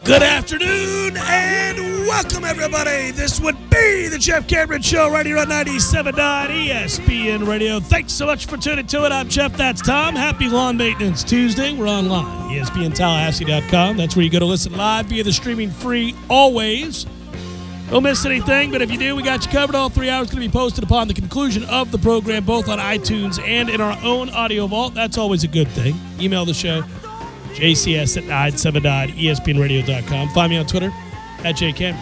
Good afternoon and welcome, everybody. This would be the Jeff Cameron Show right here on 97.9 ESPN Radio. Thanks so much for tuning to it. I'm Jeff. That's Tom. Happy Lawn Maintenance Tuesday. We're online. ESPNTallahassee.com. That's where you go to listen live via the streaming free always. Don't miss anything, but if you do, we got you covered. All 3 hours going to be posted upon the conclusion of the program, both on iTunes and in our own audio vault. That's always a good thing. Email the show. JCS at 979ESPNradio.com. Find me on Twitter at JCamera.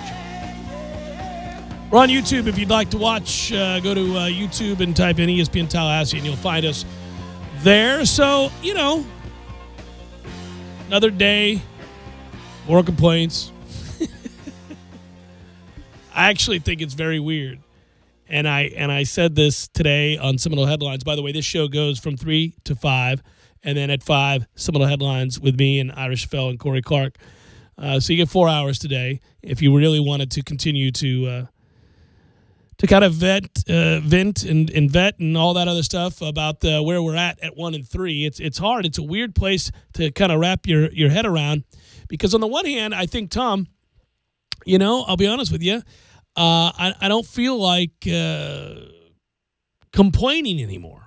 We're on YouTube. If you'd like to watch, go to YouTube and type in ESPN Tallahassee, and you'll find us there. So, you know, another day, more complaints. I actually think it's very weird. And I said this today on Seminole Headlines. By the way, this show goes from 3 to 5. And then at 5, Seminole Headlines with me and Irish Fell and Corey Clark. So you get 4 hours today if you really wanted to continue to kind of vent and vet and all that other stuff about where we're at 1 and 3. It's hard. It's a weird place to kind of wrap your head around because on the one hand, I think, Tom, you know, I'll be honest with you, I don't feel like complaining anymore.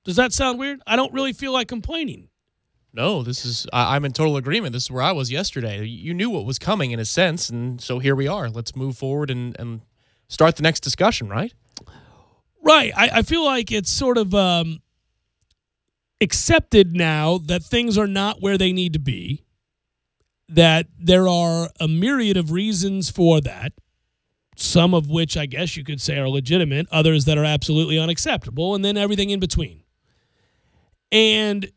Does that sound weird? I don't really feel like complaining. No, I'm in total agreement. This is where I was yesterday. You knew what was coming in a sense, and so here we are. Let's move forward and start the next discussion, right? Right. I feel like it's sort of accepted now that things are not where they need to be, that there are a myriad of reasons for that, some of which I guess you could say are legitimate, others that are absolutely unacceptable, and then everything in between. And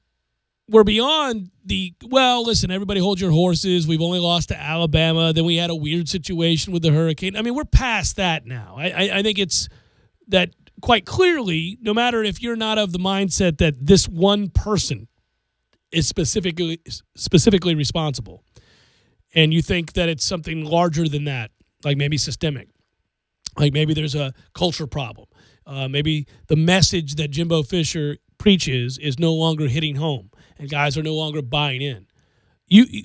we're beyond listen, everybody hold your horses. We've only lost to Alabama. Then we had a weird situation with the hurricane. I mean, we're past that now. I think it's that quite clearly, no matter if you're not of the mindset that this one person is specifically responsible, and you think that it's something larger than that, like maybe systemic, like maybe there's a culture problem, maybe the message that Jimbo Fisher preaches is no longer hitting home and guys are no longer buying in.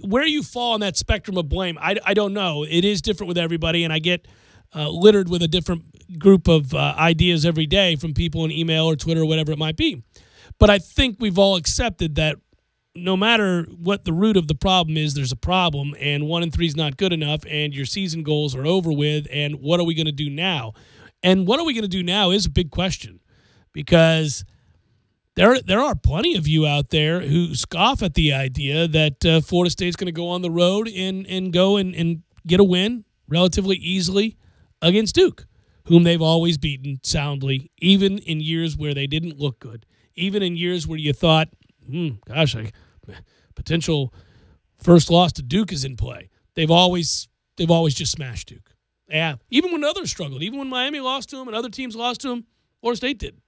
Where you fall on that spectrum of blame, I don't know. It is different with everybody, and I get littered with a different group of ideas every day from people in email or Twitter or whatever it might be. But I think we've all accepted that no matter what the root of the problem is, there's a problem, and 1 and 3 is not good enough, and your season goals are over with, and what are we going to do now? And what are we going to do now is a big question, because there are plenty of you out there who scoff at the idea that Florida State's going to go on the road and go and get a win relatively easily against Duke, whom they've always beaten soundly, even in years where they didn't look good, even in years where you thought, potential first loss to Duke is in play. They've always just smashed Duke. Yeah, even when others struggled, even when Miami lost to them and other teams lost to them, Florida State did.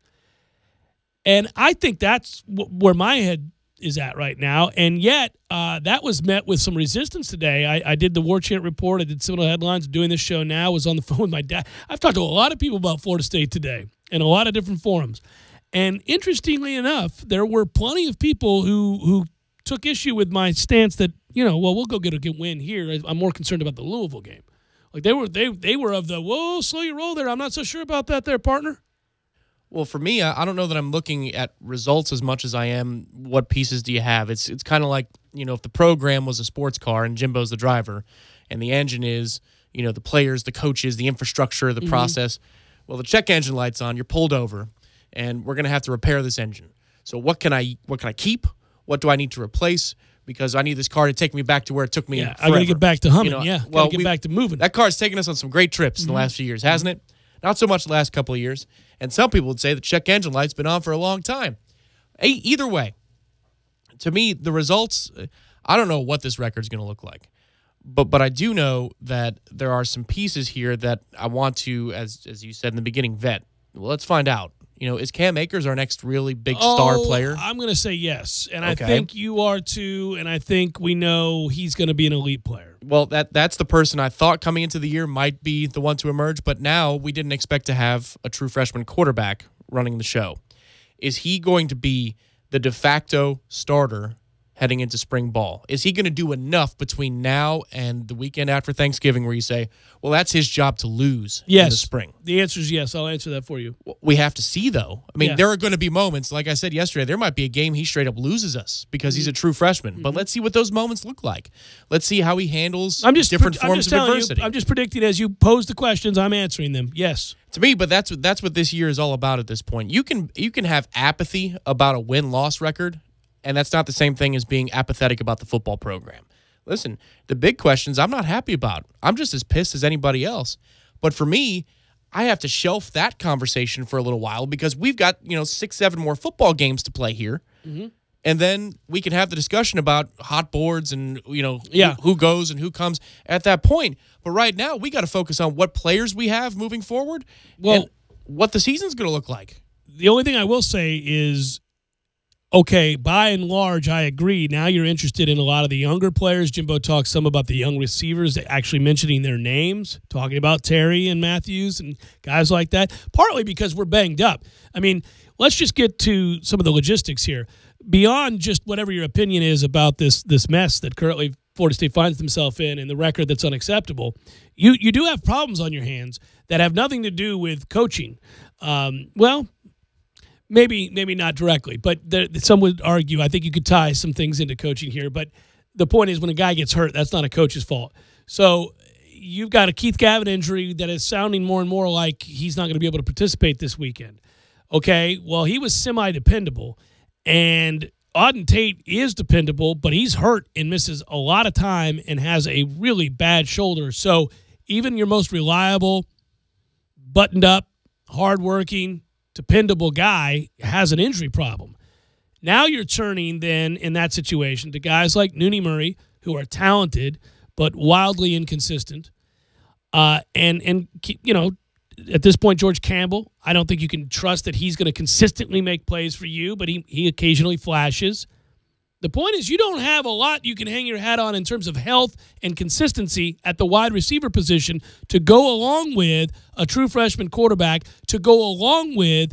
And I think that's where my head is at right now. And yet, that was met with some resistance today. I did the War Chant Report. I did Seminole Headlines. I'm doing this show now. I was on the phone with my dad. I've talked to a lot of people about Florida State today in a lot of different forums. And interestingly enough, there were plenty of people who took issue with my stance that, we'll go get a good win here. I'm more concerned about the Louisville game. Like they were of the, whoa, slow your roll there. I'm not so sure about that there, partner. Well, for me, I don't know that I'm looking at results as much as I am what pieces do you have. It's kind of like, if the program was a sports car and Jimbo's the driver and the engine is, the players, the coaches, the infrastructure, the process. Well, the check engine light's on, you're pulled over, and we're going to have to repair this engine. So what can I keep? What do I need to replace? Because I need this car to take me back to where it took me. Yeah, I got to get back to humming. Got to get back to moving. That car's taken us on some great trips in the last few years, hasn't it? Not so much the last couple of years. And some people would say the check engine light's been on for a long time. Either way, to me, the results, I don't know what this record's going to look like. But I do know that there are some pieces here that I want to, as you said in the beginning, vet. Well, let's find out. Is Cam Akers our next really big star player? I'm going to say yes. And I think you are too, and I think we know he's going to be an elite player. Well, that's the person I thought coming into the year might be the one to emerge, but now we didn't expect to have a true freshman quarterback running the show. Is he going to be the de facto starter heading into spring ball? Is he going to do enough between now and the weekend after Thanksgiving where you say, well, that's his job to lose in the spring? The answer is yes. I'll answer that for you. We have to see, though. I mean, there are going to be moments, like I said yesterday, there might be a game he straight up loses us because he's a true freshman. But let's see what those moments look like. Let's see how he handles different forms of adversity. I'm just predicting as you pose the questions, I'm answering them. Yes. To me, but that's what this year is all about at this point. You can have apathy about a win-loss record, and that's not the same thing as being apathetic about the football program. Listen, the big questions I'm not happy about. I'm just as pissed as anybody else. But for me, I have to shelf that conversation for a little while because we've got 6, 7 more football games to play here. And then we can have the discussion about hot boards and who goes and who comes at that point. But right now, we got to focus on what players we have moving forward and what the season's going to look like. The only thing I will say is, okay, by and large, I agree. Now you're interested in a lot of the younger players. Jimbo talks some about the young receivers, actually mentioning their names, talking about Terry and Matthews and guys like that, partly because we're banged up. I mean, let's just get to some of the logistics here. Beyond just whatever your opinion is about this mess that currently Florida State finds themselves in and the record that's unacceptable, you do have problems on your hands that have nothing to do with coaching. Maybe not directly, but some would argue, I think you could tie some things into coaching here. But the point is when a guy gets hurt, that's not a coach's fault. So you've got a Keith Gavin injury that is sounding more and more like he's not going to be able to participate this weekend. Okay, well, he was semi-dependable. And Auden Tate is dependable, but he's hurt and misses a lot of time and has a really bad shoulder. So even your most reliable, buttoned up, hardworking, dependable guy has an injury problem. Now you're turning then in that situation to guys like Nooney Murray, who are talented but wildly inconsistent. At this point, George Campbell, I don't think you can trust that he's going to consistently make plays for you, but he occasionally flashes. The point is you don't have a lot you can hang your hat on in terms of health and consistency at the wide receiver position to go along with a true freshman quarterback, to go along with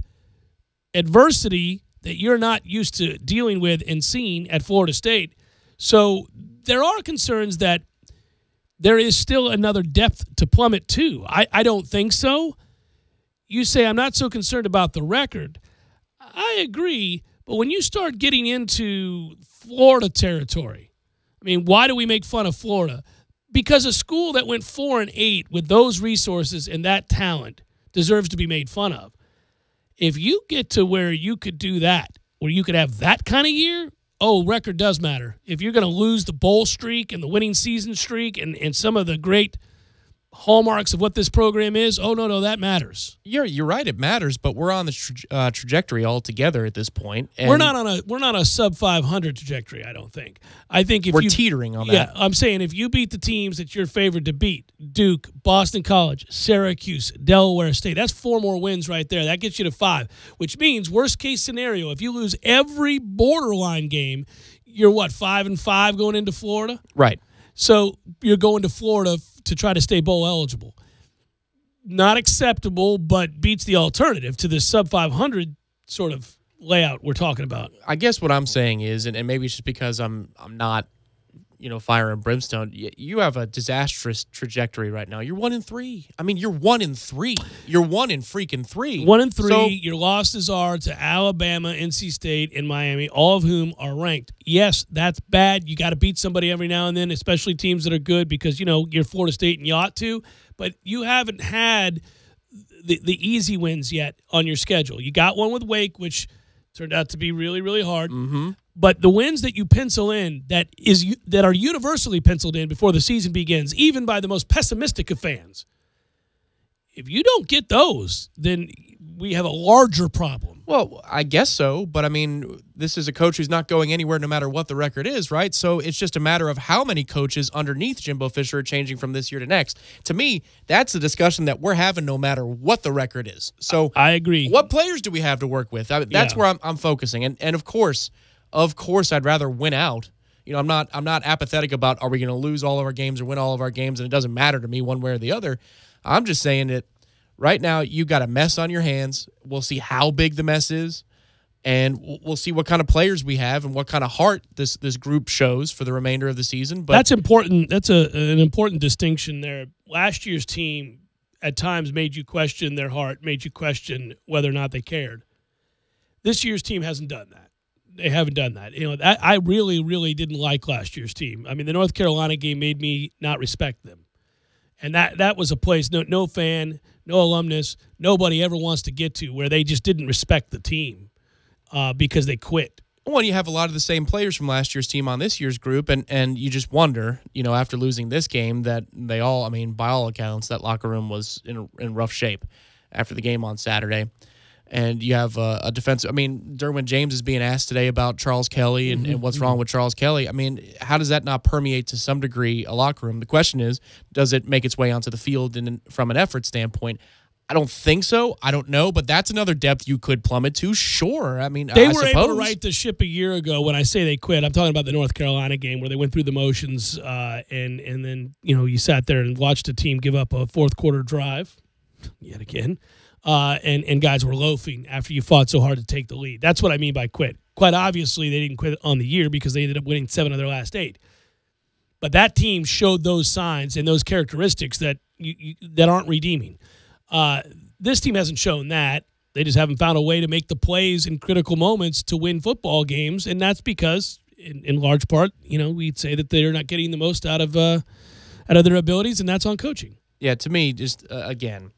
adversity that you're not used to dealing with and seeing at Florida State. So there are concerns that there is still another depth to plummet too. I don't think so. You say I'm not so concerned about the record. I agree, but when you start getting into Florida territory, I mean, why do we make fun of Florida? Because a school that went 4-8 with those resources and that talent deserves to be made fun of. If you get to where you could do that, where you could have that kind of year, record does matter. If you're going to lose the bowl streak and the winning season streak and some of the great hallmarks of what this program is, no, that matters. You're right, it matters, but we're on the trajectory altogether at this point. And we're not on a sub 500 trajectory, I don't think. I think if we're teetering on that. Yeah, I'm saying if you beat the teams that you're favored to beat, Duke, Boston College, Syracuse, Delaware State, that's 4 more wins right there. That gets you to 5, which means worst case scenario, if you lose every borderline game, you're 5-5 going into Florida? Right. So you're going to Florida to try to stay bowl eligible. Not acceptable, but beats the alternative to this sub 500 sort of layout we're talking about. I guess what I'm saying is, and maybe it's just because I'm not, fire and brimstone. You have a disastrous trajectory right now. You're 1-3. I mean, you're 1-3. You're 1-3. 1-3. So, your losses are to Alabama, NC State, and Miami, all of whom are ranked. Yes, that's bad. You got to beat somebody every now and then, especially teams that are good because, you're Florida State and you ought to. But you haven't had the easy wins yet on your schedule. You got one with Wake, which turned out to be really, really hard. Mm-hmm. But the wins that you pencil in that are universally penciled in before the season begins, even by the most pessimistic of fans, if you don't get those, then we have a larger problem. Well, I guess so, but I mean, this is a coach who's not going anywhere no matter what the record is, right? So it's just a matter of how many coaches underneath Jimbo Fisher are changing from this year to next. To me, that's a discussion that we're having no matter what the record is. So I agree. What players do we have to work with? That's where I'm focusing. And of course, I'd rather win out. I'm not apathetic about are we going to lose all of our games or win all of our games, and it doesn't matter to me one way or the other. I'm just saying that right now you got a mess on your hands. We'll see how big the mess is, And we'll see what kind of players we have and what kind of heart this group shows for the remainder of the season. But that's important. That's an important distinction there. Last year's team at times made you question their heart, made you question whether or not they cared. This year's team hasn't done that. They haven't done that. I really, really didn't like last year's team. I mean, the North Carolina game made me not respect them. And that was a place no fan, no alumnus, nobody ever wants to get to where they just didn't respect the team. Because they quit. Well, you have a lot of the same players from last year's team on this year's group, and you just wonder, after losing this game, that they all, I mean, by all accounts, that locker room was in rough shape after the game on Saturday. And you have a defensive, I mean, Derwin James is being asked today about Charles Kelly and what's wrong with Charles Kelly. I mean, how does that not permeate to some degree a locker room? The question is, does it make its way onto the field and from an effort standpoint? I don't think so. I don't know, but that's another depth you could plummet to. Sure. I mean, they were able to right the ship a year ago. When I say they quit, I'm talking about the North Carolina game where they went through the motions, and then you sat there and watched a team give up a fourth quarter drive, yet again, and guys were loafing after you fought so hard to take the lead. That's what I mean by quit. Quite obviously, they didn't quit on the year because they ended up winning 7 of their last 8. But that team showed those signs and those characteristics that that aren't redeeming. This team hasn't shown that. They just haven't found a way to make the plays in critical moments to win football games, and that's because, in large part, we'd say that they're not getting the most out of their abilities, and that's on coaching. Yeah, to me, just again,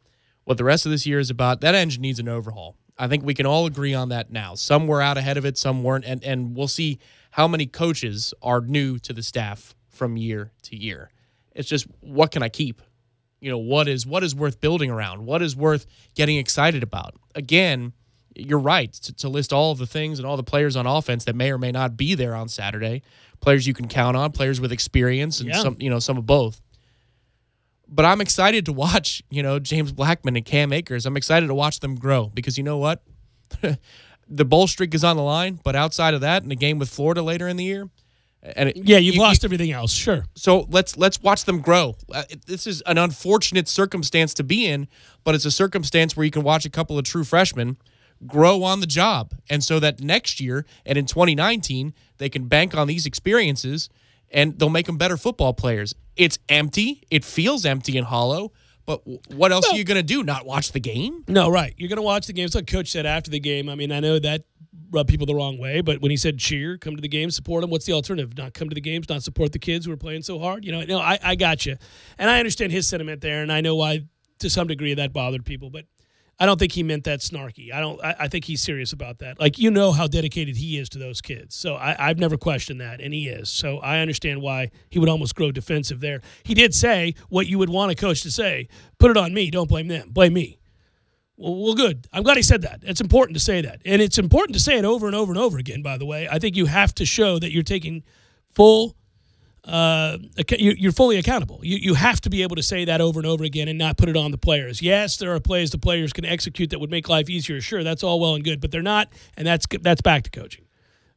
what the rest of this year is about, that engine needs an overhaul. I think we can all agree on that now. Some were out ahead of it, some weren't, and we'll see how many coaches are new to the staff from year to year. It's just, what can I keep? What is worth building around? What is worth getting excited about? Again, you're right to list all of the things and all the players on offense that may or may not be there on Saturday. Players you can count on, players with experience, and some of both. But I'm excited to watch, James Blackman and Cam Akers. I'm excited to watch them grow because you know what? The bowl streak is on the line, but outside of that, in a game with Florida later in the year, you've lost everything else, sure. So let's watch them grow. This is an unfortunate circumstance to be in, but it's a circumstance where you can watch a couple of true freshmen grow on the job, and so that next year and in 2019 they can bank on these experiences, and they'll make them better football players. It's empty. It feels empty and hollow. But what else are you going to do? Not watch the game? No, right. You're going to watch the game. It's like Coach said after the game. I mean, I know that rubbed people the wrong way, but when he said cheer, come to the game, support them, what's the alternative? Not come to the games, not support the kids who are playing so hard? I got you. And I understand his sentiment there, and I know why to some degree that bothered people, but I don't think he meant that snarky. I think he's serious about that. Like, how dedicated he is to those kids. So I've never questioned that, and he is. So I understand why he would almost grow defensive there. He did say what you would want a coach to say. Put it on me. Don't blame them. Blame me. Well, good. I'm glad he said that. It's important to say that. And it's important to say it over and over and over again, by the way. I think you have to show that you're taking full you're fully accountable. You have to be able to say that over and over again and not put it on the players. Yes, there are plays the players can execute that would make life easier. Sure, that's all well and good, but they're not, and that's back to coaching.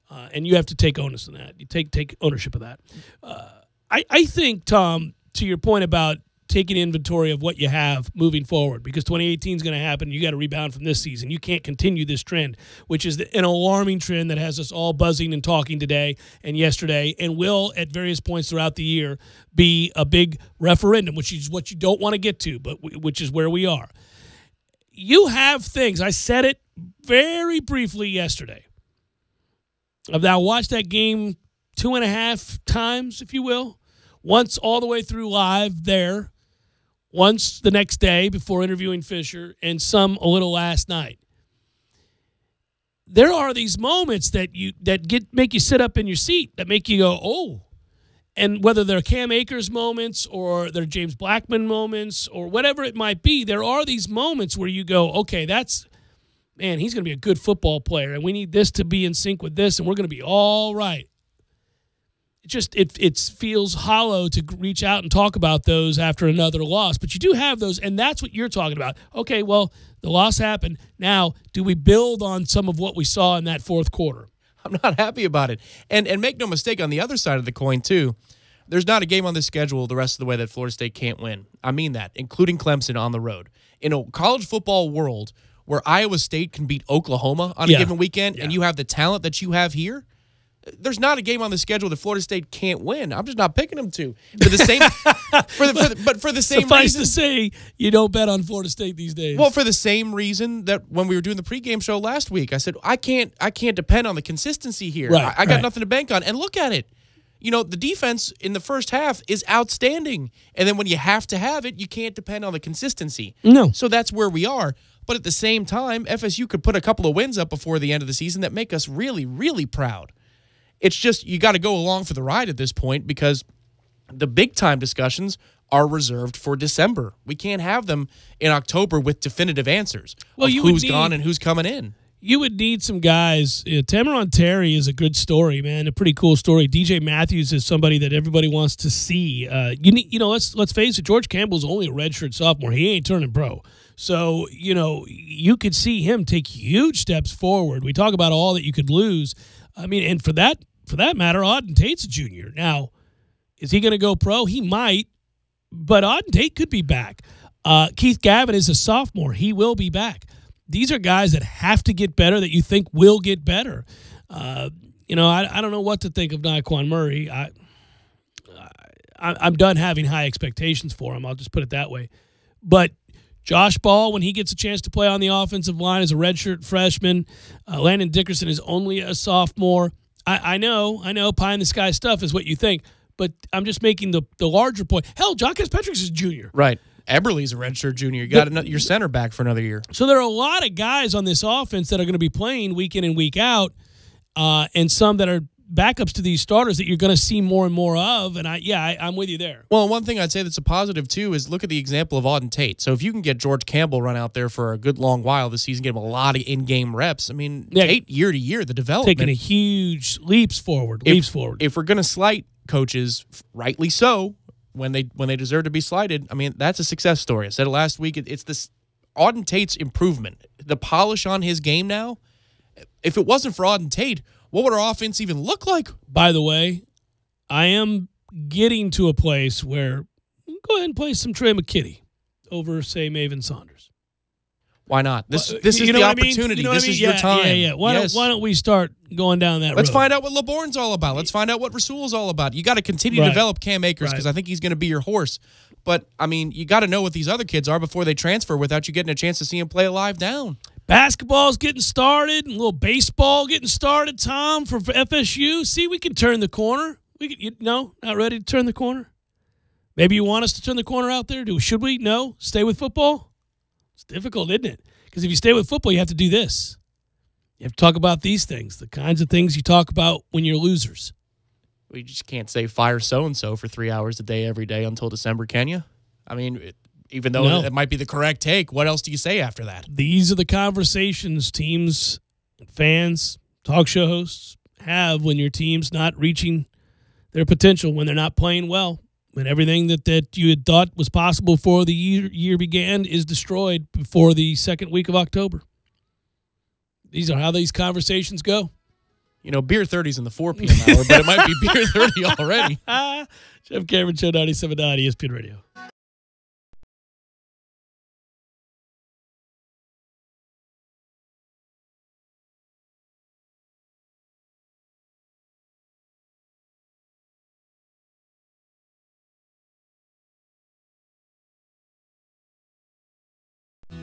And you have to take onus on that. You take ownership of that. I think, Tom, to your point about taking inventory of what you have moving forward, because 2018 is going to happen. You got to rebound from this season. You can't continue this trend, which is an alarming trend that has us all buzzing and talking today and yesterday, and will at various points throughout the year be a big referendum, which is what you don't want to get to, but which is where we are. You have things. I said it very briefly yesterday. I've now watched that game 2.5 times, if you will. Once all the way through live there, once the next day before interviewing Fisher, and some a little last night. There are these moments that make you sit up in your seat, that make you go, oh. And whether they're Cam Akers moments or they're James Blackman moments or whatever it might be, there are these moments where you go, okay, he's going to be a good football player, and we need this to be in sync with this, and we're going to be all right. It feels hollow to reach out and talk about those after another loss, but you do have those, and that's what you're talking about. Okay, well, the loss happened. Now, do we build on some of what we saw in that fourth quarter? I'm not happy about it. And make no mistake, on the other side of the coin, too, there's not a game on this schedule the rest of the way that Florida State can't win. I mean that, including Clemson on the road. In a college football world where Iowa State can beat Oklahoma on a given weekend, and you have the talent that you have here, there's not a game on the schedule that Florida State can't win. I'm just not picking them to. For the same, for the same suffice reason. to say, you don't bet on Florida State these days. Well, for the same reason that when we were doing the pregame show last week, I said I can't depend on the consistency here. Right, I got nothing to bank on. And look at it. You know, the defense in the first half is outstanding. And then when you have to have it, you can't depend on the consistency. No. So that's where we are. But at the same time, FSU could put a couple of wins up before the end of the season that make us really, really proud. It's just you got to go along for the ride at this point because the big-time discussions are reserved for December. We can't have them in October with definitive answers of who's gone and who's coming in. You would need some guys. Tameron Terry is a good story, man. A pretty cool story. DJ Matthews is somebody that everybody wants to see. Let's face it. George Campbell's only a redshirt sophomore. He ain't turning pro. So you could see him take huge steps forward. We talk about all that you could lose. I mean, and for that matter, Auden Tate's a junior. Now, is he going to go pro? He might, but Auden Tate could be back. Keith Gavin is a sophomore. He will be back. These are guys that have to get better that you think will get better. I don't know what to think of Naquan Murray. I'm done having high expectations for him. I'll just put it that way. But Josh Ball, when he gets a chance to play on the offensive line as a redshirt freshman, Landon Dickerson is only a sophomore. I know, pie-in-the-sky stuff is what you think, but I'm just making the larger point. Hell, Jacques Petrix is a junior. Right. Eberle's a redshirt junior. You got your center back for another year. So there are a lot of guys on this offense that are going to be playing week in and week out, and some that are backups to these starters that you're going to see more and more of. And I'm with you there. Well, one thing I'd say that's a positive too is look at the example of Auden Tate. So if you can get George Campbell run out there for a good long while this season, get him a lot of in-game reps. I mean, Tate year to year, the development taking a huge leaps forward. If we're going to slight coaches, rightly so, when they deserve to be slighted, I mean that's a success story. I said it last week. It's this Auden Tate's improvement, the polish on his game now. If it wasn't for Auden Tate, what would our offense even look like? By the way, I am getting to a place where go ahead and play some Trey McKitty over, say, Maven Saunders. Why not? This is the opportunity. This is your time. Yeah. Why don't we start going down that road? Let's find out what LeBourne's all about. Let's find out what Rasul's all about. You got to continue to develop Cam Akers because I think he's going to be your horse. But, I mean, you got to know what these other kids are before they transfer without you getting a chance to see them play a live down. Basketball's getting started, and a little baseball getting started, Tom, for FSU. See, we can turn the corner. Not ready to turn the corner? Maybe you want us to turn the corner out there? Should we? No? Stay with football? It's difficult, isn't it? Because if you stay with football, you have to do this. You have to talk about these things, the kinds of things you talk about when you're losers. We just can't say fire so-and-so for 3 hours a day every day until December, can you? I mean, even though it might be the correct take, what else do you say after that? These are the conversations teams, fans, talk show hosts have when your team's not reaching their potential, when they're not playing well, when everything that you had thought was possible before the year began is destroyed before the second week of October. These are how these conversations go. You know, beer 30's in the 4 p.m. hour, but it might be beer 30 already. Jeff Cameron, Show 97.9 ESPN Radio.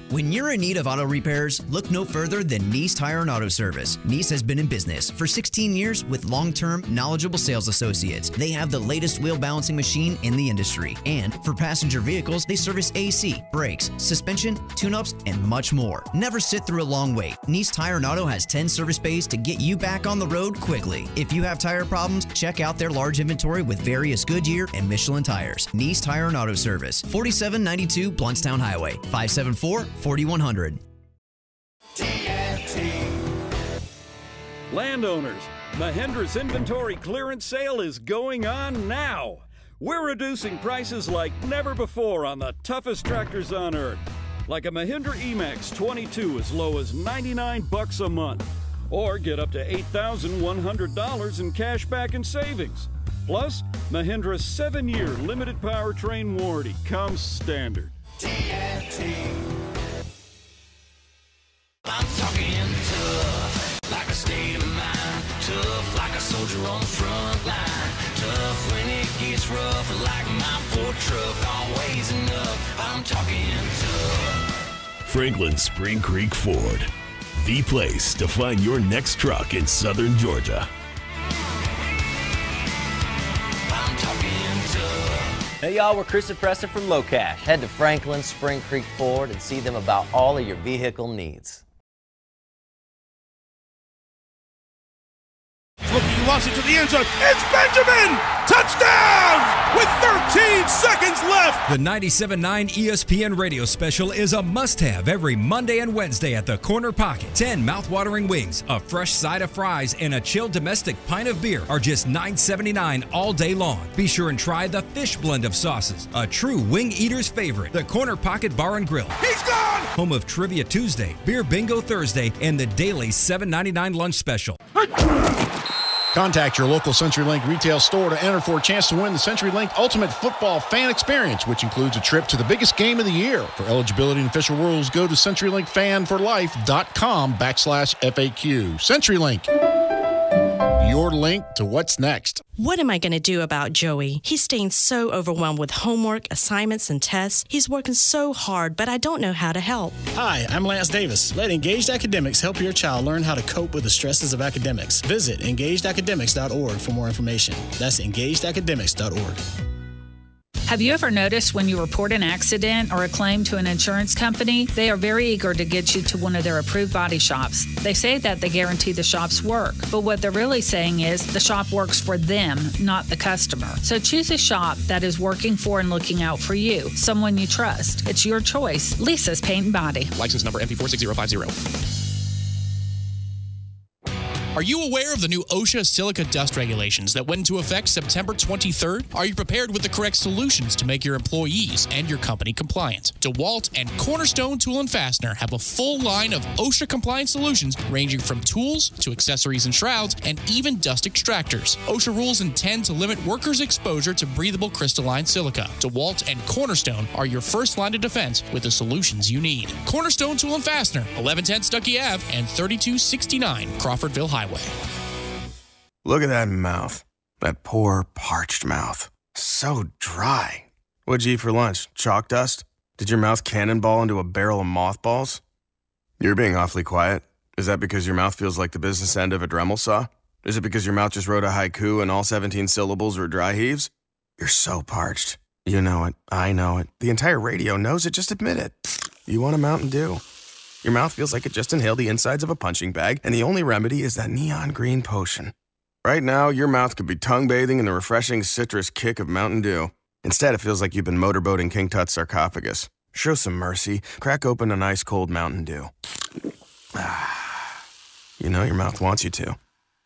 When you're in need of auto repairs, look no further than Nice Tire and Auto Service. Nice has been in business for 16 years with long-term, knowledgeable sales associates. They have the latest wheel balancing machine in the industry. And for passenger vehicles, they service AC, brakes, suspension, tune-ups, and much more. Never sit through a long wait. Nice Tire and Auto has 10 service bays to get you back on the road quickly. If you have tire problems, check out their large inventory with various Goodyear and Michelin tires. Nice Tire and Auto Service, 4792 Bluntstown Highway, 574-4100. Landowners, Mahindra's inventory clearance sale is going on now. We're reducing prices like never before on the toughest tractors on earth. Like a Mahindra E-Max 22 as low as $99 a month. Or get up to $8,100 in cash back and savings. Plus, Mahindra's 7-year limited powertrain warranty comes standard. soldier on the front line. Tough when it gets rough, like my poor truck, always enough. I'm talking tough. Franklin Spring Creek Ford, the place to find your next truck in southern Georgia. I'm talking tough. Hey y'all, we're Chris and Preston from Low Cash. Head to Franklin Spring Creek Ford and see them about all of your vehicle needs. Looking, he lost it to the end zone. It's Benjamin! Touchdown! With 13 seconds left. The 97.9 ESPN radio special is a must-have every Monday and Wednesday at the Corner Pocket. 10 mouth-watering wings, a fresh side of fries, and a chilled domestic pint of beer are just $9.79 all day long. Be sure and try the fish blend of sauces, a true wing eater's favorite. The Corner Pocket Bar and Grill. He's gone! Home of Trivia Tuesday, Beer Bingo Thursday, and the daily $7.99 lunch special. Contact your local CenturyLink retail store to enter for a chance to win the CenturyLink Ultimate Football Fan Experience, which includes a trip to the biggest game of the year. For eligibility and official rules, go to CenturyLinkFanForLife.com/FAQ. CenturyLink, your link to what's next. What am I going to do about Joey? He's staying so overwhelmed with homework, assignments, and tests. He's working so hard, but I don't know how to help. Hi, I'm Lance Davis. Let Engaged Academics help your child learn how to cope with the stresses of academics. Visit engagedacademics.org for more information. That's engagedacademics.org. Have you ever noticed when you report an accident or a claim to an insurance company, they are very eager to get you to one of their approved body shops. They say that they guarantee the shops work, but what they're really saying is the shop works for them, not the customer. So choose a shop that is working for and looking out for you, someone you trust. It's your choice. Lisa's Paint and Body. License number MP46050. Are you aware of the new OSHA silica dust regulations that went into effect September 23rd? Are you prepared with the correct solutions to make your employees and your company compliant? DeWalt and Cornerstone Tool and Fastener have a full line of OSHA compliant solutions ranging from tools to accessories and shrouds and even dust extractors. OSHA rules intend to limit workers' exposure to breathable crystalline silica. DeWalt and Cornerstone are your first line of defense with the solutions you need. Cornerstone Tool and Fastener, 1110 Stuckey Ave and 3269 Crawfordville Highway. Look at that mouth. That poor, parched mouth. So dry. What'd you eat for lunch? Chalk dust? Did your mouth cannonball into a barrel of mothballs? You're being awfully quiet. Is that because your mouth feels like the business end of a Dremel saw? Is it because your mouth just wrote a haiku and all 17 syllables were dry heaves? You're so parched. You know it. I know it. The entire radio knows it. Just admit it. You want a Mountain Dew. Your mouth feels like it just inhaled the insides of a punching bag, and the only remedy is that neon green potion. Right now, your mouth could be tongue bathing in the refreshing citrus kick of Mountain Dew. Instead, it feels like you've been motorboating King Tut's sarcophagus. Show some mercy. Crack open an ice cold Mountain Dew. You know your mouth wants you to.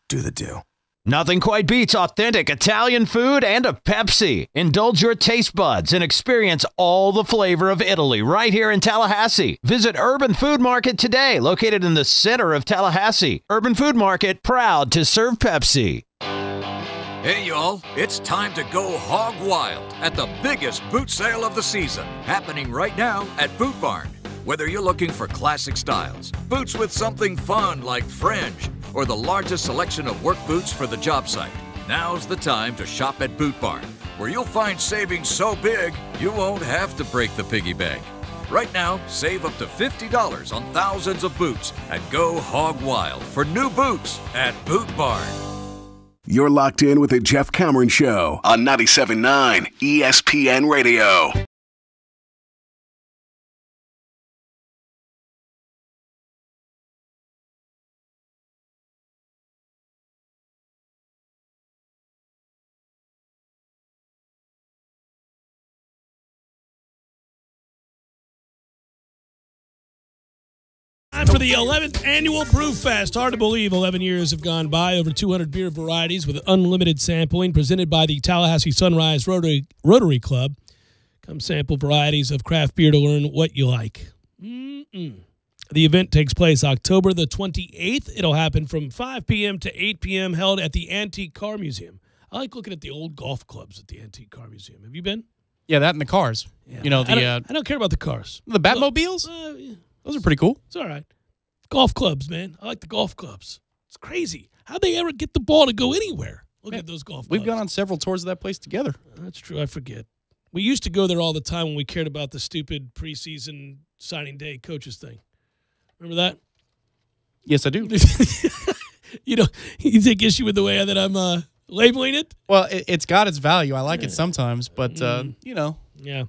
Do the Dew. Nothing quite beats authentic Italian food and a Pepsi. Indulge your taste buds and experience all the flavor of Italy right here in Tallahassee. Visit Urban Food Market today, located in the center of Tallahassee. Urban Food Market, proud to serve Pepsi. Hey, y'all, it's time to go hog wild at the biggest boot sale of the season, happening right now at Boot Barn. Whether you're looking for classic styles, boots with something fun like fringe, or the largest selection of work boots for the job site, now's the time to shop at Boot Barn, where you'll find savings so big you won't have to break the piggy bank. Right now, save up to $50 on thousands of boots and go hog wild for new boots at Boot Barn. You're locked in with the Jeff Cameron Show on 97.9 ESPN Radio. Time for the 11th annual Brew Fest. Hard to believe 11 years have gone by. Over 200 beer varieties with unlimited sampling presented by the Tallahassee Sunrise Rotary Club. Come sample varieties of craft beer to learn what you like. The event takes place October the 28th. It'll happen from 5 p.m. to 8 p.m. held at the Antique Car Museum. I like looking at the old golf clubs at the Antique Car Museum. Have you been? Yeah, that and the cars. Yeah. You know, I don't care about the cars. The Batmobiles? Yeah. Those are pretty cool. It's all right. Golf clubs, man. I like the golf clubs. It's crazy. How'd they ever get the ball to go anywhere? Look at those golf clubs. We've gone on several tours of that place together. That's true. I forget. We used to go there all the time when we cared about the stupid preseason signing day coaches thing. Remember that? Yes, I do. You take issue with the way that I'm labeling it? Well, it's got its value. I like it sometimes, but, Yeah.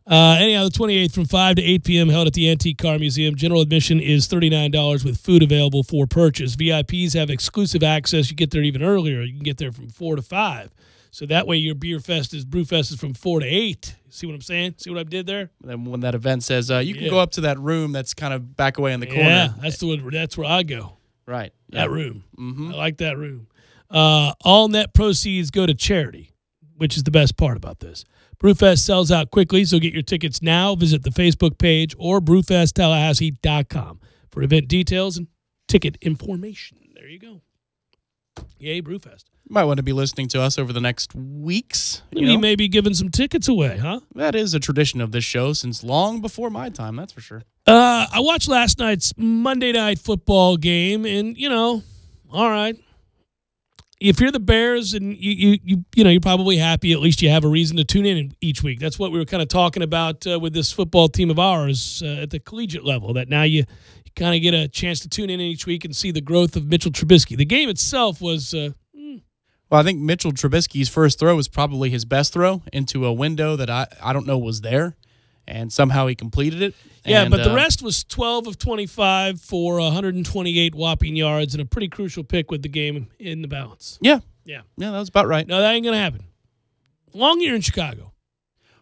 Anyhow, the 28th from 5 to 8 p.m. held at the Antique Car Museum. General admission is $39 with food available for purchase. VIPs have exclusive access. You get there even earlier. You can get there from 4 to 5. So that way your Brewfest is from 4 to 8. See what I'm saying? See what I did there? Then when that event says you can go up to that room that's kind of back away in the corner. Yeah, that's where I go. Right. That room. Mm-hmm. I like that room. All net proceeds go to charity, which is the best part about this. Brewfest sells out quickly, so get your tickets now. Visit the Facebook page or brewfesttallahassee.com for event details and ticket information. There you go. Yay, Brewfest. You might want to be listening to us over the next weeks. We may be giving some tickets away, huh? That is a tradition of this show since long before my time, that's for sure. I watched last night's Monday Night Football game, and, all right. If you're the Bears and you're probably happy, at least you have a reason to tune in each week. That's what we were kind of talking about with this football team of ours at the collegiate level, that now you kind of get a chance to tune in each week and see the growth of Mitchell Trubisky. The game itself was Well, I think Mitchell Trubisky's first throw was probably his best throw into a window that I don't know was there, and somehow he completed it. Yeah, but the rest was 12 of 25 for 128 whopping yards and a pretty crucial pick with the game in the balance. Yeah. Yeah. Yeah, that was about right. No, that ain't going to happen. Long year in Chicago.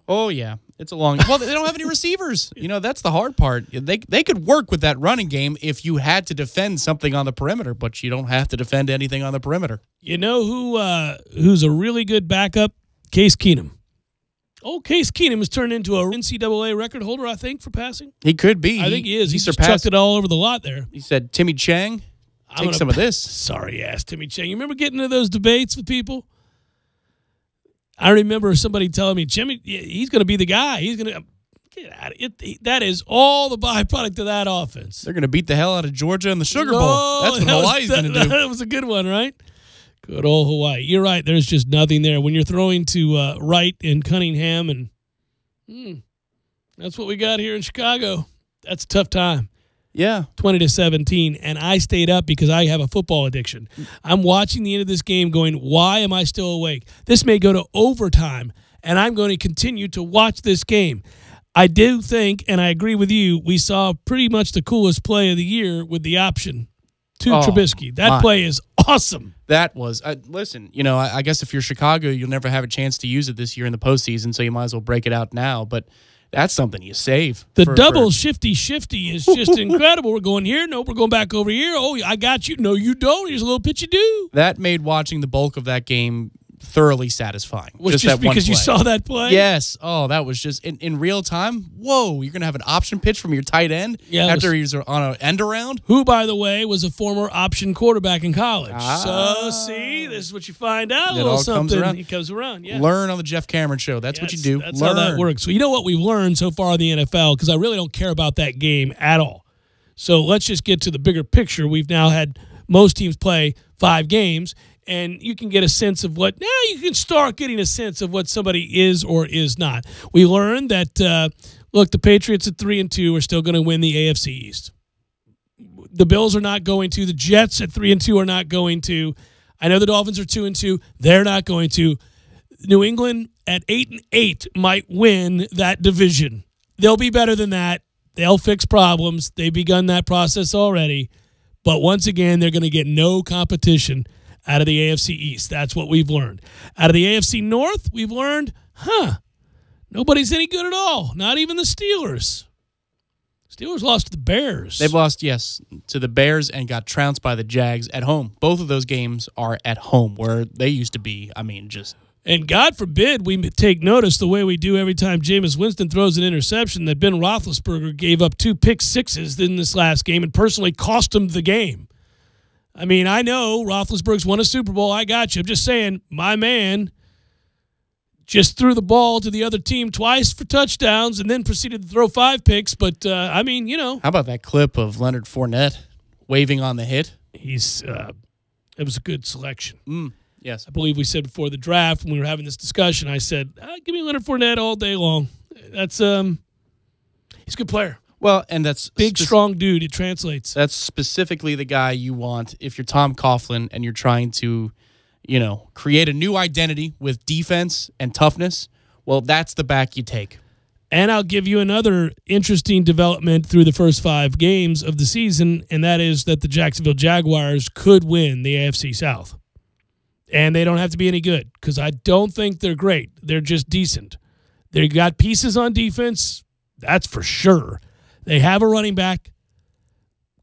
Oh, yeah. It's a long – well, they don't have any receivers. That's the hard part. They could work with that running game if you had to defend something on the perimeter, but you don't have to defend anything on the perimeter. You know who's a really good backup? Case Keenum. Case Keenum has turned into a NCAA record holder, I think, for passing. He could be. I think he is. He just surpassed chucked it all over the lot there. He said, Timmy Chang, take some of this. Sorry-ass Timmy Chang. You remember getting into those debates with people? I remember somebody telling me, Jimmy, he's going to be the guy. He's going to get out of it. That is all the byproduct of that offense. They're going to beat the hell out of Georgia in the Sugar Bowl. That's what Hawaii's going to do. That was a good one, right? Good old Hawaii. You're right. There's just nothing there. When you're throwing to Wright and Cunningham, and that's what we got here in Chicago. That's a tough time. Yeah. 20-17, and I stayed up because I have a football addiction. I'm watching the end of this game going, why am I still awake? This may go to overtime, and I'm going to continue to watch this game. I do think, and I agree with you, we saw pretty much the coolest play of the year with the option to Trubisky. That play is awesome. That was listen, I guess if you're Chicago, you'll never have a chance to use it this year in the postseason, so you might as well break it out now. But that's something you save. The double shifty is just incredible. We're going here. No, we're going back over here. Oh, I got you. No, you don't. Here's a little pitch you do. That made watching the bulk of that game thoroughly satisfying. Just that because you saw that play? Yes. Oh, that was just in real time. Whoa, you're going to have an option pitch from your tight end after he's on an end around? Who, by the way, was a former option quarterback in college. So, see, this is what you find out. A little something. It comes around. Yeah. Learn on the Jeff Cameron Show. That's what you do. That's how that works. So, you know what we've learned so far in the NFL, because I really don't care about that game at all. So, let's just get to the bigger picture. We've now had most teams play 5 games. And you can get a sense of what – now you can start getting a sense of what somebody is or is not. We learned that, look, the Patriots at 3-2 are still going to win the AFC East. The Bills are not going to. The Jets at 3-2 are not going to. I know the Dolphins are 2-2. They're not going to. New England at 8-8 might win that division. They'll be better than that. They'll fix problems. They've begun that process already. But once again, they're going to get no competition out of the AFC East. That's what we've learned. Out of the AFC North, we've learned, nobody's any good at all. Not even the Steelers. Steelers lost to the Bears. They've lost, yes, to the Bears and got trounced by the Jags at home. Both of those games are at home where they used to be, just... And God forbid we take notice the way we do every time Jameis Winston throws an interception that Ben Roethlisberger gave up 2 pick sixes in this last game and personally cost him the game. I know Roethlisberger's won a Super Bowl. I got you. I'm just saying, my man just threw the ball to the other team twice for touchdowns and then proceeded to throw 5 picks. But, How about that clip of Leonard Fournette waving on the hit? He's it was a good selection. Yes. I believe we said before the draft when we were having this discussion, I said, give me Leonard Fournette all day long. That's he's a good player. Well, and that's big, strong dude. It translates. That's specifically the guy you want if you're Tom Coughlin and you're trying to, create a new identity with defense and toughness. Well, that's the back you take. And I'll give you another interesting development through the first 5 games of the season, and that is that the Jacksonville Jaguars could win the AFC South. And they don't have to be any good because I don't think they're great. They're just decent. They got pieces on defense, that's for sure. They have a running back.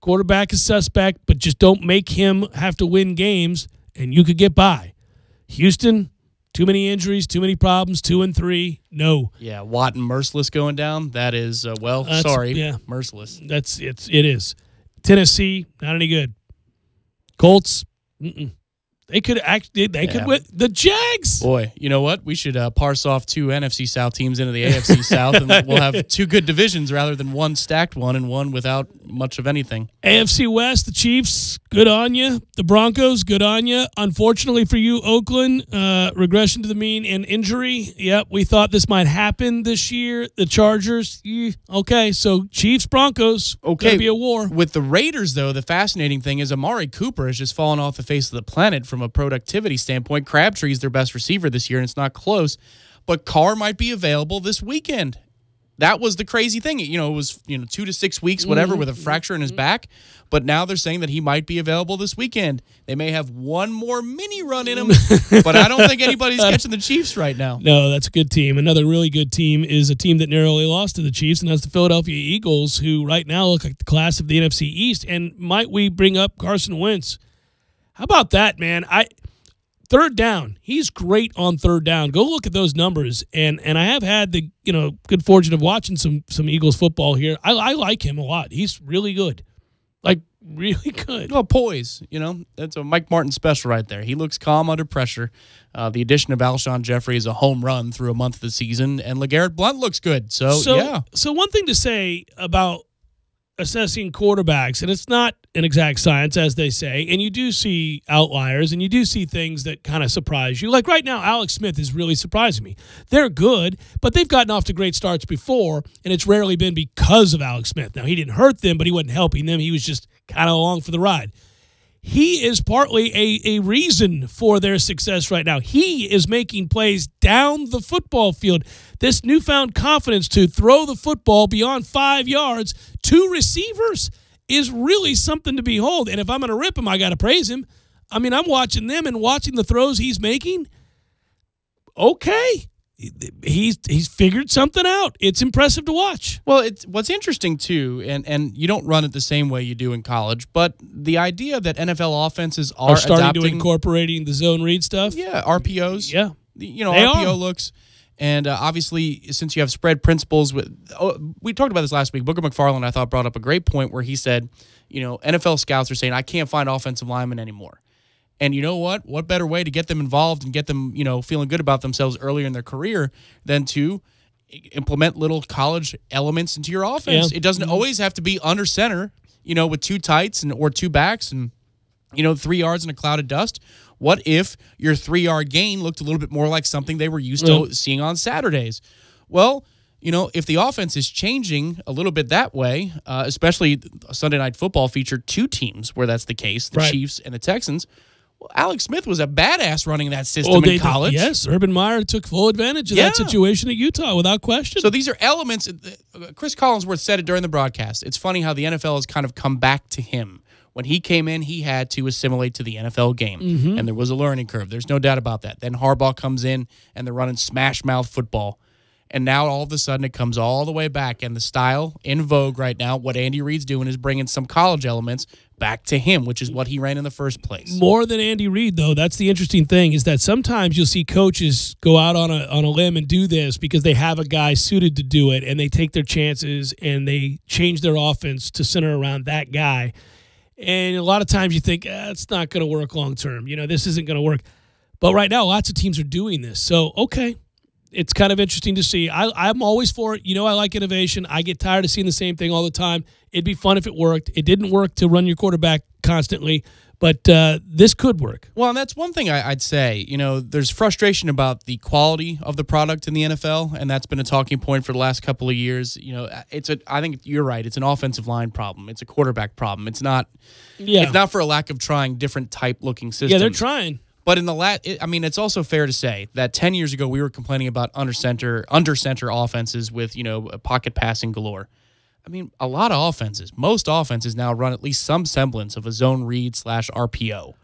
Quarterback is suspect, but just don't make him have to win games, and you could get by. Houston, too many injuries, too many problems, 2-3. No. Yeah, Watt and Merciless going down. That is, merciless. It is. Tennessee, not any good. Colts, They could win. The Jags. Boy, you know what? We should parse off 2 NFC South teams into the AFC South, and we'll have 2 good divisions rather than one stacked one and one without much of anything. AFC West, the Chiefs, good on you. The Broncos, good on you. Unfortunately for you, Oakland, regression to the mean and injury. Yep, we thought this might happen this year. The Chargers, okay, so Chiefs, Broncos, gonna be a war. With the Raiders, though, the fascinating thing is Amari Cooper has just fallen off the face of the planet from a productivity standpoint. Crabtree's their best receiver this year, and it's not close. But Carr might be available this weekend. That was the crazy thing. It was 2 to 6 weeks, whatever, with a fracture in his back. But now they're saying that he might be available this weekend. They may have one more mini run in him, but I don't think anybody's catching the Chiefs right now. No, that's a good team. Another really good team is a team that narrowly lost to the Chiefs, and that's the Philadelphia Eagles, who right now look like the class of the NFC East. And might we bring up Carson Wentz? How about that, man? Third down. He's great on third down. Go look at those numbers. And I have had the good fortune of watching some Eagles football here. I like him a lot. He's really good. Like, really good. Well, poise. That's a Mike Martin special right there. He looks calm under pressure. The addition of Alshon Jeffrey is a home run through a month of the season. And LeGarrette Blount looks good. So yeah. So one thing to say about assessing quarterbacks, and it's not an exact science, as they say, and you do see outliers, and you do see things that kind of surprise you. Like right now, Alex Smith is really surprising me. They're good, but they've gotten off to great starts before, and it's rarely been because of Alex Smith. Now, he didn't hurt them, but he wasn't helping them. He was just kind of along for the ride. He is partly a reason for their success right now. He is making plays down the football field. This newfound confidence to throw the football beyond 5 yards to receivers is really something to behold. And if I'm going to rip him, I got to praise him. I mean, I'm watching them and watching the throws he's making. Okay. He's figured something out. It's impressive to watch. Well, what's interesting, too, and you don't run it the same way you do in college, but the idea that NFL offenses are starting to incorporating the zone read stuff. Yeah, RPOs. Yeah. RPO looks. And obviously, since you have spread principles, we talked about this last week. Booker McFarland, I thought, brought up a great point where he said, NFL scouts are saying, I can't find offensive linemen anymore. And you know what? What better way to get them involved and get them, feeling good about themselves earlier in their career than to implement little college elements into your offense? Yeah. It doesn't always have to be under center, with 2 tights or 2 backs and, 3 yards in a cloud of dust. What if your 3-yard gain looked a little bit more like something they were used to seeing on Saturdays? Well, if the offense is changing a little bit that way, especially Sunday Night Football featured 2 teams where that's the case, the Chiefs and the Texans. Well, Alex Smith was a badass running that system in college. Yes, Urban Meyer took full advantage of that situation at Utah without question. So these are elements. Chris Collinsworth said it during the broadcast. It's funny how the NFL has kind of come back to him. When he came in, he had to assimilate to the NFL game, and there was a learning curve. There's no doubt about that. Then Harbaugh comes in, and they're running smash-mouth football. And now all of a sudden it comes all the way back, and the style in vogue right now, what Andy Reid's doing is bringing some college elements back to him, which is what he ran in the first place. More than Andy Reid, though, that's the interesting thing, is that sometimes you'll see coaches go out on a limb and do this because they have a guy suited to do it, and they take their chances, and they change their offense to center around that guy. And a lot of times you think, it's not going to work long term. This isn't going to work. But right now, lots of teams are doing this. So, okay. It's kind of interesting to see. I'm always for it. I like innovation. I get tired of seeing the same thing all the time. It'd be fun if it worked. It didn't work to run your quarterback constantly, but this could work. Well, and that's one thing I'd say. There's frustration about the quality of the product in the NFL, and that's been a talking point for the last couple of years. I think you're right. It's an offensive line problem. It's a quarterback problem. It's not for a lack of trying different type looking systems. Yeah, they're trying. But it's also fair to say that 10 years ago we were complaining about under center offenses with pocket passing galore. A lot of offenses, most offenses now run at least some semblance of a zone read / RPO,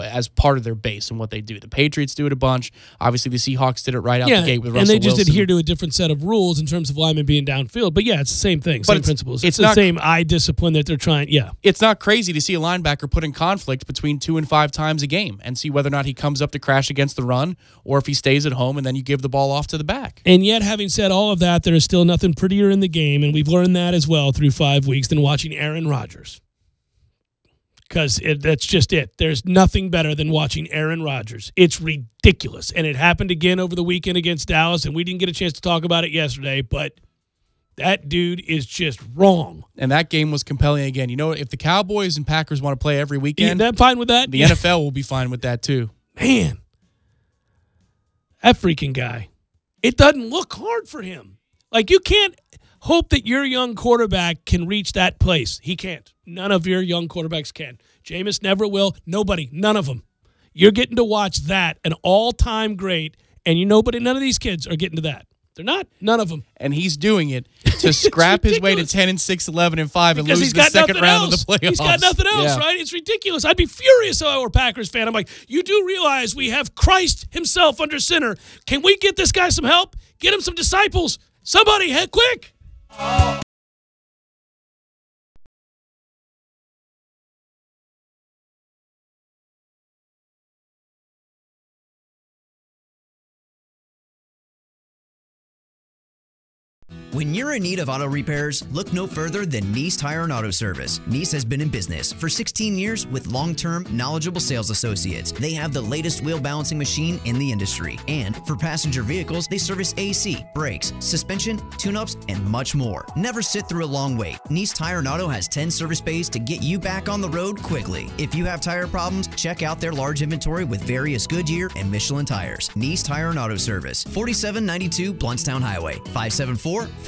as part of their base and what they do. The Patriots do it a bunch. Obviously, the Seahawks did it right out the gate with Russell Wilson. And they just adhere to a different set of rules in terms of linemen being downfield. But, it's the same thing, same principles. It's the same eye discipline that they're trying, It's not crazy to see a linebacker put in conflict between 2 and 5 times a game and see whether or not he comes up to crash against the run or if he stays at home and then you give the ball off to the back. And yet, having said all of that, there is still nothing prettier in the game, and we've learned that as well through 5 weeks, than watching Aaron Rodgers. Because that's just it. There's nothing better than watching Aaron Rodgers. It's ridiculous. And it happened again over the weekend against Dallas, and we didn't get a chance to talk about it yesterday, but that dude is just wrong. And that game was compelling again. If the Cowboys and Packers want to play every weekend, they're fine with that. The NFL will be fine with that too. Man, that freaking guy. It doesn't look hard for him. You can't hope that your young quarterback can reach that place. He can't. None of your young quarterbacks can. Jameis never will. Nobody. None of them. You're getting to watch that, an all-time great, and none of these kids are getting to that. They're not. None of them. And he's doing it to scrap his way to 10-6, 11-5, and lose the second round of the playoffs. He's got nothing else, right? It's ridiculous. I'd be furious if I were a Packers fan. I'm like, you do realize we have Christ himself under center. Can we get this guy some help? Get him some disciples. Somebody, head quick. When you're in need of auto repairs, look no further than Nice Tire and Auto Service. Nice has been in business for 16 years with long-term, knowledgeable sales associates. They have the latest wheel balancing machine in the industry. And for passenger vehicles, they service AC, brakes, suspension, tune-ups, and much more. Never sit through a long wait. Nice Tire and Auto has 10 service bays to get you back on the road quickly. If you have tire problems, check out their large inventory with various Goodyear and Michelin tires. Nice Tire and Auto Service, 4792 Bluntstown Highway, 574-4100.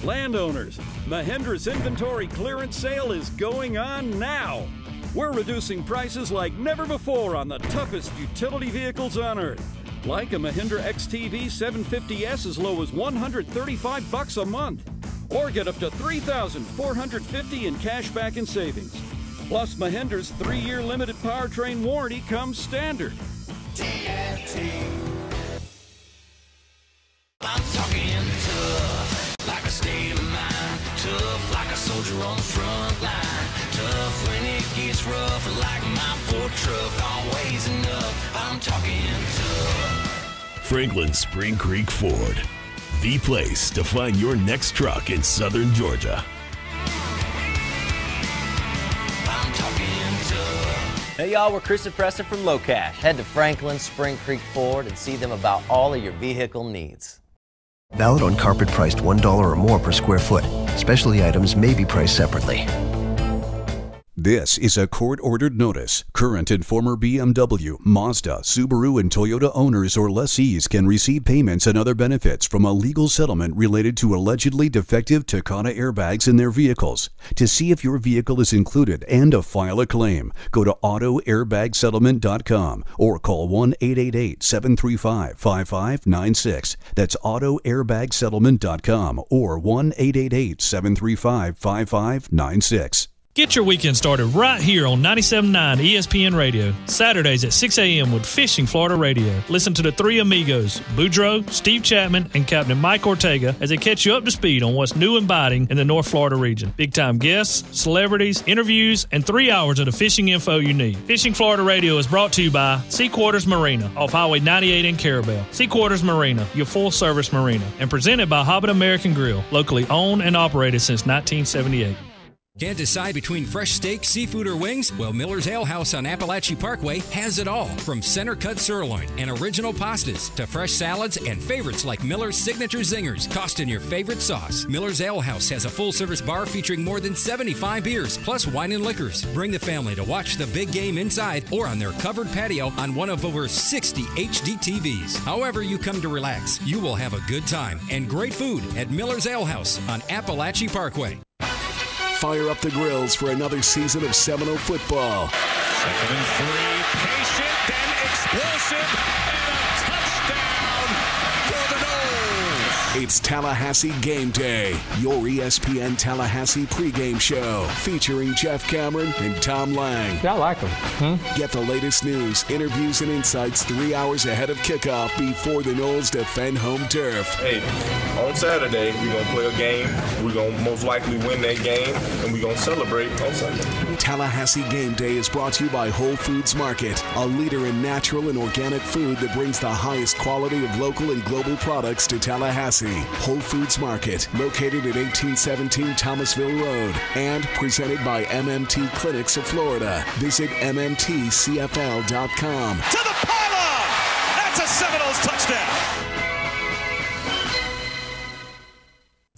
Landowners, Mahindra's inventory clearance sale is going on now. We're reducing prices like never before on the toughest utility vehicles on earth. Like a Mahindra XTV 750S as low as $135 a month. Or get up to $3,450 in cash back and savings. Plus, Mahindra's 3-year limited powertrain warranty comes standard. I'm talking tough, like a state of mind. Tough, like a soldier on the front line. Tough when it gets rough, like my poor truck. Always enough, I'm talking tough. Franklin Spring Creek Ford, the place to find your next truck in southern Georgia. I'm talking tough. Hey y'all, we're Chris and Preston from Low Cash. Head to Franklin Spring Creek Ford and see them about all of your vehicle needs. Valid on carpet priced $1 or more per square foot. Specialty items may be priced separately. This is a court-ordered notice. Current and former BMW, Mazda, Subaru, and Toyota owners or lessees can receive payments and other benefits from a legal settlement related to allegedly defective Takata airbags in their vehicles. To see if your vehicle is included and to file a claim, go to autoairbagsettlement.com or call 1-888-735-5596. That's autoairbagsettlement.com or 1-888-735-5596. Get your weekend started right here on 97.9 ESPN Radio. Saturdays at 6 a.m. with Fishing Florida Radio. Listen to the three amigos, Boudreaux, Steve Chapman, and Captain Mike Ortega as they catch you up to speed on what's new and biting in the North Florida region. Big-time guests, celebrities, interviews, and 3 hours of the fishing info you need. Fishing Florida Radio is brought to you by Sea Quarters Marina off Highway 98 in Carabel. Sea Quarters Marina, your full-service marina, and presented by Hobbit American Grill, locally owned and operated since 1978. Can't decide between fresh steak, seafood, or wings? Well, Miller's Ale House on Appalachia Parkway has it all. From center-cut sirloin and original pastas to fresh salads and favorites like Miller's Signature Zingers, tossed in your favorite sauce. Miller's Ale House has a full-service bar featuring more than 75 beers, plus wine and liquors. Bring the family to watch the big game inside or on their covered patio on one of over 60 HD TVs. However you come to relax, you will have a good time and great food at Miller's Ale House on Appalachia Parkway. Fire up the grills for another season of Seminole football. 2nd and 3, patient, then explosive, and a touchdown for the Noles. It's Tallahassee Game Day, your ESPN Tallahassee pregame show, featuring Jeff Cameron and Tom Lang. Yeah, I like them. Get the latest news, interviews, and insights 3 hours ahead of kickoff before the Noles defend home turf. Hey, on Saturday, we're going to play a game. We're going to most likely win that game, and we're going to celebrate on Sunday. Tallahassee Game Day is brought to you by Whole Foods Market, a leader in natural and organic food that brings the highest quality of local and global products to Tallahassee. Whole Foods Market, located at 1817 Thomasville Road, and presented by MMT Clinics of Florida. Visit mmtcfl.com. To the pylon! That's a Seminoles touchdown!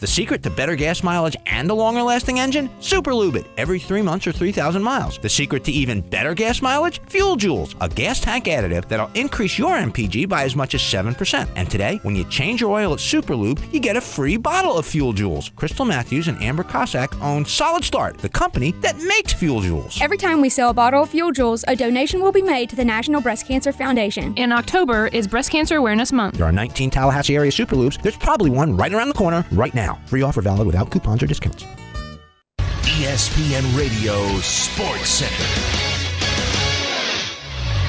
The secret to better gas mileage and a longer-lasting engine? Super Lube it every 3 months or 3,000 miles. The secret to even better gas mileage? Fuel Joules, a gas tank additive that'll increase your MPG by as much as 7%. And today, when you change your oil at Super Lube, you get a free bottle of Fuel Joules. Crystal Matthews and Amber Cossack own Solid Start, the company that makes Fuel Joules. Every time we sell a bottle of Fuel Joules, a donation will be made to the National Breast Cancer Foundation. In October is Breast Cancer Awareness Month. There are 19 Tallahassee area Super Lubes. There's probably one right around the corner right now. Free offer valid without coupons or discounts. ESPN Radio Sports Center.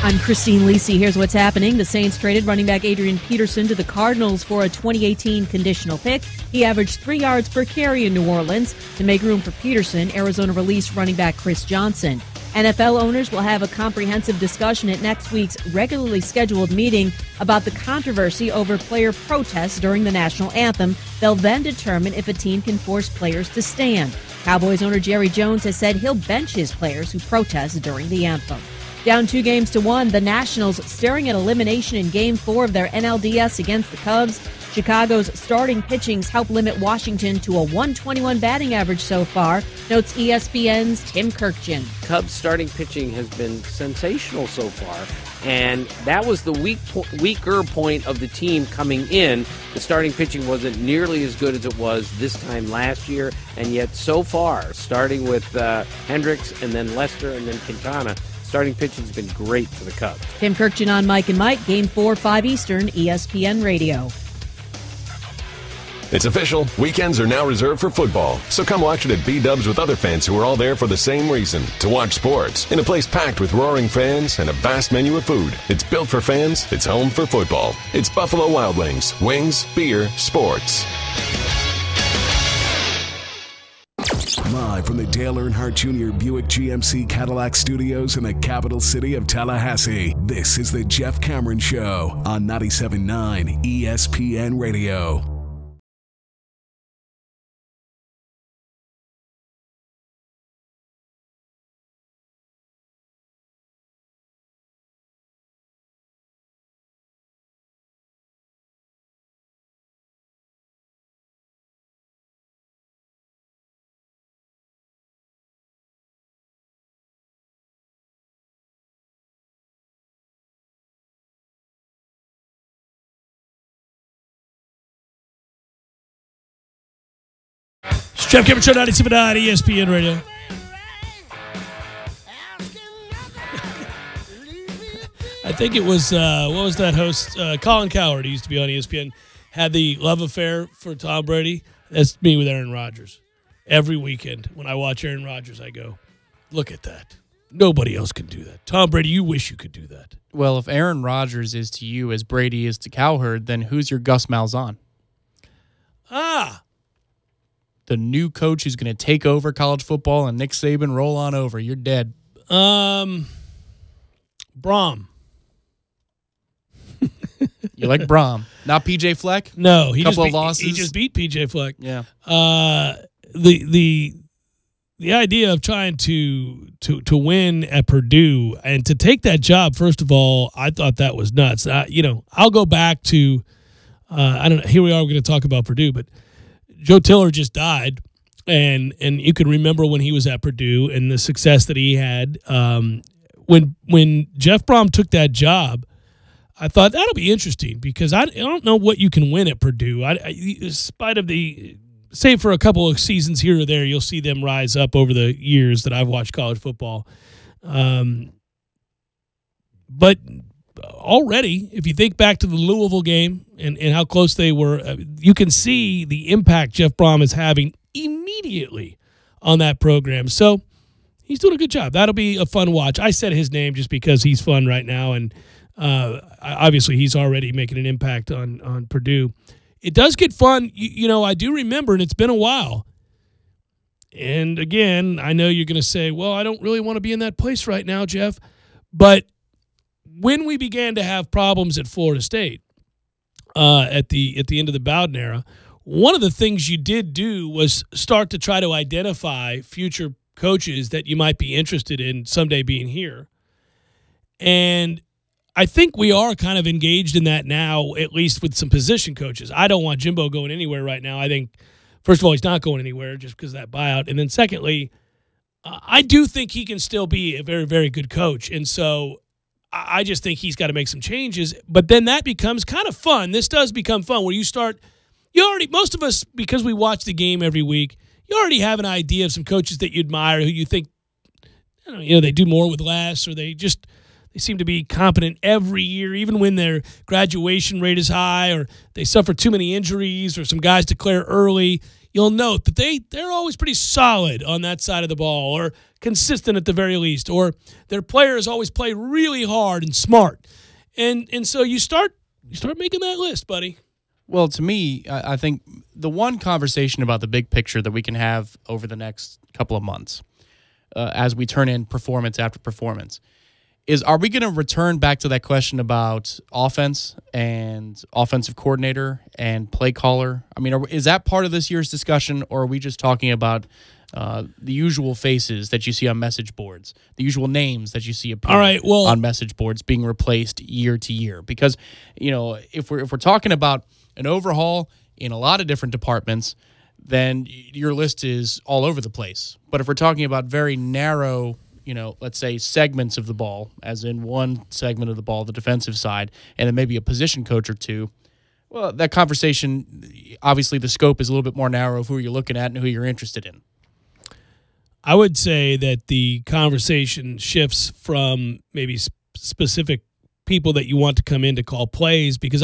I'm Christine Lisi. Here's what's happening. The Saints traded running back Adrian Peterson to the Cardinals for a 2018 conditional pick. He averaged 3 yards per carry in New Orleans. To make room for Peterson, Arizona released running back Chris Johnson. NFL owners will have a comprehensive discussion at next week's regularly scheduled meeting about the controversy over player protests during the national anthem. They'll then determine if a team can force players to stand. Cowboys owner Jerry Jones has said he'll bench his players who protest during the anthem. Down 2-1, the Nationals staring at elimination in Game 4 of their NLDS against the Cubs. Chicago's starting pitching's helped limit Washington to a 121 batting average so far, notes ESPN's Tim Kirkjian. Cubs starting pitching has been sensational so far, and that was the weaker point of the team coming in. The starting pitching wasn't nearly as good as it was this time last year, and yet so far, starting with Hendricks and then Lester and then Quintana, starting pitching has been great for the Cubs. Tim Kirkjian on Mike and Mike, Game 4, 5 Eastern, ESPN Radio. It's official. Weekends are now reserved for football. So come watch it at B-Dubs with other fans who are all there for the same reason, to watch sports. In a place packed with roaring fans and a vast menu of food. It's built for fans. It's home for football. It's Buffalo Wild Wings. Wings, beer, sports. Live from the Dale Earnhardt Jr. Buick GMC Cadillac Studios in the capital city of Tallahassee, this is the Jeff Cameron Show on 97.9 ESPN Radio. Jeff Cameron Show, 97.9 ESPN Radio. I think it was, what was that host? Colin Cowherd, he used to be on ESPN, had the love affair for Tom Brady. That's me with Aaron Rodgers. Every weekend when I watch Aaron Rodgers, I go, look at that. Nobody else can do that. Tom Brady, you wish you could do that. Well, if Aaron Rodgers is to you as Brady is to Cowherd, then who's your Gus Malzahn? The new coach who's going to take over college football and Nick Saban roll on over. You're dead. Braum. You like Braum. Not PJ Fleck? No. Couple of losses. He just beat PJ Fleck. Yeah. the idea of trying to win at Purdue and to take that job, first of all, I thought that was nuts. I'll go back to I don't know. Here we are. We're going to talk about Purdue, but Joe Tiller just died, and you can remember when he was at Purdue and the success that he had. When Jeff Brom took that job, I thought that'll be interesting because I don't know what you can win at Purdue. In spite of save for a couple of seasons here or there, you'll see them rise up over the years that I've watched college football. But already, if you think back to the Louisville game and how close they were, you can see the impact Jeff Brom is having immediately on that program. So he's doing a good job. That'll be a fun watch. I said his name just because he's fun right now, and obviously he's already making an impact on Purdue. It does get fun. I do remember, and it's been a while. And again, I know you're going to say, well, I don't really want to be in that place right now, Jeff. But when we began to have problems at Florida State at the end of the Bowden era, one of the things you did do was start to try to identify future coaches that you might be interested in someday being here. And I think we are kind of engaged in that now, at least with some position coaches. I don't want Jimbo going anywhere right now. I think, first of all, he's not going anywhere just because of that buyout. And then secondly, I do think he can still be a very, very good coach. And so I just think he's got to make some changes. But then that becomes kind of fun. This does become fun where most of us, because we watch the game every week, you already have an idea of some coaches that you admire who you think, they do more with less, or they seem to be competent every year, even when their graduation rate is high, or they suffer too many injuries, or some guys declare early. You'll note that they're always pretty solid on that side of the ball, or consistent at the very least, or their players always play really hard and smart. And so you start making that list, buddy. Well, to me, I think the one conversation about the big picture that we can have over the next couple of months as we turn in performance after performance is, are we going to return back to that question about offense and offensive coordinator and play caller? I mean, is that part of this year's discussion, or are we just talking about the usual faces that you see on message boards, the usual names that you see appear on message boards being replaced year to year? Because, if we're talking about an overhaul in a lot of different departments, then your list is all over the place. But if we're talking about very narrow, let's say segments of the ball, as in one segment of the ball, the defensive side, and then maybe a position coach or two, well, that conversation, obviously the scope is a little bit more narrow of who you're looking at and who you're interested in. I would say that the conversation shifts from maybe specific people that you want to come in to call plays, because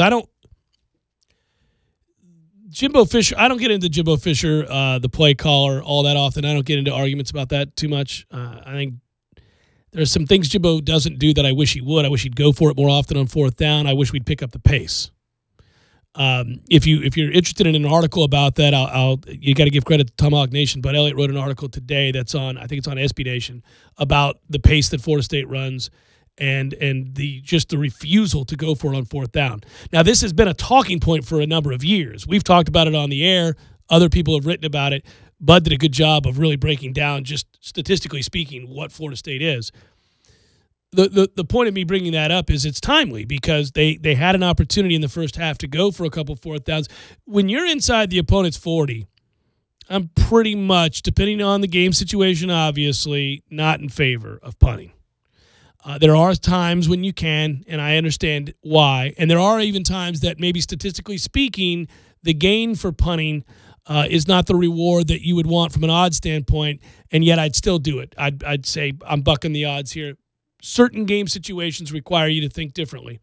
Jimbo Fisher, I don't get into Jimbo Fisher, the play caller, all that often. I don't get into arguments about that too much. I think there's some things Jimbo doesn't do that I wish he would. I wish he'd go for it more often on fourth down. I wish we'd pick up the pace. If you're interested in an article about that, you got to give credit to Tomahawk Nation. But Elliott wrote an article today that's on, I think it's on SB Nation, about the pace that Florida State runs and the refusal to go for it on fourth down. Now, this has been a talking point for a number of years. We've talked about it on the air. Other people have written about it. Bud did a good job of really breaking down, just statistically speaking, what Florida State is. The point of me bringing that up is it's timely, because they had an opportunity in the first half to go for a couple fourth downs. When you're inside the opponent's 40, I'm pretty much, depending on the game situation, obviously, not in favor of punting. There are times when you can, and I understand why. And there are even times that maybe statistically speaking, the gain for punting is not the reward that you would want from an odds standpoint, and yet I'd still do it. I'd say I'm bucking the odds here. Certain game situations require you to think differently.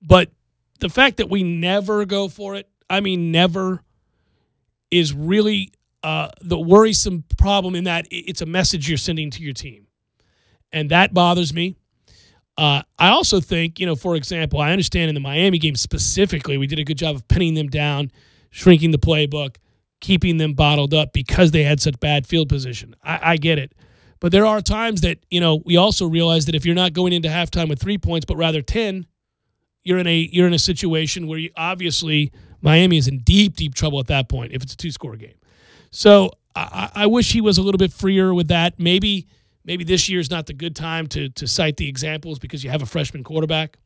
But the fact that we never go for it, never, is really the worrisome problem, in that it's a message you're sending to your team. And that bothers me. I also think, for example, I understand in the Miami game specifically, we did a good job of pinning them down, shrinking the playbook, keeping them bottled up because they had such bad field position. I get it. But there are times that, we also realize that if you're not going into halftime with 3 points, but rather 10, you're in a situation where obviously Miami is in deep, deep trouble at that point if it's a two-score game. So I wish he was a little bit freer with that. Maybe this year is not the good time to cite the examples because you have a freshman quarterback.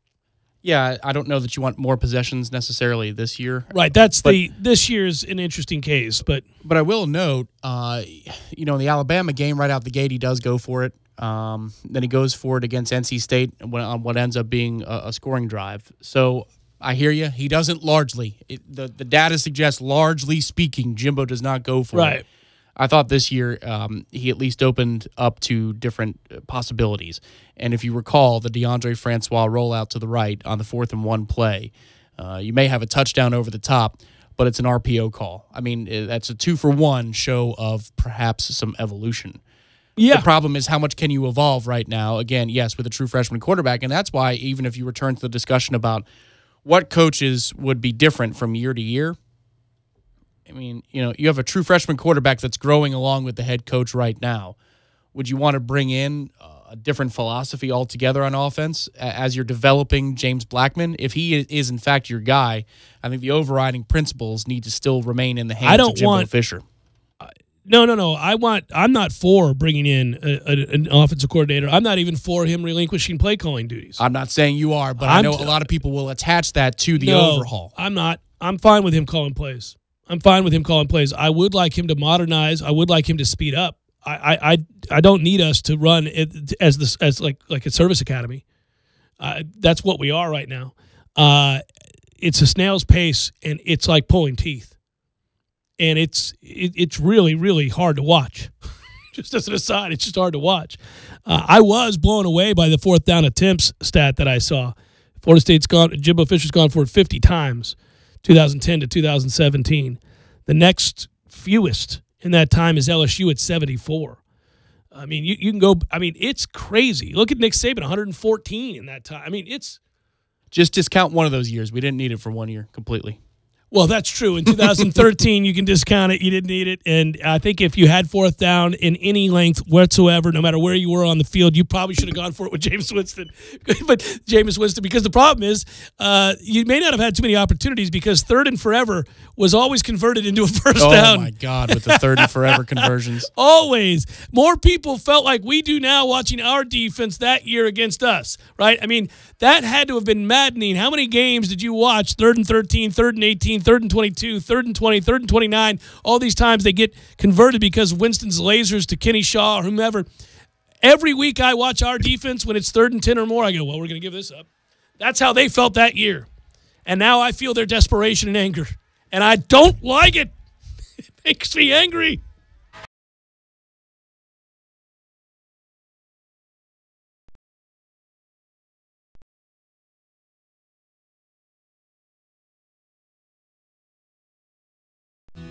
Yeah, I don't know that you want more possessions necessarily this year. Right, this year's an interesting case, but I will note, in the Alabama game right out the gate, he does go for it. Then he goes for it against NC State on what ends up being a scoring drive. So I hear you. He doesn't largely. The data suggests, largely speaking, Jimbo does not go for it. I thought this year he at least opened up to different possibilities. And if you recall, the DeAndre Francois rollout to the right on the 4th and 1 play, you may have a touchdown over the top, but it's an RPO call. I mean, that's a 2-for-1 show of perhaps some evolution. Yeah. The problem is how much can you evolve right now? Again, yes, with a true freshman quarterback, and that's why even if you return to the discussion about what coaches would be different from year to year, I mean, you have a true freshman quarterback that's growing along with the head coach right now. Would you want to bring in a different philosophy altogether on offense as you're developing James Blackman? If he is, in fact, your guy, I think the overriding principles need to still remain in the hands of Jimbo Fisher. No. I'm not for bringing in an offensive coordinator. I'm not even for him relinquishing play calling duties. I'm not saying you are, but I know a lot of people will attach that to the overhaul. I'm not. I'm fine with him calling plays. I would like him to modernize. I would like him to speed up. I don't need us to run it as like a service academy. That's what we are right now. It's a snail's pace, and it's like pulling teeth. And it's really, really hard to watch. Just as an aside, it's just hard to watch. I was blown away by the 4th down attempts stat that I saw. Florida State's gone. Jimbo Fisher's gone for it 50 times, 2010 to 2017. The next fewest in that time is LSU at 74. I mean, you can go. I mean, it's crazy. Look at Nick Saban, 114 in that time. I mean, it's just discount one of those years. We didn't need it for 1 year completely. Well, that's true. In 2013, you can discount it. You didn't need it. And I think if you had 4th down in any length whatsoever, no matter where you were on the field, you probably should have gone for it with Jameis Winston. But Jameis Winston, because the problem is you may not have had too many opportunities because 3rd and forever was always converted into a first down. Oh, my God, with the 3rd and forever conversions. Always. More people felt like we do now watching our defense that year against us, right? I mean, that had to have been maddening. How many games did you watch 3rd and 13, 3rd and 18, 3rd and 22, 3rd and 20, 3rd and 29? All these times they get converted because of Winston's lasers to Kenny Shaw or whomever. Every week I watch our defense when it's 3rd and 10 or more, I go, well, we're going to give this up. That's how they felt that year. And now I feel their desperation and anger. And I don't like it. It makes me angry.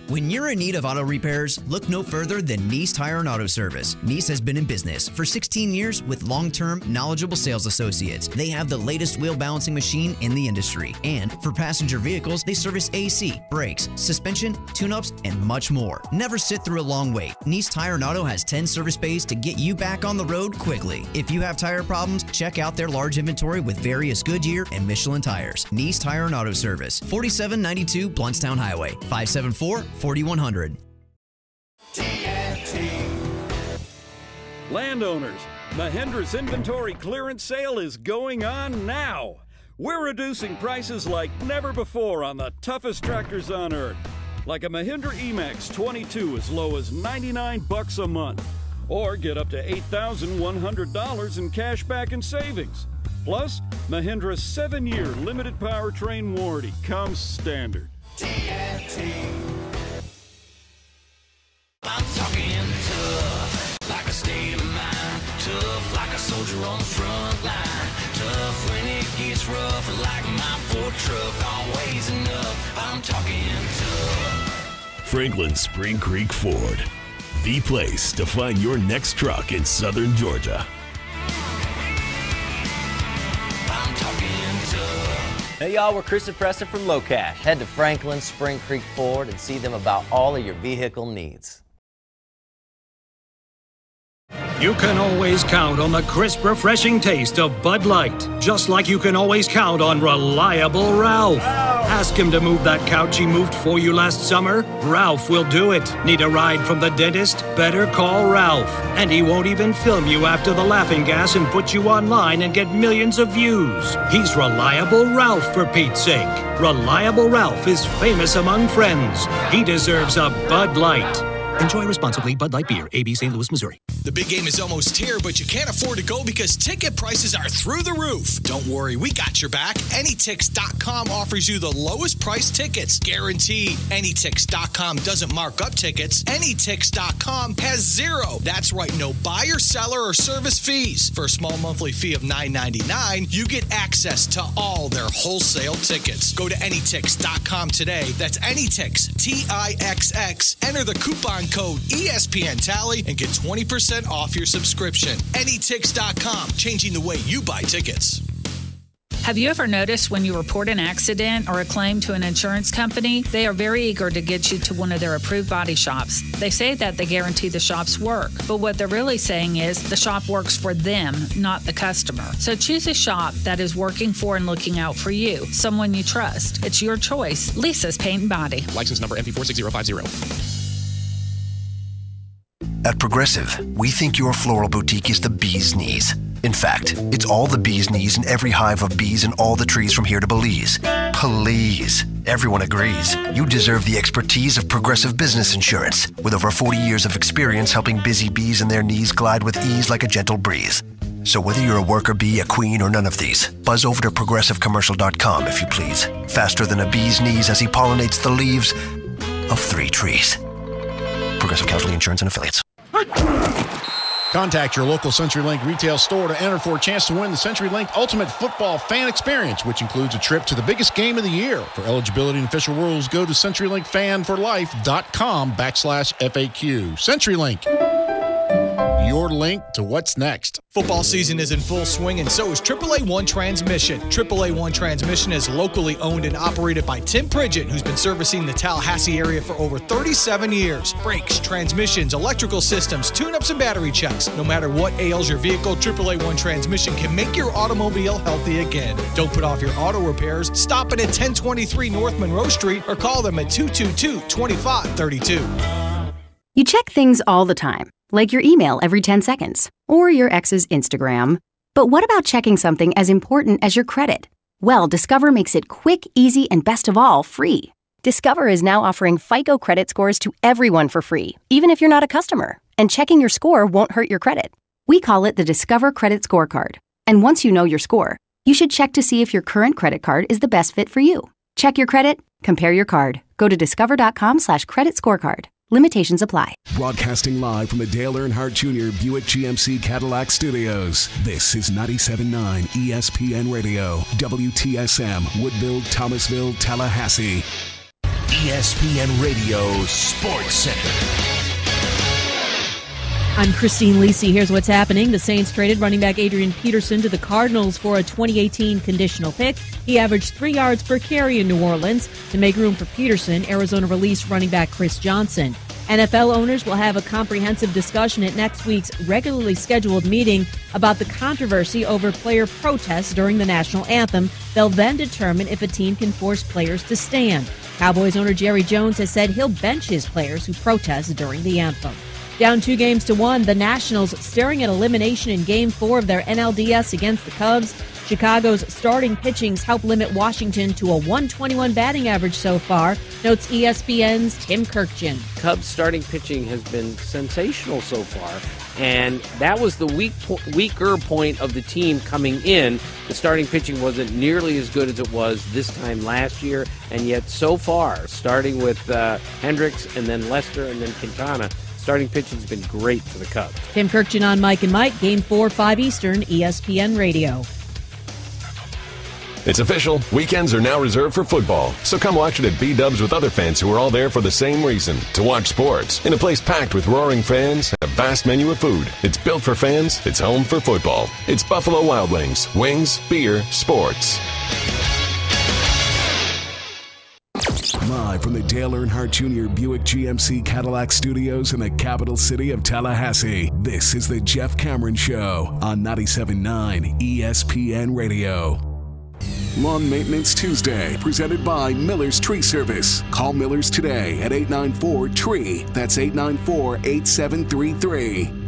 When you're in need of auto repairs, look no further than Nice Tire and Auto Service. Nice has been in business for 16 years with long-term, knowledgeable sales associates. They have the latest wheel balancing machine in the industry. And for passenger vehicles, they service AC, brakes, suspension, tune-ups, and much more. Never sit through a long wait. Nice Tire and Auto has 10 service bays to get you back on the road quickly. If you have tire problems, check out their large inventory with various Goodyear and Michelin tires. Nice Tire and Auto Service, 4792 Bluntstown Highway, 574-4100. Landowners, Mahindra's inventory clearance sale is going on now. We're reducing prices like never before on the toughest tractors on earth. Like a Mahindra E-Max 22 as low as $99 a month. Or get up to $8,100 in cash back and savings. Plus, Mahindra's 7-year limited powertrain warranty comes standard. I'm talking tough, like a state of mind. Tough, like a soldier on the front line. Tough when it gets rough, like my Ford truck. Always enough, I'm talking tough. Franklin Spring Creek Ford, the place to find your next truck in southern Georgia. I'm talking tough. Hey y'all, we're Chris and Preston from Low Cash. Head to Franklin Spring Creek Ford and see them about all of your vehicle needs. You can always count on the crisp, refreshing taste of Bud Light, just like you can always count on reliable Ralph. Ask him to move that couch he moved for you last summer. Ralph will do it. Need a ride from the dentist? Better call Ralph. And he won't even film you after the laughing gas and put you online and get millions of views. He's Reliable Ralph, for Pete's sake. Reliable Ralph is famous among friends. He deserves a Bud Light. Enjoy responsibly. Bud Light Beer, AB St. Louis, Missouri. The big game is almost here, but you can't afford to go because ticket prices are through the roof. Don't worry, we got your back. Anytix.com offers you the lowest price tickets, guaranteed. Anytix.com doesn't mark up tickets. Anytix.com has zero. That's right, no buyer, seller, or service fees. For a small monthly fee of $9.99, you get access to all their wholesale tickets. Go to Anytix.com today. That's Anytix, Tixx. Enter the coupon code ESPN Tally and get 20% off your subscription. Anytix.com, changing the way you buy tickets. Have you ever noticed when you report an accident or a claim to an insurance company, they are very eager to get you to one of their approved body shops. They say that they guarantee the shop's work, but what they're really saying is the shop works for them, not the customer. So choose a shop that is working for and looking out for you, someone you trust. It's your choice. Lisa's Paint and Body. License number MP46050. At Progressive, we think your floral boutique is the bee's knees. In fact, it's all the bee's knees in every hive of bees in all the trees from here to Belize. Please. Everyone agrees. You deserve the expertise of Progressive Business Insurance, with over 40 years of experience helping busy bees and their knees glide with ease like a gentle breeze. So whether you're a worker bee, a queen, or none of these, buzz over to progressivecommercial.com if you please. Faster than a bee's knees as he pollinates the leaves of 3 trees. Progressive Casualty Insurance and Affiliates. Contact your local CenturyLink retail store to enter for a chance to win the CenturyLink Ultimate Football Fan Experience, which includes a trip to the biggest game of the year. For eligibility and official rules, go to CenturyLinkFanForLife.com/FAQ. CenturyLink, your link to what's next. Football season is in full swing, and so is AAA One Transmission. AAA One Transmission is locally owned and operated by Tim Pridgett, who's been servicing the Tallahassee area for over 37 years. Brakes, transmissions, electrical systems, tune-ups, and battery checks. No matter what ails your vehicle, AAA One Transmission can make your automobile healthy again. Don't put off your auto repairs. Stop it at 1023 North Monroe Street or call them at 222-2532. You check things all the time, like your email every 10 seconds, or your ex's Instagram. But what about checking something as important as your credit? Well, Discover makes it quick, easy, and best of all, free. Discover is now offering FICO credit scores to everyone for free, even if you're not a customer. And checking your score won't hurt your credit. We call it the Discover Credit Scorecard. And once you know your score, you should check to see if your current credit card is the best fit for you. Check your credit, compare your card. Go to discover.com/credit scorecard. Limitations apply. Broadcasting live from the Dale Earnhardt Jr. Buick GMC Cadillac Studios. This is 97.9 ESPN Radio, WTSM, Woodville, Thomasville, Tallahassee. ESPN Radio Sports Center. I'm Christine Lisi. Here's what's happening. The Saints traded running back Adrian Peterson to the Cardinals for a 2018 conditional pick. He averaged 3 yards per carry in New Orleans. To make room for Peterson, Arizona released running back Chris Johnson. NFL owners will have a comprehensive discussion at next week's regularly scheduled meeting about the controversy over player protests during the national anthem. They'll then determine if a team can force players to stand. Cowboys owner Jerry Jones has said he'll bench his players who protest during the anthem. Down 2-1, the Nationals staring at elimination in Game 4 of their NLDS against the Cubs. Chicago's starting pitchings help limit Washington to a 121 batting average so far, notes ESPN's Tim Kirkjian. Cubs starting pitching has been sensational so far, and that was the weaker point of the team coming in. The starting pitching wasn't nearly as good as it was this time last year, and yet so far, starting with Hendricks and then Lester and then Quintana, starting pitching's been great for the Cubs. Tim Kirkjian on Mike and Mike, Game 4, 5 Eastern, ESPN Radio. It's official. Weekends are now reserved for football. So come watch it at B-Dubs with other fans who are all there for the same reason, to watch sports. In a place packed with roaring fans and a vast menu of food. It's built for fans. It's home for football. It's Buffalo Wild Wings. Wings, beer, sports. Live from the Dale Earnhardt Jr. Buick GMC Cadillac Studios in the capital city of Tallahassee, this is the Jeff Cameron Show on 97.9 ESPN Radio. Lawn Maintenance Tuesday, presented by Miller's Tree Service. Call Miller's today at 894-TREE. That's 894-8733.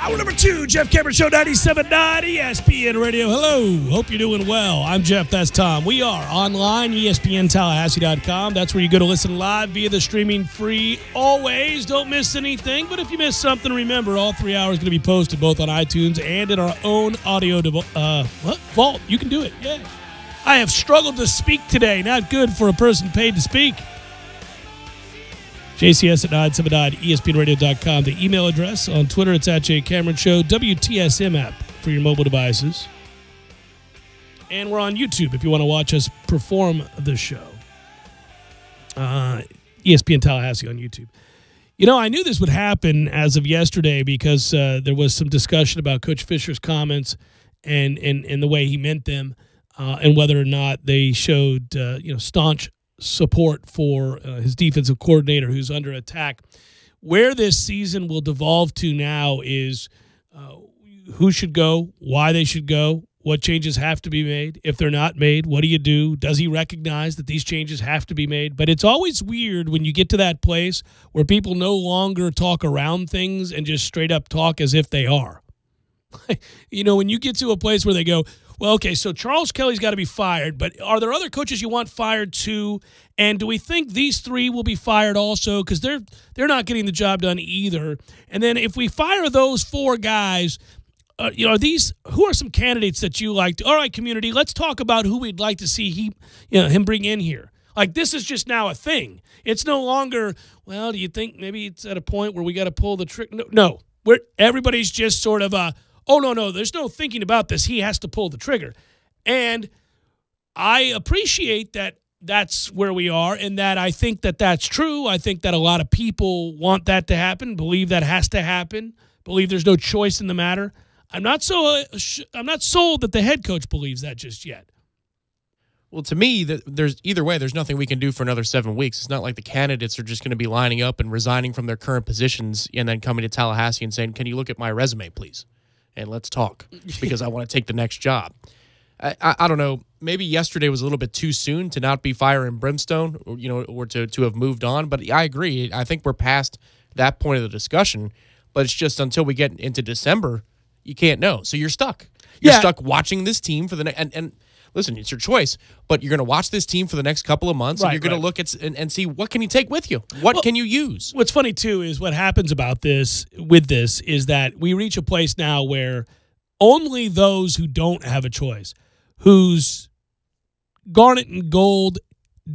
Hour number 2, Jeff Cameron Show, 97.9 ESPN Radio. Hello. Hope you're doing well. I'm Jeff. That's Tom. We are online, ESPNTallahassee.com. That's where you go to listen live via the streaming free always. Don't miss anything. But if you miss something, remember, all 3 hours going to be posted both on iTunes and in our own audio vault. You can do it. Yeah. I have struggled to speak today. Not good for a person paid to speak. JCS at 979 ESPNradio.com. The email address on Twitter, it's at JCameron Show. WTSM app for your mobile devices. And we're on YouTube if you want to watch us perform the show. ESPN Tallahassee on YouTube. You know, I knew this would happen as of yesterday because there was some discussion about Coach Fisher's comments and the way he meant them and whether or not they showed staunch support for his defensive coordinator who's under attack. Where this season will devolve to now is who should go, why they should go, what changes have to be made. If they're not made, what do you do? Does he recognize that these changes have to be made? But it's always weird when you get to that place where people no longer talk around things and just straight up talk as if they are. When you get to a place where they go, well, okay, so Charles Kelly's got to be fired, but are there other coaches you want fired too? And do we think these 3 will be fired also? Because they're not getting the job done either. And then if we fire those 4 guys, who are some candidates that you liked? All right, community, let's talk about who we'd like to see him bring in here. Like, this is just now a thing. It's no longer, well, do you think maybe it's at a point where we got to pull the trick? No. Everybody's just sort of oh, no, there's no thinking about this. He has to pull the trigger. And I appreciate that that's where we are and that I think that that's true. I think that a lot of people want that to happen, believe that has to happen, believe there's no choice in the matter. I'm not sold that the head coach believes that just yet. Well, to me, there's nothing we can do for another 7 weeks. It's not like the candidates are just going to be lining up and resigning from their current positions and then coming to Tallahassee and saying, can you look at my resume, please? And let's talk because I want to take the next job. I don't know. Maybe yesterday was a little bit too soon to not be fire and brimstone, or to have moved on. But I agree. I think we're past that point of the discussion. But it's just until we get into December, you can't know. So you're stuck. You're stuck watching this team for the next. And listen, it's your choice. But you're going to watch this team for the next couple of months, and you're going to look at and see what can you take with you. What can you use? What's funny too is what happens with this is that we reach a place now where only those who don't have a choice, whose garnet and gold,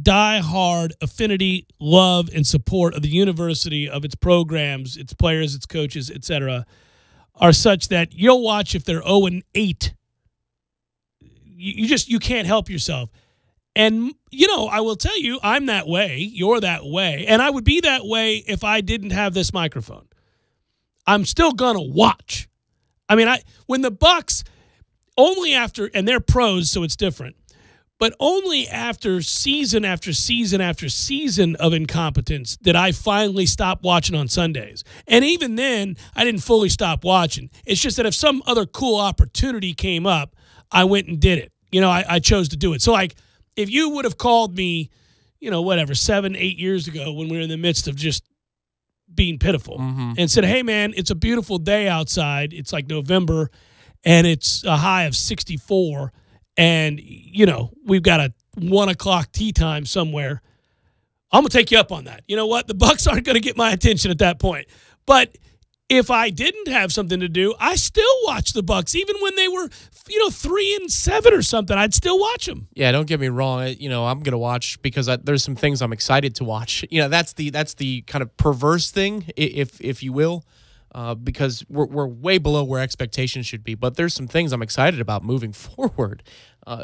die-hard affinity, love, and support of the university, of its programs, its players, its coaches, etc., are such that you'll watch if they're 0-8. You can't help yourself. And, I will tell you, I'm that way. You're that way. And I would be that way if I didn't have this microphone. I'm still going to watch. I mean, when the Bucks, only after, and they're pros, so it's different, but only after season after season after season of incompetence did I finally stop watching on Sundays. And even then, I didn't fully stop watching. It's just that if some other cool opportunity came up, I went and did it. I chose to do it. So, like, if you would have called me, 7-8 years ago when we were in the midst of just being pitiful and said, hey, man, it's a beautiful day outside. It's like November, and it's a high of 64, and, we've got a 1 o'clock tea time somewhere. I'm going to take you up on that. You know what? The Bucks aren't going to get my attention at that point. But if I didn't have something to do, I still watch the Bucks, even when they were, 3-7 or something. I'd still watch them. Yeah, don't get me wrong. I'm gonna watch because there's some things I'm excited to watch. That's the kind of perverse thing, if you will, because we're way below where expectations should be. But there's some things I'm excited about moving forward.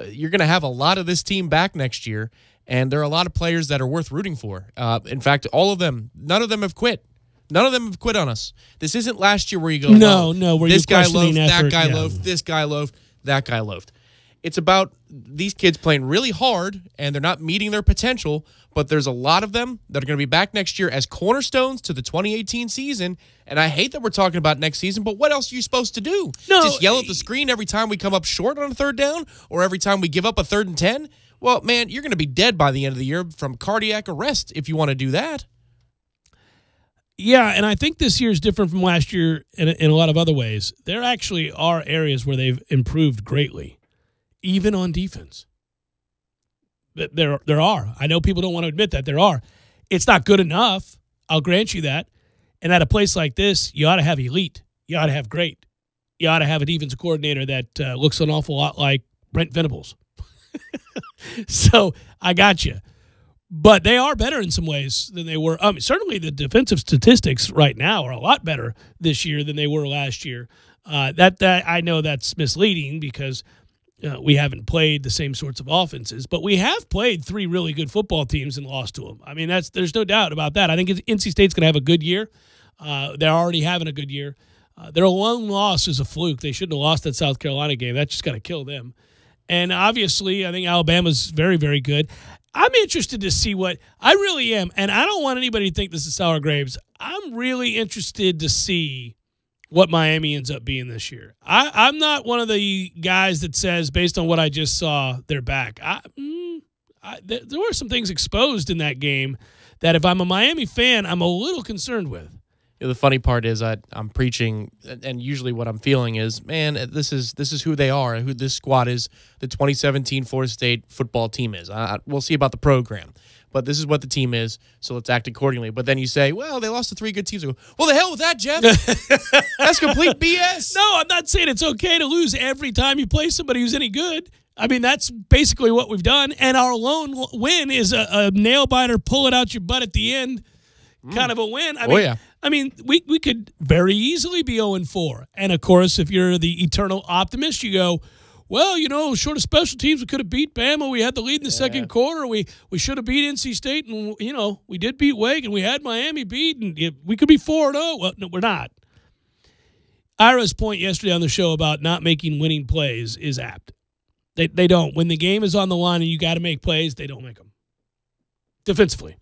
You're gonna have a lot of this team back next year, and there are a lot of players that are worth rooting for. In fact, all of them, none of them have quit. None of them have quit on us. This isn't last year where you go, where this guy loafed, effort, that guy loafed, this guy loafed, that guy loafed. It's about these kids playing really hard, and they're not meeting their potential, but there's a lot of them that are going to be back next year as cornerstones to the 2018 season, and I hate that we're talking about next season, but what else are you supposed to do? Just yell at the screen every time we come up short on a third down or every time we give up a 3rd and 10? Well, man, you're going to be dead by the end of the year from cardiac arrest if you want to do that. Yeah, and I think this year is different from last year in a lot of other ways. There actually are areas where they've improved greatly, even on defense. There are. I know people don't want to admit that. There are. It's not good enough. I'll grant you that. And at a place like this, you ought to have elite. You ought to have great. You ought to have a defensive coordinator that looks an awful lot like Brent Venables. So I got you. But they are better in some ways than they were. Certainly the defensive statistics right now are a lot better this year than they were last year. That I know that's misleading because we haven't played the same sorts of offenses, but we have played 3 really good football teams and lost to them. I mean, there's no doubt about that. I think NC State's going to have a good year. They're already having a good year. Their one loss is a fluke. They shouldn't have lost that South Carolina game. That just got to kill them. And obviously, I think Alabama's very, very good. I'm interested to see what – I really am, and I don't want anybody to think this is sour grapes. I'm really interested to see what Miami ends up being this year. I'm not one of the guys that says, based on what I just saw, they're back. There were some things exposed in that game that if I'm a Miami fan, I'm a little concerned with. The funny part is I'm preaching, and usually what I'm feeling is, man, this is who they are, who this squad is, the 2017 Florida State football team is. We'll see about the program, but this is what the team is, so let's act accordingly. But then you say, well, they lost to 3 good teams. I go, well, the hell with that, Jeff. That's complete BS. No, I'm not saying it's okay to lose every time you play somebody who's any good. I mean, that's basically what we've done, and our lone win is a nail-biter, pull it out your butt at the end kind of a win. I mean, we could very easily be 0-4. And, of course, if you're the eternal optimist, you go, well, short of special teams, we could have beat Bama. We had the lead in the second quarter. We should have beat NC State. And, we did beat Wake, and we had Miami beat. And we could be 4-0. Well, no, we're not. Ira's point yesterday on the show about not making winning plays is apt. They don't. When the game is on the line and you got to make plays, they don't make them. Defensively,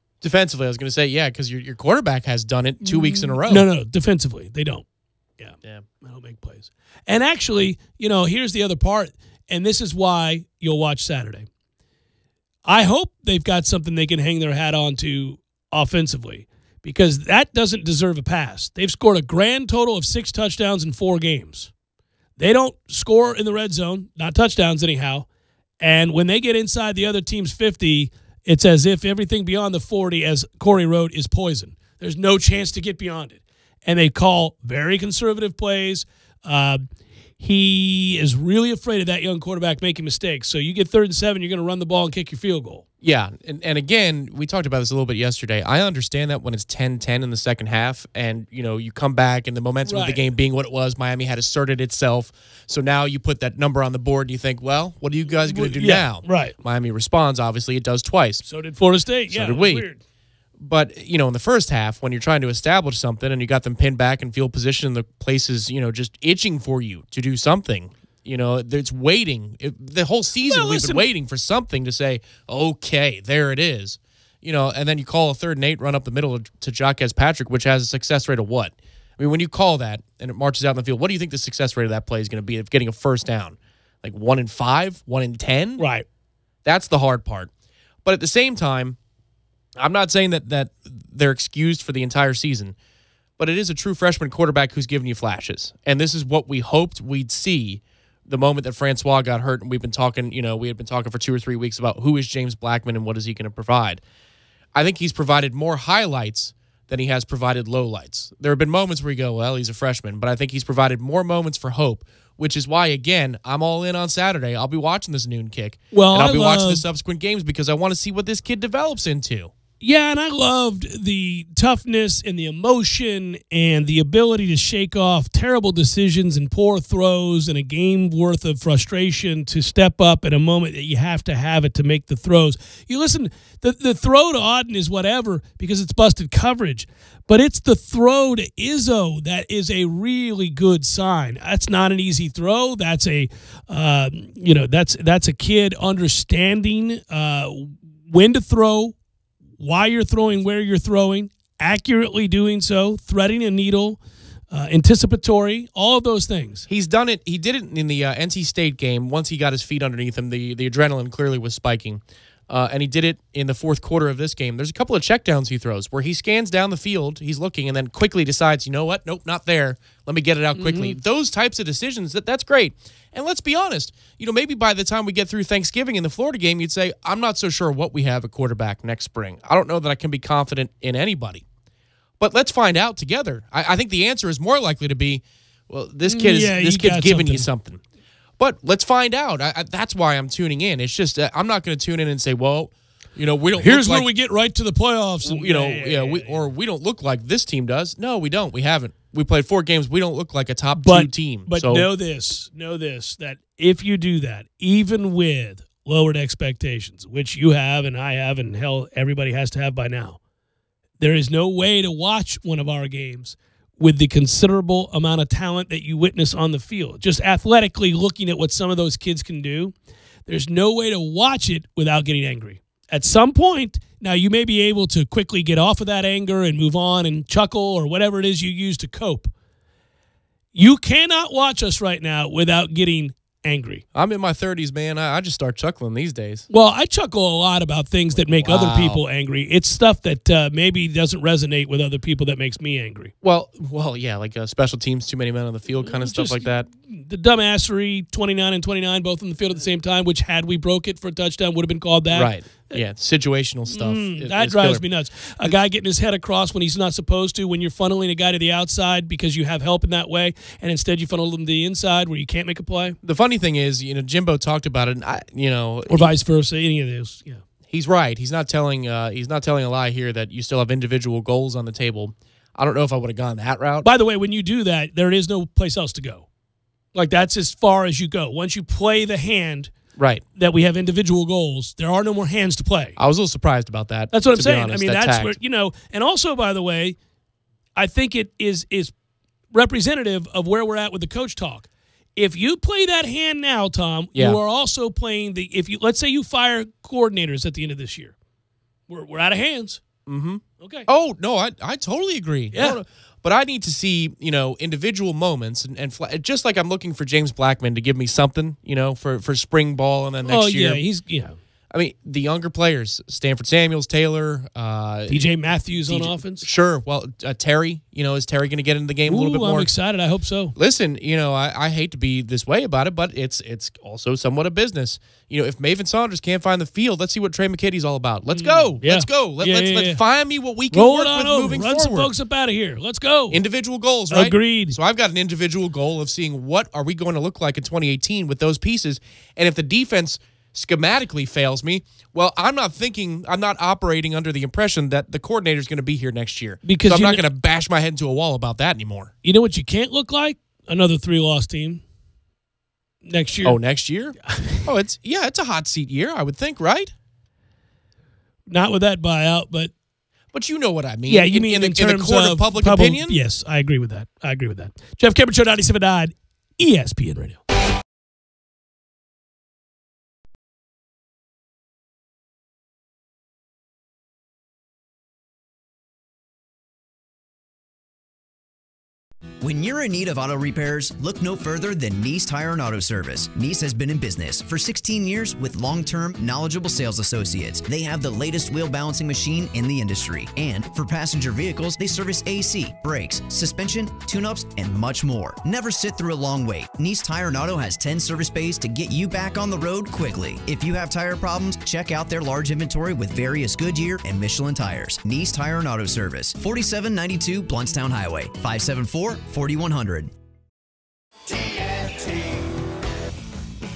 I was going to say, yeah, because your quarterback has done it 2 weeks in a row. No, defensively, they don't. Yeah, they don't make plays. And actually, here's the other part, and this is why you'll watch Saturday. I hope they've got something they can hang their hat on to offensively, because that doesn't deserve a pass. They've scored a grand total of 6 touchdowns in 4 games. They don't score in the red zone, not touchdowns anyhow, and when they get inside the other team's 50, it's as if everything beyond the 40, as Corey wrote, is poison. There's no chance to get beyond it. And they call very conservative plays. He is really afraid of that young quarterback making mistakes. So you get 3rd and 7, you're going to run the ball and kick your field goal. Yeah, and again, we talked about this a little bit yesterday. I understand that when it's 10-10 in the second half and, you come back and the momentum of the game being what it was, Miami had asserted itself. So now you put that number on the board and you think, well, what are you guys going to do now? Right. Miami responds, obviously, it does twice. So did Florida State. So did we. Weird. But, in the first half, when you're trying to establish something and you got them pinned back and field position and the place is, just itching for you to do something, it's waiting. The whole season we've been waiting for something to say, okay, there it is. And then you call a 3rd and 8 run up the middle to Jaquez Patrick, which has a success rate of what? I mean, when you call that and it marches out in the field, what do you think the success rate of that play is going to be of getting a first down? Like 1 in 5, 1 in 10? Right. That's the hard part. But at the same time, I'm not saying that they're excused for the entire season, but it is a true freshman quarterback who's giving you flashes. And this is what we hoped we'd see the moment that Francois got hurt. And we've been talking, we had been talking for 2 or 3 weeks about who is James Blackman and what is he going to provide. I think he's provided more highlights than he has provided lowlights. There have been moments where you go, well, he's a freshman, but I think he's provided more moments for hope, which is why, again, I'm all in on Saturday. I'll be watching this noon kick, and I'll be watching the subsequent games because I want to see what this kid develops into. Yeah, and I loved the toughness and the emotion and the ability to shake off terrible decisions and poor throws and a game worth of frustration to step up at a moment that you have to have it to make the throws. You listen, the throw to Auden is whatever because it's busted coverage, but it's the throw to Izzo that is a really good sign. That's not an easy throw. That's a that's a kid understanding when to throw, why you're throwing, where you're throwing, accurately doing so, threading a needle, anticipatory, all of those things. He's done it. He did it in the NC State game. Once he got his feet underneath him, the adrenaline clearly was spiking. And he did it in the fourth quarter of this game. There's a couple of checkdowns he throws where he scans down the field, he's looking, and then quickly decides, you know what? Nope, not there. Let me get it out quickly. Those types of decisions, that's great. And let's be honest, maybe by the time we get through Thanksgiving in the Florida game, you'd say, I'm not so sure what we have at quarterback next spring. I don't know that I can be confident in anybody. But let's find out together. I think the answer is more likely to be, well, this kid's giving you something. But let's find out. That's why I'm tuning in. It's just I'm not going to tune in and say, well, we don't. Here's where we get right to the playoffs. And, we don't look like this team does. No, we don't. We haven't. We played 4 games. We don't look like a top 2 team. But know this, that if you do that, even with lowered expectations, which you have and I have and hell, everybody has to have by now, there is no way to watch one of our games with the considerable amount of talent that you witness on the field. Just athletically looking at what some of those kids can do, there's no way to watch it without getting angry. At some point, now you may be able to quickly get off of that anger and move on and chuckle or whatever it is you use to cope. You cannot watch us right now without getting angry. I'm in my 30s, man. I just start chuckling these days. Well, I chuckle a lot about things that make other people angry. It's stuff that maybe doesn't resonate with other people that makes me angry. Well, yeah, like special teams, too many men on the field kind of stuff like that. The dumbassery, 29 and 29, both on the field at the same time, which had we broke it for a touchdown would have been called that. Right. Yeah, situational stuff. That drives me nuts. A guy getting his head across when he's not supposed to, when you're funneling a guy to the outside because you have help in that way, and instead you funnel them to the inside where you can't make a play. The funny thing is, Jimbo talked about it, and or vice versa, any of those. Yeah, he's right. He's not telling a lie here that you still have individual goals on the table. I don't know if I would have gone that route. By the way, when you do that, there is no place else to go. Like, that's as far as you go. Once you play the hand, right, that we have individual goals, there are no more hands to play. I was a little surprised about that. That's what I'm saying. Honest, I mean, that's where, and also, by the way, I think it is representative of where we're at with the coach talk. If you play that hand now, Tom, you are also playing let's say you fire coordinators at the end of this year. We're out of hands. Mm-hmm. Okay. Oh, no, I totally agree. Yeah. No. But I need to see, individual moments and just like I'm looking for James Blackman to give me something, for spring ball and then next year. I mean, the younger players, Stanford Samuels, Taylor. DJ Matthews on offense? Sure. Well, Terry, is Terry going to get into the game a little bit more? I'm excited. I hope so. Listen, I hate to be this way about it, but it's also somewhat a business. If Maven Saunders can't find the field, let's see what Trey McKitty's all about. Let's go. Yeah. Let's go. Let's find me what we can roll work it on with over. moving Run forward. some folks up out of here. Let's go. Individual goals, right? Agreed. So I've got an individual goal of seeing what are we going to look like in 2018 with those pieces. And if the defense schematically fails me, well, I'm not operating under the impression that the coordinator is going to be here next year. Because so I'm not going to bash my head into a wall about that anymore. You know what you can't look like? Another 3-loss team next year. Oh, next year? It's a hot seat year, I would think, right? Not with that buyout, but you know what I mean. Yeah, you mean in the terms court of public opinion? Yes, I agree with that. Jeff Cameron Show, 97.9 ESPN Radio. When you're in need of auto repairs, look no further than Nice Tire and Auto Service. Nice has been in business for 16 years with long-term, knowledgeable sales associates. They have the latest wheel balancing machine in the industry. And for passenger vehicles, they service AC, brakes, suspension, tune-ups, and much more. Never sit through a long wait. Nice Tire and Auto has 10 service bays to get you back on the road quickly. If you have tire problems, check out their large inventory with various Goodyear and Michelin tires. Nice Tire and Auto Service, 4792 Bluntstown Highway, 574-4100.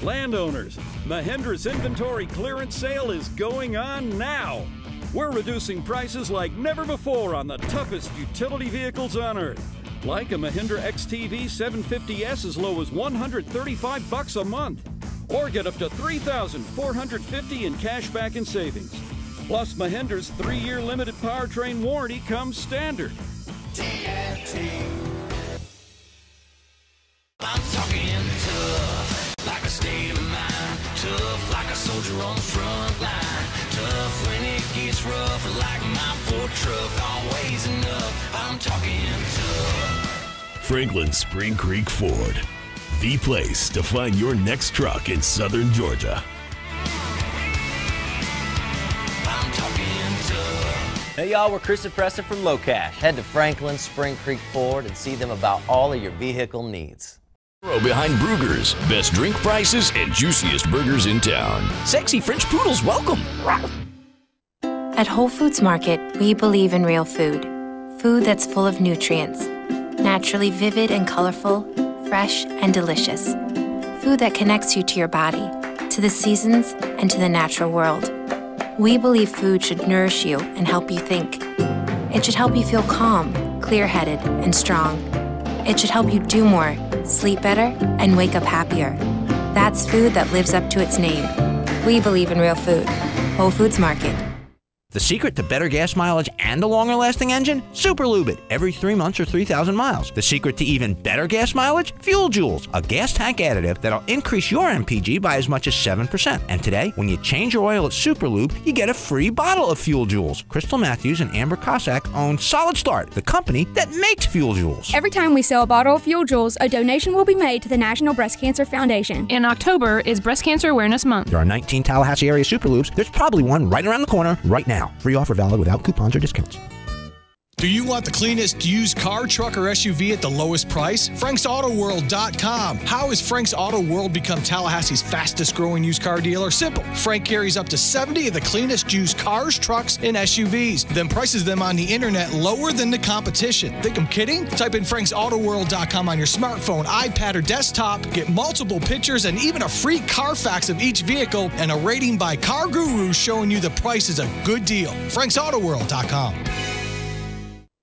Landowners, Mahindra's inventory clearance sale is going on now. We're reducing prices like never before on the toughest utility vehicles on earth. Like a Mahindra XTV 750S as low as $135 a month. Or get up to $3,450 in cash back and savings. Plus, Mahindra's 3-year limited powertrain warranty comes standard. I'm talking tough, like a state of mind. Tough, like a soldier on the front line. Tough when it gets rough, like my Ford truck. Always enough. I'm talking tough. Franklin Spring Creek Ford, the place to find your next truck in southern Georgia. I'm talking tough. Hey y'all, we're Chris and Preston from Low Cash. Head to Franklin Spring Creek Ford and see them about all of your vehicle needs. Behind Brugger's, best drink prices and juiciest burgers in town. Sexy French poodles, welcome. At Whole Foods Market, we believe in real food. Food that's full of nutrients. Naturally vivid and colorful, fresh and delicious. Food that connects you to your body, to the seasons, and to the natural world. We believe food should nourish you and help you think. It should help you feel calm, clear-headed, and strong. It should help you do more, sleep better, and wake up happier. That's food that lives up to its name. We believe in real food. Whole Foods Market. The secret to better gas mileage and a longer-lasting engine? Super Lube it every 3 months or 3,000 miles. The secret to even better gas mileage? Fuel Joules, a gas tank additive that'll increase your MPG by as much as 7%. And today, when you change your oil at Super Lube, you get a free bottle of Fuel Joules. Crystal Matthews and Amber Cossack own Solid Start, the company that makes Fuel Joules. Every time we sell a bottle of Fuel Joules, a donation will be made to the National Breast Cancer Foundation. In October is Breast Cancer Awareness Month. There are 19 Tallahassee area Super Lubes. There's probably one right around the corner right now. Free offer valid without coupons or discounts. Do you want the cleanest used car, truck, or SUV at the lowest price? FranksAutoWorld.com. How has Frank's Auto World become Tallahassee's fastest growing used car dealer? Simple. Frank carries up to 70 of the cleanest used cars, trucks, and SUVs, then prices them on the internet lower than the competition. Think I'm kidding? Type in FranksAutoWorld.com on your smartphone, iPad, or desktop. Get multiple pictures and even a free Carfax of each vehicle and a rating by Car Guru showing you the price is a good deal. FranksAutoWorld.com.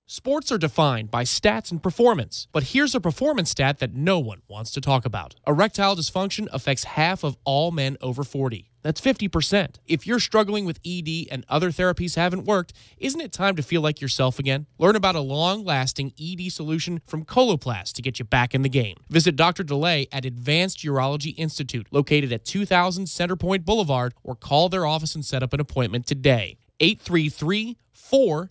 Sports are defined by stats and performance, but here's a performance stat that no one wants to talk about. Erectile dysfunction affects half of all men over 40. That's 50%. If you're struggling with ED and other therapies haven't worked, isn't it time to feel like yourself again? Learn about a long-lasting ED solution from Coloplast to get you back in the game. Visit Dr. DeLay at Advanced Urology Institute, located at 2000 Centerpoint Boulevard, or call their office and set up an appointment today. 833-4DRDELAY.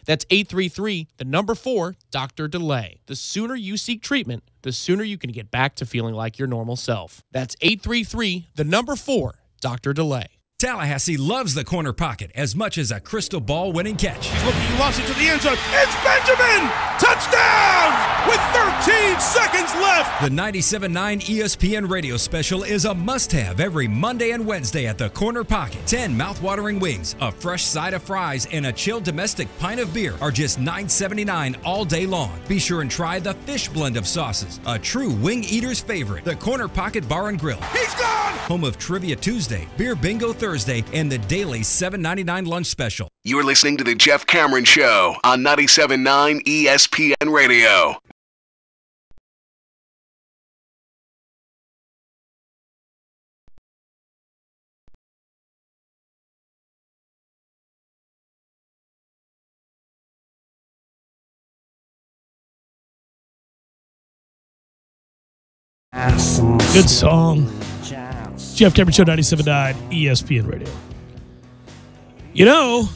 That's 833-4, Dr. DeLay. The sooner you seek treatment, the sooner you can get back to feeling like your normal self. That's 833-4, Dr. DeLay. Tallahassee loves the corner pocket as much as a crystal ball winning catch. He's looking, he lost it to the end zone. It's Benjamin! Touchdown! With 13 seconds left! The 97.9 ESPN radio special is a must-have every Monday and Wednesday at the corner pocket. 10 mouth-watering wings, a fresh side of fries, and a chilled domestic pint of beer are just $9.79 all day long. Be sure and try the fish blend of sauces, a true wing eater's favorite. The Corner Pocket Bar and Grill. He's gone! Home of Trivia Tuesday, Beer Bingo Thursday, and the daily $7.99 lunch special. You're listening to The Jeff Cameron Show on 97.9 ESPN Radio. Good song. Jeff Cameron Show, 97.9 ESPN Radio. You know,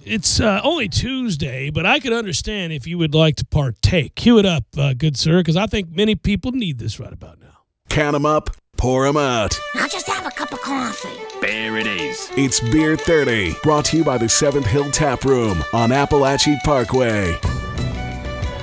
It's only Tuesday, but I could understand if you would like to partake. Cue it up, good sir, because I think many people need this right about now. Count 'em up, pour 'em out. I'll just have a cup of coffee. There it is. It's Beer 30, brought to you by the 7th Hill Tap Room on Appalachia Parkway.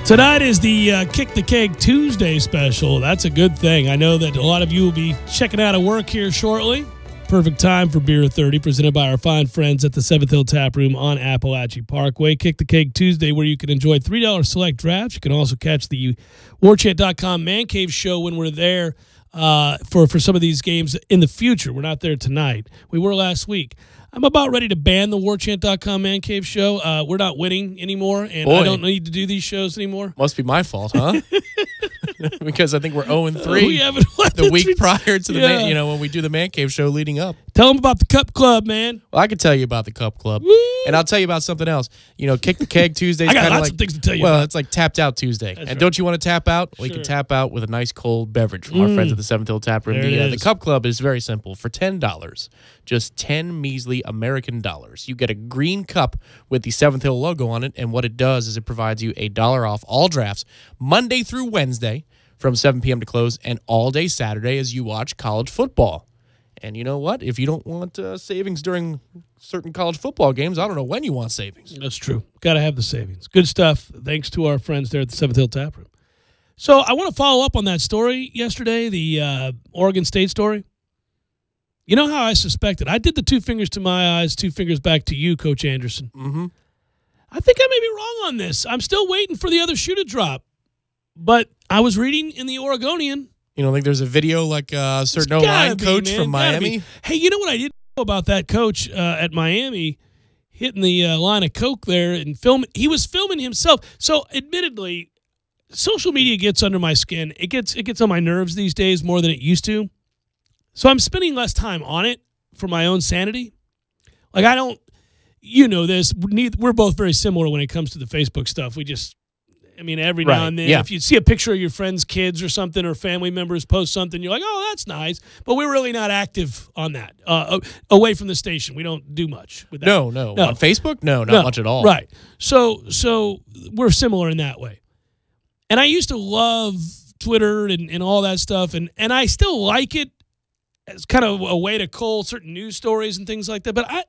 Tonight is the Kick the Keg Tuesday special. That's a good thing. I know that a lot of you will be checking out of work here shortly. Perfect time for Beer 30, presented by our fine friends at the 7th Hill Tap Room on Appalachia Parkway. Kick the Keg Tuesday, where you can enjoy $3 select drafts. You can also catch the WarChant.com Man Cave show when we're there for some of these games in the future. We're not there tonight. We were last week. I'm about ready to ban the WarChant.com Man Cave show. We're not winning anymore, and I don't need to do these shows anymore. Must be my fault, huh? Because I think we're 0-3 we haven't won the week prior to the when we do the Man Cave show leading up. Tell them about the Cup Club, man. Well, I can tell you about the Cup Club. Woo! And I'll tell you about something else. Kick the Keg Tuesday. I got lots of things to tell you about. It's like Tapped Out Tuesday. That's and don't you want to tap out? Well, Sure. you can tap out with a nice cold beverage from our friends at the 7th Hill Tap Room. The Cup Club is very simple. For $10, just 10 measly American dollars, you get a green cup with the 7th Hill logo on it. And what it does is it provides you $1 off all drafts Monday through Wednesday from 7 p.m. to close, and all day Saturday as you watch college football. And you know what? If you don't want savings during certain college football games, I don't know when you want savings. That's true. Got to have the savings. Good stuff. Thanks to our friends there at the 7th Hill Tap Room. So I want to follow up on that story yesterday, the Oregon State story. You know how I suspected? I did the 2 fingers to my eyes, 2 fingers back to you, Coach Anderson. Mm-hmm. I think I may be wrong on this. I'm still waiting for the other shoe to drop. But I was reading in the Oregonian. You don't think there's a video like a certain O-line coach from Miami? Hey, you know what I didn't know about that coach at Miami hitting the line of coke there and filming? He was filming himself. So, admittedly, social media gets under my skin. It gets on my nerves these days more than it used to. So I'm spending less time on it for my own sanity. Like I don't, you know this. We're both very similar when it comes to the Facebook stuff. Every now and then, if you see a picture of your friend's kids or something, or family members post something, you're like, oh, that's nice. But we're really not active on that. Away from the station, we don't do much with that. No. On Facebook? No, not much at all. Right. So we're similar in that way. And I used to love Twitter and all that stuff, and I still like it as kind of a way to cull certain news stories and things like that. But I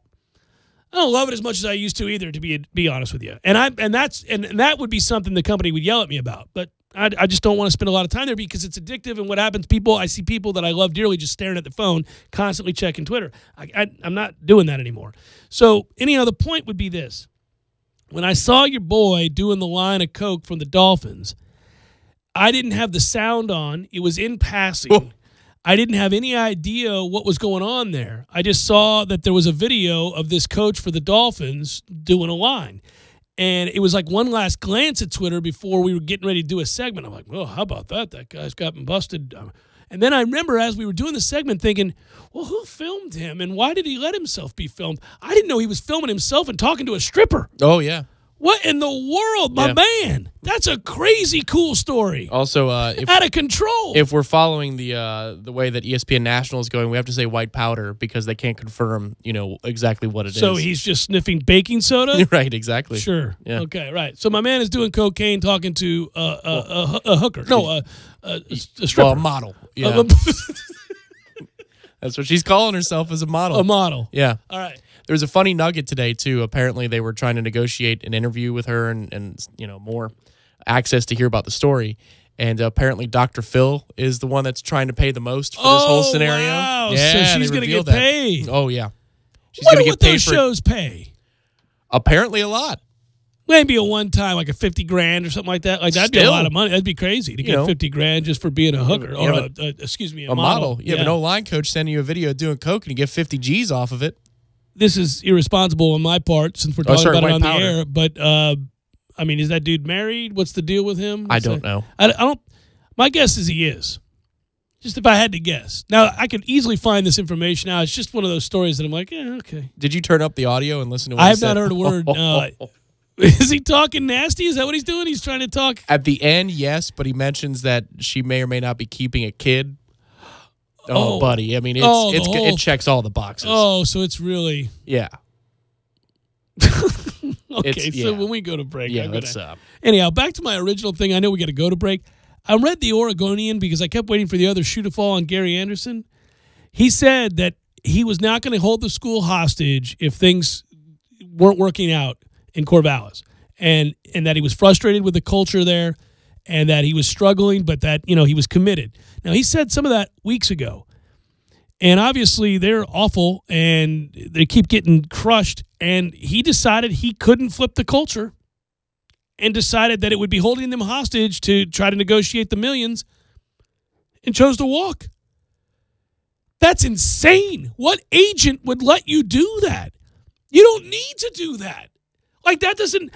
don't love it as much as I used to either, to be honest with you. And that would be something the company would yell at me about. But I just don't want to spend a lot of time there because it's addictive. And what happens? I see people that I love dearly just staring at the phone, constantly checking Twitter. I'm not doing that anymore. So anyhow, the point would be this: when I saw your boy doing the line of coke from the Dolphins, I didn't have the sound on. It was in passing. Oh. I didn't have any idea what was going on there. I just saw that there was a video of this coach for the Dolphins doing a line. And it was like one last glance at Twitter before we were getting ready to do a segment. I'm like, well, how about that? That guy's gotten busted. And then I remember as we were doing the segment thinking, well, who filmed him and why did he let himself be filmed? I didn't know he was filming himself and talking to a stripper. Oh, yeah. What in the world, my man? That's a crazy cool story. Also, out of control. If we're following the way that ESPN National is going, we have to say white powder because they can't confirm, exactly what it is. So he's just sniffing baking soda? Right, exactly. Sure. Yeah. Okay, right. So my man is doing cocaine, talking to a hooker. No, a stripper. Well, a model. Yeah. That's what she's calling herself, as a model. A model. Yeah. All right. There was a funny nugget today, too. Apparently, they were trying to negotiate an interview with her and more access to hear about the story. And apparently, Dr. Phil is the one that's trying to pay the most for this whole scenario. Wow. Yeah, so she's going to get paid. Oh, yeah. She's What going do to get paid those for shows pay? Apparently, a lot. Maybe a one-time, like a $50,000 or something like that. Like that'd be a lot of money. That'd be crazy to get $50,000 just for being a hooker or a model. You have an O-line coach sending you a video doing coke and you get 50 G's off of it. This is irresponsible on my part since we're talking about it on the air. But is that dude married? What's the deal with him? I don't know. I don't. My guess is he is. Just if I had to guess. Now I could easily find this information out. It's just one of those stories that I'm like, yeah, okay. Did you turn up the audio and listen to what I he have said? not heard a word. No. Is he talking nasty? Is that what he's doing? He's trying to talk? At the end, yes, but he mentions that she may or may not be keeping a kid. Oh, buddy. I mean, it checks all the boxes. Oh, so it's really... Yeah. Okay, so when we go to break, yeah, I'm that's gonna, anyhow, back to my original thing. I know we got to go to break. I read the Oregonian because I kept waiting for the other shoe to fall on Gary Anderson. He said that he was not going to hold the school hostage if things weren't working out in Corvallis, and that he was frustrated with the culture there, and that he was struggling, but that he was committed. Now he said some of that weeks ago, and obviously they're awful and they keep getting crushed. And he decided he couldn't flip the culture, and decided that it would be holding them hostage to try to negotiate the millions, and chose to walk. That's insane. What agent would let you do that? You don't need to do that. Like, that doesn't...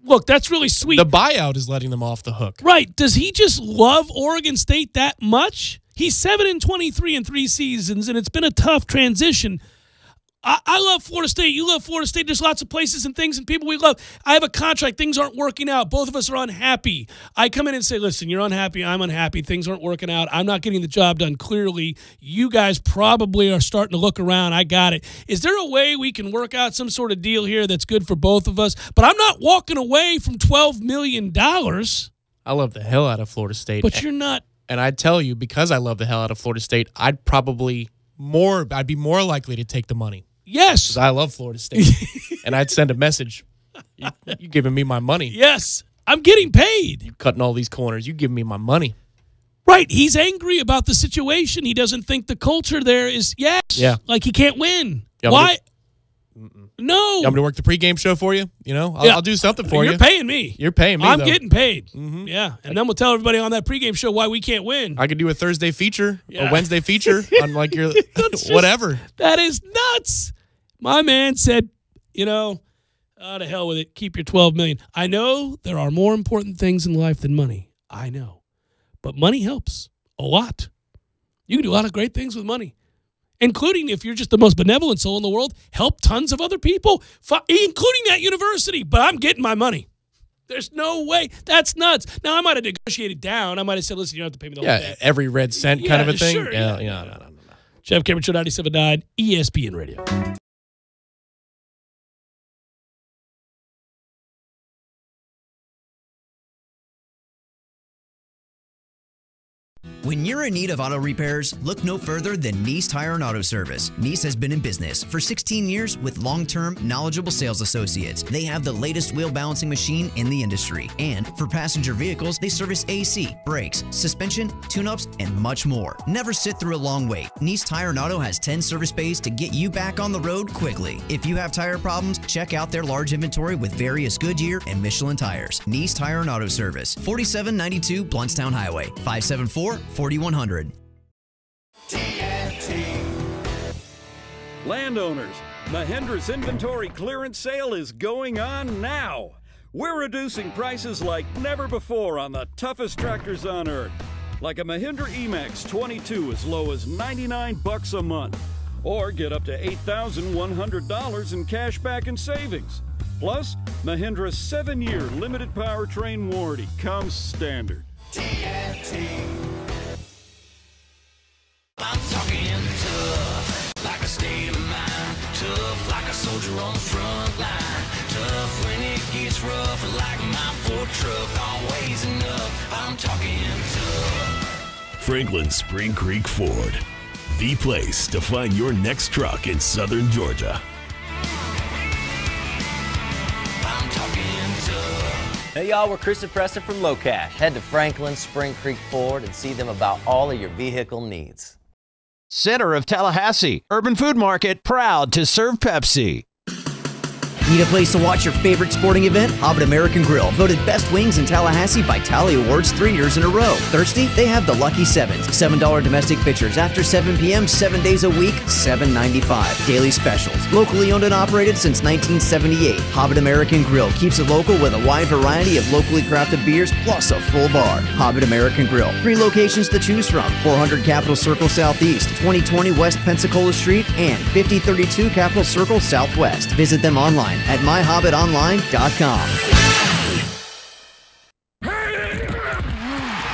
Look, that's really sweet. The buyout is letting them off the hook. Right. Does he just love Oregon State that much? He's 7-23 in 3 seasons, and it's been a tough transition. I love Florida State. You love Florida State. There's lots of places and things and people we love. I have a contract. Things aren't working out. Both of us are unhappy. I come in and say, listen, you're unhappy. I'm unhappy. Things aren't working out. I'm not getting the job done clearly. You guys probably are starting to look around. I got it. Is there a way we can work out some sort of deal here that's good for both of us? But I'm not walking away from $12 million. I love the hell out of Florida State. But you're not. And I'd tell you, because I love the hell out of Florida State, I'd be more likely to take the money. Yes. Because I love Florida State. And I'd send a message. You giving me my money. Yes. I'm getting paid. You cutting all these corners. You giving me my money. Right. He's angry about the situation. He doesn't think the culture there is, yeah. Like he can't win. Why? No. You want me to work the pregame show for you? I'll do something for you. You're paying me. You're paying me, I'm though. getting paid. Mm-hmm. Yeah. And then we'll tell everybody on that pregame show why we can't win. I could do a Thursday feature, a Wednesday feature on like your whatever. That is nuts. My man said, to hell with it. Keep your $12 million. I know there are more important things in life than money. I know. But money helps a lot. You can do a lot of great things with money. Including, if you're just the most benevolent soul in the world, help tons of other people, including that university. But I'm getting my money. There's no way. That's nuts. Now, I might have negotiated down. I might have said, listen, you don't have to pay me the whole thing. Every red cent kind of a thing. Sure, No. Jeff Cameron Show 97.9 ESPN Radio. When you're in need of auto repairs, look no further than Nice Tire and Auto Service. Nice has been in business for 16 years with long-term, knowledgeable sales associates. They have the latest wheel balancing machine in the industry. And for passenger vehicles, they service AC, brakes, suspension, tune-ups, and much more. Never sit through a long wait. Nice Tire and Auto has 10 service bays to get you back on the road quickly. If you have tire problems, check out their large inventory with various Goodyear and Michelin tires. Nice Tire and Auto Service, 4792 Bluntstown Highway, 574-4100. Landowners, Mahindra's inventory clearance sale is going on now. We're reducing prices like never before on the toughest tractors on earth. Like a Mahindra E-Max 22 as low as $99 a month. Or get up to $8,100 in cash back and savings. Plus, Mahindra's 7-year limited powertrain warranty comes standard. I'm talking tough, like a state of mind. Tough, like a soldier on the front line. Tough when it gets rough, like my Ford truck. Always enough, I'm talking tough. Franklin Spring Creek Ford, the place to find your next truck in southern Georgia. I'm talking tough. Hey y'all, we're Chris and Preston from Low Cash. Head to Franklin Spring Creek Ford and see them about all of your vehicle needs. Center of Tallahassee, Urban Food Market, proud to serve Pepsi. Need a place to watch your favorite sporting event? Hobbit American Grill, voted best wings in Tallahassee by Tally Awards 3 years in a row. Thirsty? They have the Lucky Sevens, $7 domestic pitchers after 7 p.m., 7 days a week, $7.95. Daily specials. Locally owned and operated since 1978. Hobbit American Grill keeps it local with a wide variety of locally crafted beers plus a full bar. Hobbit American Grill. 3 locations to choose from: 400 Capitol Circle Southeast, 2020 West Pensacola Street, and 5032 Capitol Circle Southwest. Visit them online at myhobbitonline.com.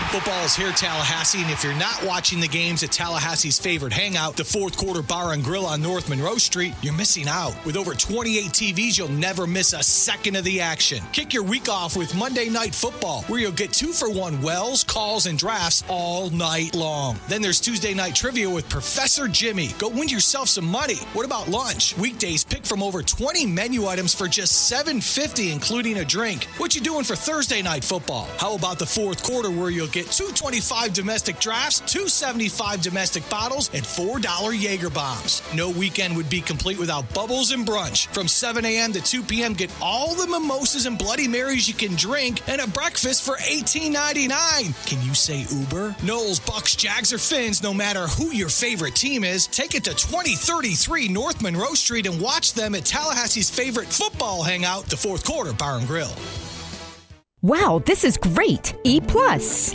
Football Miles here, Tallahassee, and if you're not watching the games at Tallahassee's favorite hangout, the Fourth Quarter Bar and Grill on North Monroe Street, you're missing out. With over 28 TVs, you'll never miss a second of the action. Kick your week off with Monday Night Football, where you'll get 2-for-1 wells, calls, and drafts all night long. Then there's Tuesday Night Trivia with Professor Jimmy. Go win yourself some money. What about lunch? Weekdays, pick from over 20 menu items for just $7.50, including a drink. What you doing for Thursday Night Football? How about the Fourth Quarter, where you'll get $2.25 domestic drafts, $2.75 domestic bottles, and $4 Jaeger bombs. No weekend would be complete without bubbles and brunch. From 7 a.m. to 2 p.m., get all the mimosas and Bloody Marys you can drink and a breakfast for $18.99. Can you say Uber? Knowles, Bucks, Jags, or Finns, no matter who your favorite team is, take it to 2033 North Monroe Street and watch them at Tallahassee's favorite football hangout, the Fourth Quarter Bar and Grill. Wow, this is great. E+. E+? Is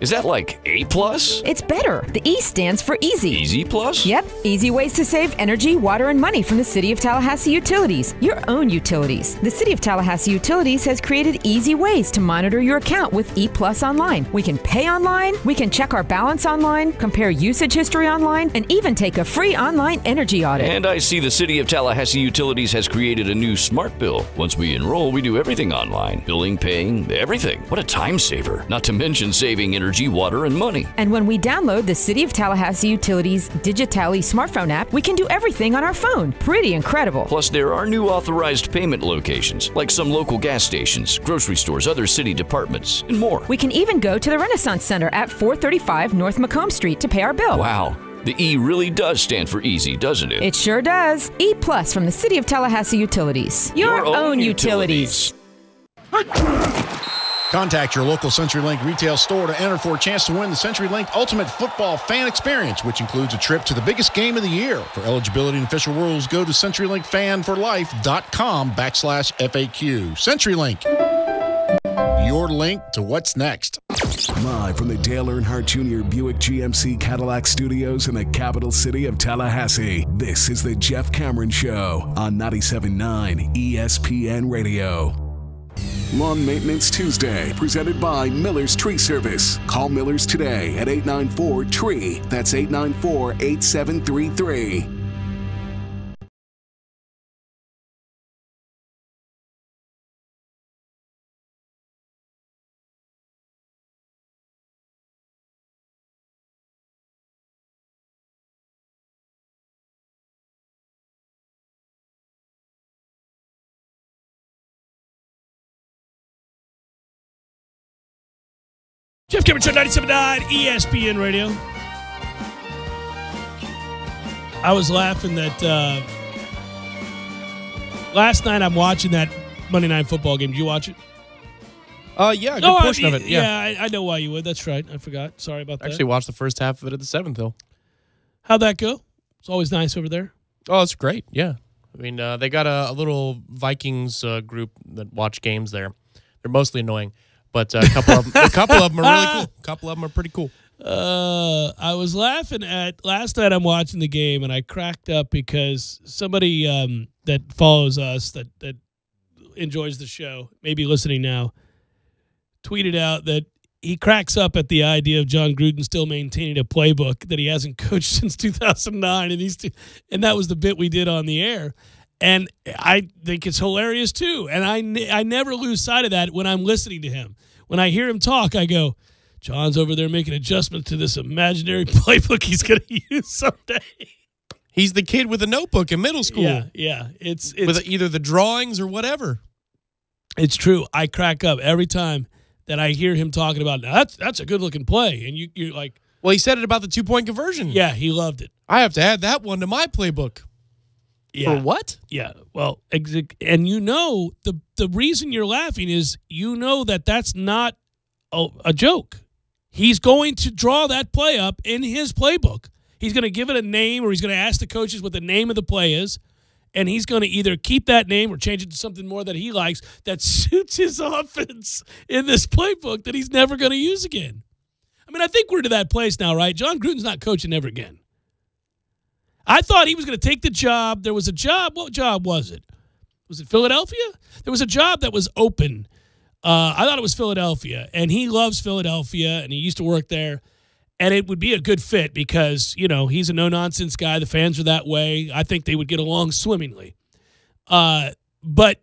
that like A+? It's better. The E stands for easy. Easy Plus? Yep. Easy ways to save energy, water, and money from the City of Tallahassee Utilities. Your own utilities. The City of Tallahassee Utilities has created easy ways to monitor your account with E+ online. We can pay online, we can check our balance online, compare usage history online, and even take a free online energy audit. And I see the City of Tallahassee Utilities has created a new smart bill. Once we enroll, we do everything online. Billing, paying, everything. What a time saver. Not to mention saving energy, water, and money. And when we download the City of Tallahassee Utilities Digitally smartphone app, we can do everything on our phone. Pretty incredible. Plus, there are new authorized payment locations, like some local gas stations, grocery stores, other city departments, and more. We can even go to the Renaissance Center at 435 North Macomb Street to pay our bill. Wow. The E really does stand for easy, doesn't it? It sure does. E+ from the City of Tallahassee Utilities. Your own utilities. Contact your local CenturyLink retail store to enter for a chance to win the CenturyLink Ultimate Football Fan Experience, which includes a trip to the biggest game of the year. For eligibility and official rules, go to CenturyLinkFanForLife.com/FAQ. CenturyLink, your link to what's next. Live from the Dale Earnhardt Jr. Buick GMC Cadillac Studios in the capital city of Tallahassee, this is the Jeff Cameron Show on 97.9 ESPN Radio. Lawn Maintenance Tuesday, presented by Miller's Tree Service. Call Miller's today at 894-TREE. That's 894-8733. Jeff Cameron Show, 97.9 ESPN Radio. I was laughing that last night I'm watching that Monday Night Football game. Did you watch it? Yeah, a good portion of it. Yeah, I know why you would. That's right. I forgot. Sorry about that. Actually watched the first half of it at the 7th Hill. How'd that go? It's always nice over there. Oh, it's great. Yeah. I mean, they got a little Vikings group that watch games there. They're mostly annoying. But a couple of them are really cool. A couple of them are pretty cool. I was laughing at last night. I'm watching the game and I cracked up because somebody that follows us that enjoys the show, maybe listening now, tweeted out that he cracks up at the idea of John Gruden still maintaining a playbook that he hasn't coached since 2009, and that was the bit we did on the air. And I think it's hilarious, too. And I never lose sight of that when I'm listening to him. When I hear him talk, I go, John's over there making adjustments to this imaginary playbook he's going to use someday. He's the kid with a notebook in middle school. Yeah. It's with either the drawings or whatever. It's true. I crack up every time that I hear him talking about, that's a good-looking play. And you're like... Well, he said it about the two-point conversion. Yeah, he loved it. I have to add that one to my playbook. Yeah. For what? Yeah. Well, and the reason you're laughing is that's not a joke. He's going to draw that play up in his playbook. He's going to give it a name, or he's going to ask the coaches what the name of the play is, and he's going to either keep that name or change it to something more that he likes that suits his offense in this playbook that he's never going to use again. I mean, I think we're to that place now, right? John Gruden's not coaching ever again. I thought he was going to take the job. There was a job. What job was it? Was it Philadelphia? There was a job that was open I thought it was Philadelphia, and he loves Philadelphia, and he used to work there. And it would be a good fit because, he's a no-nonsense guy. The fans are that way. I think they would get along swimmingly. But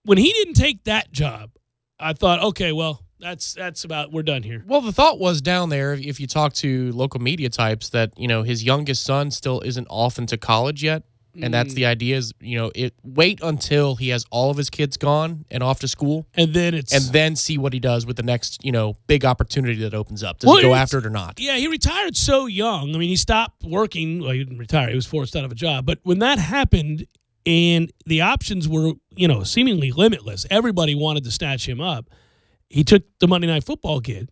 when he didn't take that job, I thought, okay, well, that's about, we're done here. Well, the thought was down there, if you talk to local media types, that, his youngest son still isn't off into college yet. And that's the idea is, wait until he has all of his kids gone and off to school. And then see what he does with the next, big opportunity that opens up. Does he go after it or not? Yeah, he retired so young. I mean, he stopped working. Well, he didn't retire. He was forced out of a job. But when that happened and the options were, seemingly limitless, everybody wanted to snatch him up. He took the Monday Night Football gig,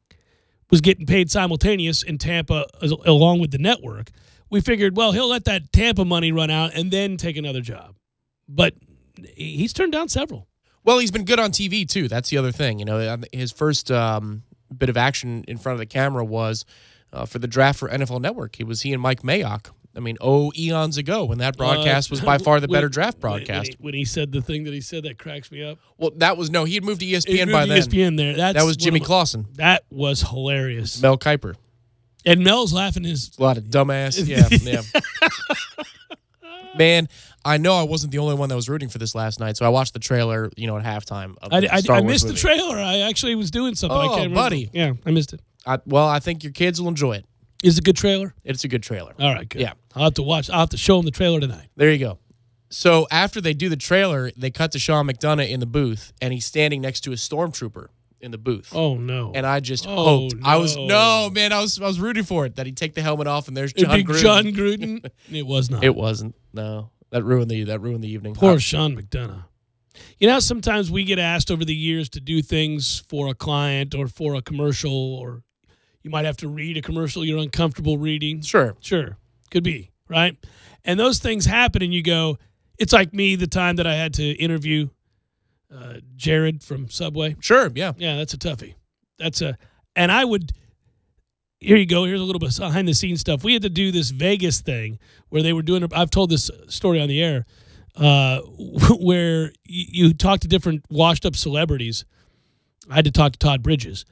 was getting paid simultaneous in Tampa along with the network. We figured, well, he'll let that Tampa money run out and then take another job. But he's turned down several. Well, he's been good on TV, too. That's the other thing. His first bit of action in front of the camera was for the draft for NFL Network. He and Mike Mayock. I mean, eons ago when that broadcast was by far the better draft broadcast. When he said the thing that he said, that cracks me up. Well, he had moved to ESPN by then. ESPN there. That was Jimmy Clausen. That was hilarious. Mel Kiper. And Mel's laughing a lot of dumbass. Yeah. Man, I know I wasn't the only one that was rooting for this last night, so I watched the trailer, at halftime. Of the Star I Wars missed movie. the trailer. I actually was doing something. I can't remember. Buddy. Yeah, I missed it. I think your kids will enjoy it. Is it a good trailer? It's a good trailer. All right, good. Yeah. I'll have to watch. I'll have to show them the trailer tonight. There you go. So after they do the trailer, they cut to Sean McDonough in the booth, and he's standing next to a stormtrooper in the booth. Oh no! And I just hoped I was rooting for it that he'd take the helmet off and there's John Gruden. John Gruden. It was not. It wasn't. No, that ruined the evening. Poor Sean McDonough. Sometimes we get asked over the years to do things for a client or for a commercial, or you might have to read a commercial you're uncomfortable reading. Sure, could be right. And those things happen, and you go. It's like me the time that I had to interview Jared from Subway. Sure, yeah. Yeah, that's a toughie. And I would, here you go, here's a little bit behind the scenes stuff. We had to do this Vegas thing where they were doing, I've told this story on the air, where you talk to different washed up celebrities. I had to talk to Todd Bridges,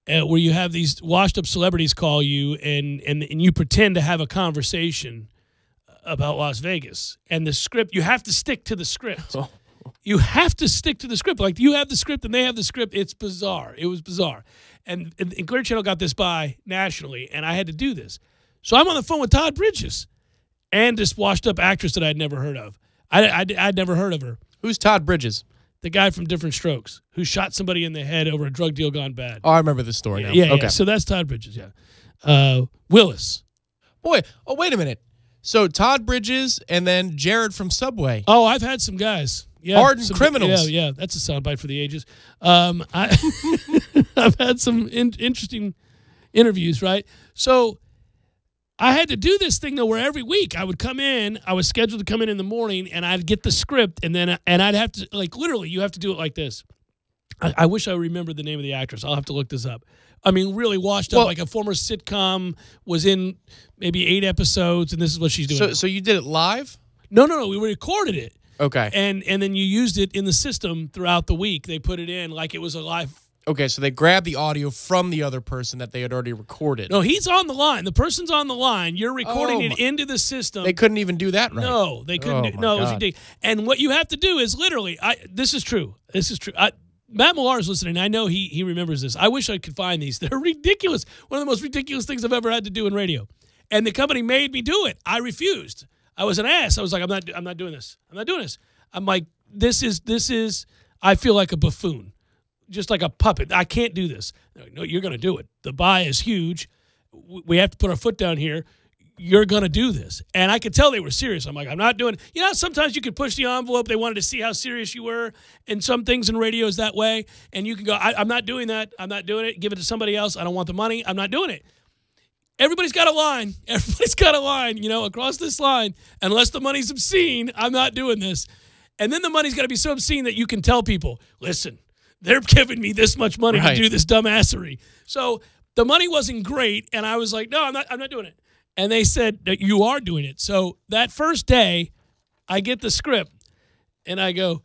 where you have these washed up celebrities call you and you pretend to have a conversation about Las Vegas. And the script, you have to stick to the script. Oh. You have to stick to the script. Like, you have the script and they have the script. It's bizarre. It was bizarre. And Clear Channel got this by nationally, and I had to do this. So I'm on the phone with Todd Bridges and this washed-up actress that I'd never heard of. I'd never heard of her. Who's Todd Bridges? The guy from Different Strokes who shot somebody in the head over a drug deal gone bad. Oh, I remember this story now. Yeah, okay. Yeah. So that's Todd Bridges, yeah. Willis. Boy, wait a minute. So Todd Bridges and then Jared from Subway. Oh, I've had some guys. Yeah, hardened criminals. Yeah, that's a soundbite for the ages. I've had some interesting interviews, right? So I had to do this thing, though, where every week I would come in. I was scheduled to come in the morning, and I'd get the script, and I'd have to, like, literally, you have to do it like this. I wish I remembered the name of the actress. I'll have to look this up. I mean, really washed up, like a former sitcom, was in maybe 8 episodes, and this is what she's doing. So you did it live? No. We recorded it. Okay. And then you used it in the system throughout the week. They put it in like it was a live. Okay, so they grabbed the audio from the other person that they had already recorded. No, he's on the line. The person's on the line. You're recording it into the system. They couldn't even do that right. No, they couldn't. It was ridiculous. And what you have to do is literally, this is true. This is true. Matt Millar is listening. I know he remembers this. I wish I could find these. They're ridiculous. One of the most ridiculous things I've ever had to do in radio. And the company made me do it. I refused. I was an ass. I was like, I'm not doing this. I'm not doing this. I'm like, this is. I feel like a buffoon, just like a puppet. I can't do this. No, you're going to do it. The buy is huge. We have to put our foot down here. You're going to do this. And I could tell they were serious. I'm like, I'm not doing it. You know, sometimes you could push the envelope. They wanted to see how serious you were. And some things in radio is that way. And you can go, I'm not doing that. I'm not doing it. Give it to somebody else. I don't want the money. I'm not doing it. Everybody's got a line. Everybody's got a line, across this line. Unless the money's obscene, I'm not doing this. And then the money's got to be so obscene that you can tell people, listen, they're giving me this much money to do this dumbassery. So the money wasn't great, and I was like, no, I'm not doing it. And they said that you are doing it. So that first day, I get the script, and I go,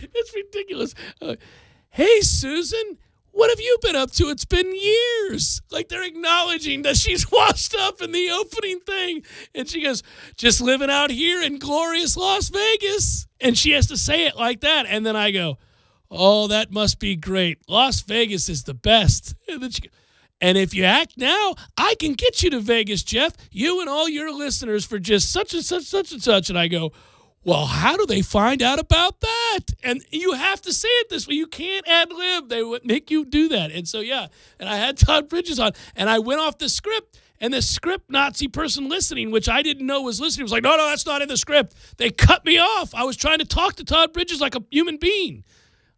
It's ridiculous. Hey, Susan, what have you been up to? It's been years. Like they're acknowledging that she's washed up in the opening thing. And she goes, just living out here in glorious Las Vegas. And she has to say it like that. And then I go, oh, that must be great. Las Vegas is the best. And then she goes, and if you act now, I can get you to Vegas, Jeff, you and all your listeners for just such and such, such and such. And I go, well, how do they find out about that? And you have to say it this way. You can't ad-lib. They would make you do that. And so, yeah, and I had Todd Bridges on, and I went off the script, and the script Nazi person listening, which I didn't know was listening, was like, no, that's not in the script. They cut me off. I was trying to talk to Todd Bridges like a human being.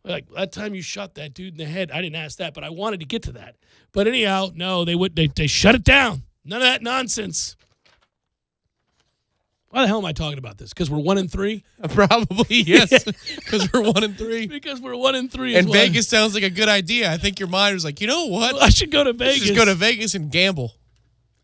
Like, that time you shot that dude in the head, I didn't ask that, but I wanted to get to that. But anyhow, no, they shut it down. None of that nonsense. Why the hell am I talking about this? Because we're 1-3? Probably, yes. Because we're 1-3. Because we're 1-3. And Vegas sounds like a good idea. I think your mind was like, you know what? I should go to Vegas. Just go to Vegas and gamble.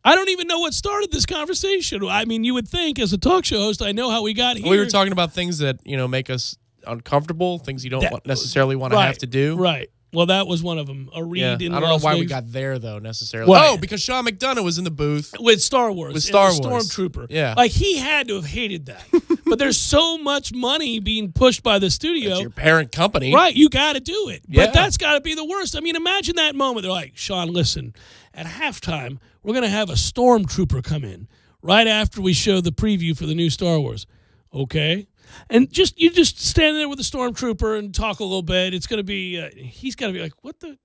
I don't even know what started this conversation. I mean, you would think as a talk show host, I know how we got here. We were talking about things that, make us uncomfortable, things you don't necessarily want to have to do. Right. Well, that was one of them. A read in I don't know why we got there, though, necessarily. Right. Oh, because Sean McDonough was in the booth. With Star Wars. With Star Wars. Stormtrooper. Yeah. Like, he had to have hated that. But there's so much money being pushed by the studio. It's your parent company. Right. You got to do it. Yeah. But that's got to be the worst. I mean, imagine that moment. They're like, Sean, listen, at halftime, we're going to have a Stormtrooper come in right after we show the preview for the new Star Wars. Okay. And you just stand there with the Stormtrooper and talk a little bit. It's going to be, he's got to be like, what the?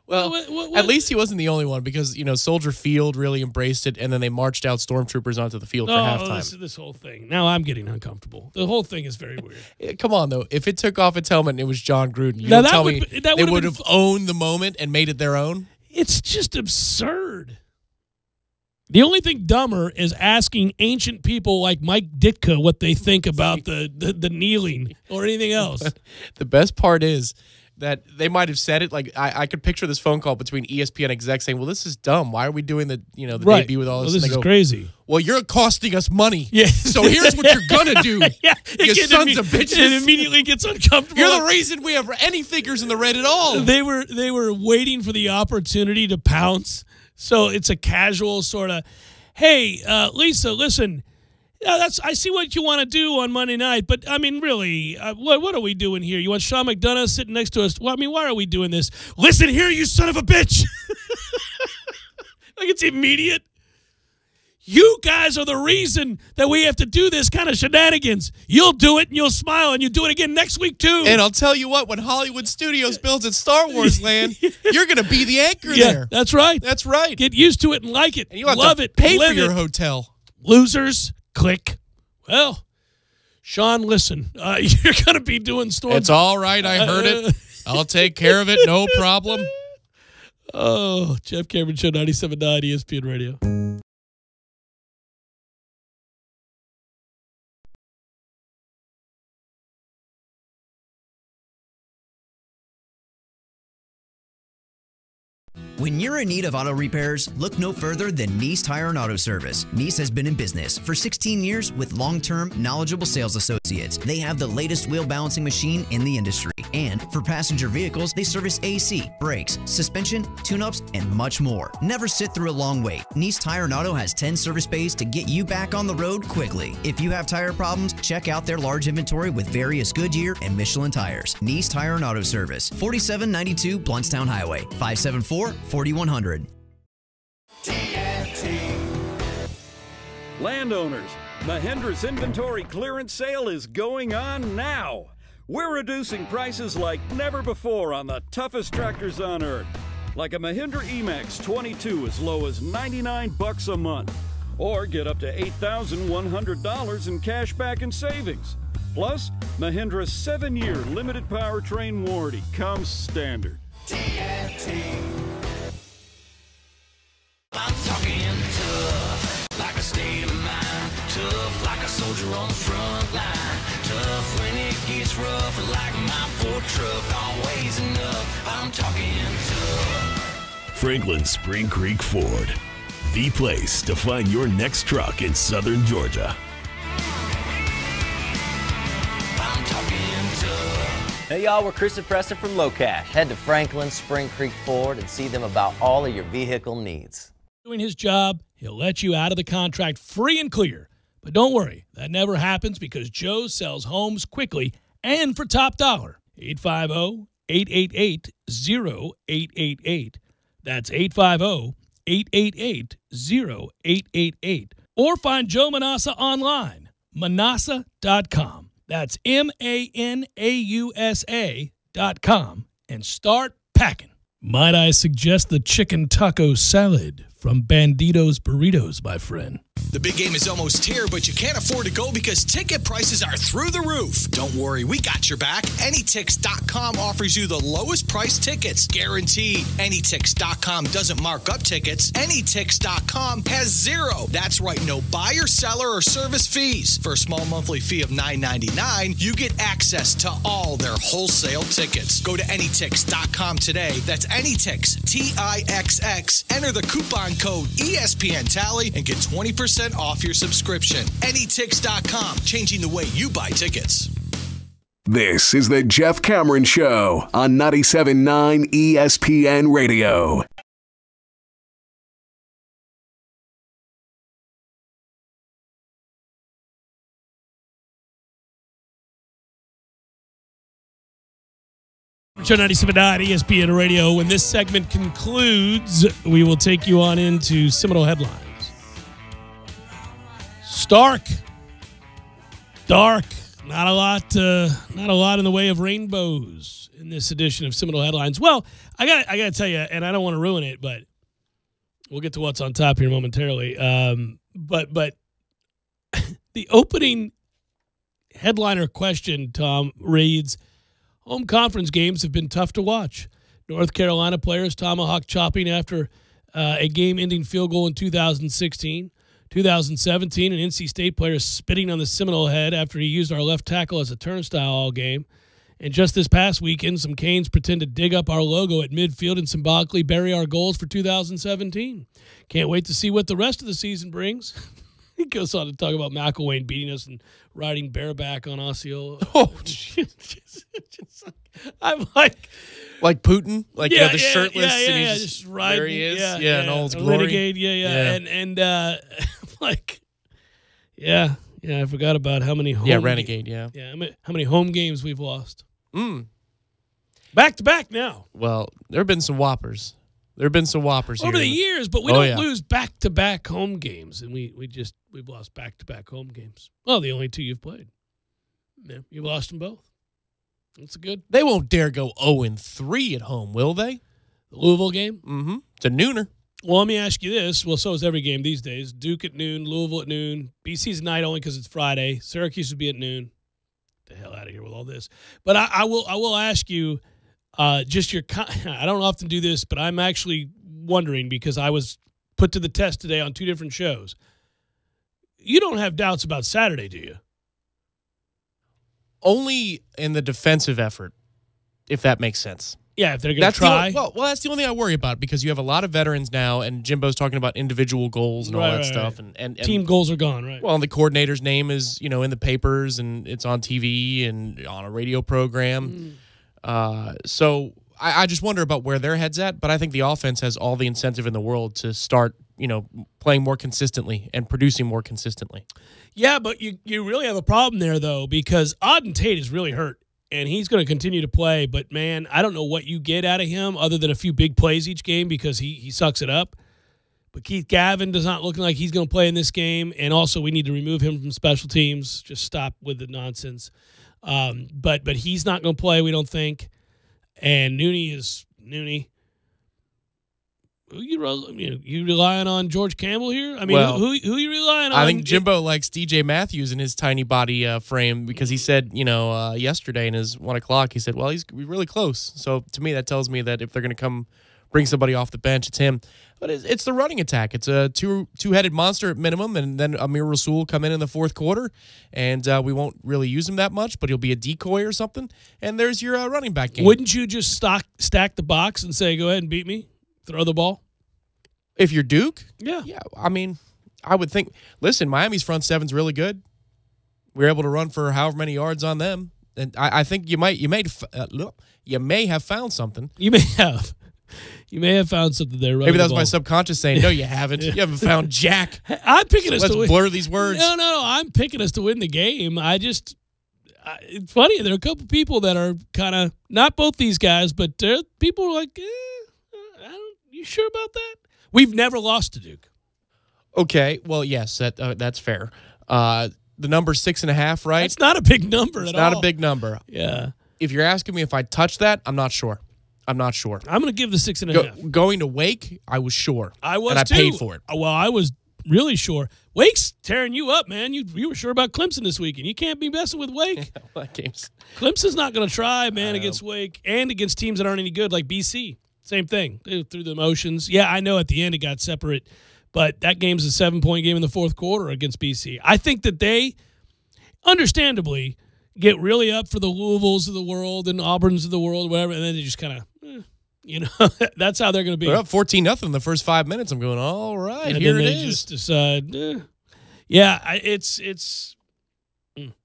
Well, what? At least he wasn't the only one because, Soldier Field really embraced it, and then they marched out Stormtroopers onto the field for halftime. This whole thing. Now I'm getting uncomfortable. The whole thing is very weird. Come on, though. If it took off its helmet and it was John Gruden, you now don't tell me they would have owned the moment and made it their own? It's just absurd. The only thing dumber is asking ancient people like Mike Ditka what they think about the kneeling or anything else. The best part is that they might have said it. Like I could picture this phone call between ESPN execs saying, "Well, this is dumb. Why are we doing the debut with all this?" Well, this is crazy. Well, you're costing us money. Yeah. So here's what you're gonna do. Yeah. You sons of bitches. It immediately gets uncomfortable. You're the reason we have any figures in the red at all. They were waiting for the opportunity to pounce. So it's a casual sort of, hey, Lisa, listen, I see what you want to do on Monday night, but, I mean, really, what are we doing here? You want Sean McDonough sitting next to us? Well, I mean, why are we doing this? Listen here, you son of a bitch. Like it's immediate. You guys are the reason that we have to do this kind of shenanigans. You'll do it, and you'll smile, and you'll do it again next week, too. And I'll tell you what, when Hollywood Studios builds at Star Wars Land, you're going to be the anchor there. That's right. That's right. Get used to it and like it. And you have love to it. pay live for your it. hotel. Losers, click. Well, Sean, listen, you're going to be doing Storm. It's all right. I heard it. I'll take care of it. No problem. Oh, Jeff Cameron Show, 97.9 ESPN Radio. When you're in need of auto repairs, look no further than Nice Tire and Auto Service. Nice has been in business for 16 years with long-term, knowledgeable sales associates. They have the latest wheel balancing machine in the industry. And for passenger vehicles, they service AC, brakes, suspension, tune-ups, and much more. Never sit through a long wait. Nice Tire and Auto has 10 service bays to get you back on the road quickly. If you have tire problems, check out their large inventory with various Goodyear and Michelin tires. Nice Tire and Auto Service, 4792 Bluntstown Highway, 574-4100. Landowners, Mahindra's inventory clearance sale is going on now. We're reducing prices like never before on the toughest tractors on earth. Like a Mahindra Emax 22 as low as $99 a month. Or get up to $8,100 in cash back and savings. Plus, Mahindra's 7-year limited powertrain warranty comes standard. I'm talking tough, like a state of mind. Tough, like a soldier on the front line. Tough when it gets rough, like my Ford truck. Always enough, I'm talking tough. Franklin Spring Creek Ford, the place to find your next truck in southern Georgia. I'm talking tough. Hey y'all, we're Chris and Preston from Low Cash. Head to Franklin, Spring Creek Ford and see them about all of your vehicle needs. Doing his job, he'll let you out of the contract free and clear. But don't worry, that never happens because Joe sells homes quickly and for top dollar. 850-888-0888. That's 850-888-0888. Or find Joe Manassa online, manassa.com. That's MANAUSA.com. And start packing. Might I suggest the chicken taco salad from Bandito's Burritos, my friend? The big game is almost here, but you can't afford to go because ticket prices are through the roof. Don't worry, we got your back. Anytix.com offers you the lowest price tickets, guaranteed. Anytix.com doesn't mark up tickets. Anytix.com has zero. That's right, no buyer, seller, or service fees. For a small monthly fee of $9.99, you get access to all their wholesale tickets. Go to Anytix.com today. That's Anytix, Tixx. Enter the coupon code ESPN Tally and get 20% off your subscription. Anytix.com, changing the way you buy tickets. This is the Jeff Cameron Show on 97.9 ESPN Radio. Show 97.9 ESPN Radio. When this segment concludes, we will take you on into Seminole headlines. Stark, dark, not a lot in the way of rainbows in this edition of Seminole headlines. Well, I got to tell you, and I don't want to ruin it, but we'll get to what's on top here momentarily. But the opening headliner question, Tom, reads, home conference games have been tough to watch. North Carolina players tomahawk chopping after a game-ending field goal in 2016. 2017, an NC State player spitting on the Seminole head after he used our left tackle as a turnstile all game. And just this past weekend, some Canes pretend to dig up our logo at midfield and symbolically bury our goals for 2017. Can't wait to see what the rest of the season brings. He goes on to talk about McElwain beating us and riding bareback on Osceola. Oh, I'm like Putin, the shirtless, and he's just riding. There he is, Yeah, in all his glory. Renegade, and I forgot about how many home Renegade, how many home games we've lost. Back to back now. Well, there have been some whoppers. Over the years, but we don't lose back-to-back home games, and we've lost back-to-back home games. Well, the only two you've played. Yeah, you lost them both. That's good. They won't dare go 0-3 at home, will they? The Louisville game? Mm-hmm. It's a nooner. Well, let me ask you this. Well, so is every game these days. Duke at noon, Louisville at noon. BC's at night only because it's Friday. Syracuse would be at noon. Get the hell out of here with all this. But I will ask you, just your. I don't often do this, but I'm actually wondering because I was put to the test today on two different shows. You don't have doubts about Saturday, do you? Only in the defensive effort, if that makes sense. Yeah, if they're going to try. That's the only thing I worry about because you have a lot of veterans now, and Jimbo's talking about individual goals and all that stuff. Right. And team goals are gone, right? Well, and the coordinator's name is, in the papers, and it's on TV and on a radio program. So I just wonder about where their head's at, but I think the offense has all the incentive in the world to start, playing more consistently and producing more consistently. Yeah, but you really have a problem there, though, because Auden Tate is really hurt, and he's going to continue to play. But, man, I don't know what you get out of him other than a few big plays each game because he sucks it up. But Keith Gavin does not look like he's going to play in this game, and also we need to remove him from special teams. Just stop with the nonsense. But he's not going to play, we don't think. And Nooney is Nooney. You relying on George Campbell here? I mean, who you relying on? I think Jimbo likes DJ Matthews in his tiny body frame because he said, yesterday in his 1 o'clock, he said, well, he's really close. So to me, that tells me that if they're going to come bring somebody off the bench, it's him. But it's the running attack. It's a two-headed monster at minimum, and then Amir Rasul will come in the fourth quarter, and we won't really use him that much, but he'll be a decoy or something. And there's your running back game. Wouldn't you just stack the box and say, go ahead and beat me? Throw the ball? If you're Duke? Yeah. Yeah, I mean, I would think, listen, Miami's front seven's really good. We were able to run for however many yards on them. And I think you may have found something. You may have found something there. Maybe that was my subconscious saying, "No, you haven't. You haven't found jack." I'm picking us to win. Let's blur these words. No. I'm picking us to win the game. It's funny. There are a couple people that are kind of not both these guys, but people are like, "You sure about that?" We've never lost to Duke. Okay. Well, yes, that's fair. The number 6.5, right? It's not a big number it's at all. Not a big number. Yeah. If you're asking me if I touched that, I'm not sure. I'm going to give the 6.5. Going to Wake, I was sure. I was, and I too. paid for it. Well, I was really sure. Wake's tearing you up, man. You were sure about Clemson this weekend. You can't be messing with Wake. Clemson's not going to try, man, against Wake and against teams that aren't any good, like BC. Same thing. Through the motions. Yeah, I know at the end it got separate, but that game's a 7-point game in the fourth quarter against BC. I think that they, understandably, get really up for the Louisvilles of the world and Auburns of the world, whatever, and then they just kind of, that's how they're going to be. They're up 14-0 in the first 5 minutes. I'm going, all right, and here then it they is. Just decide, it's.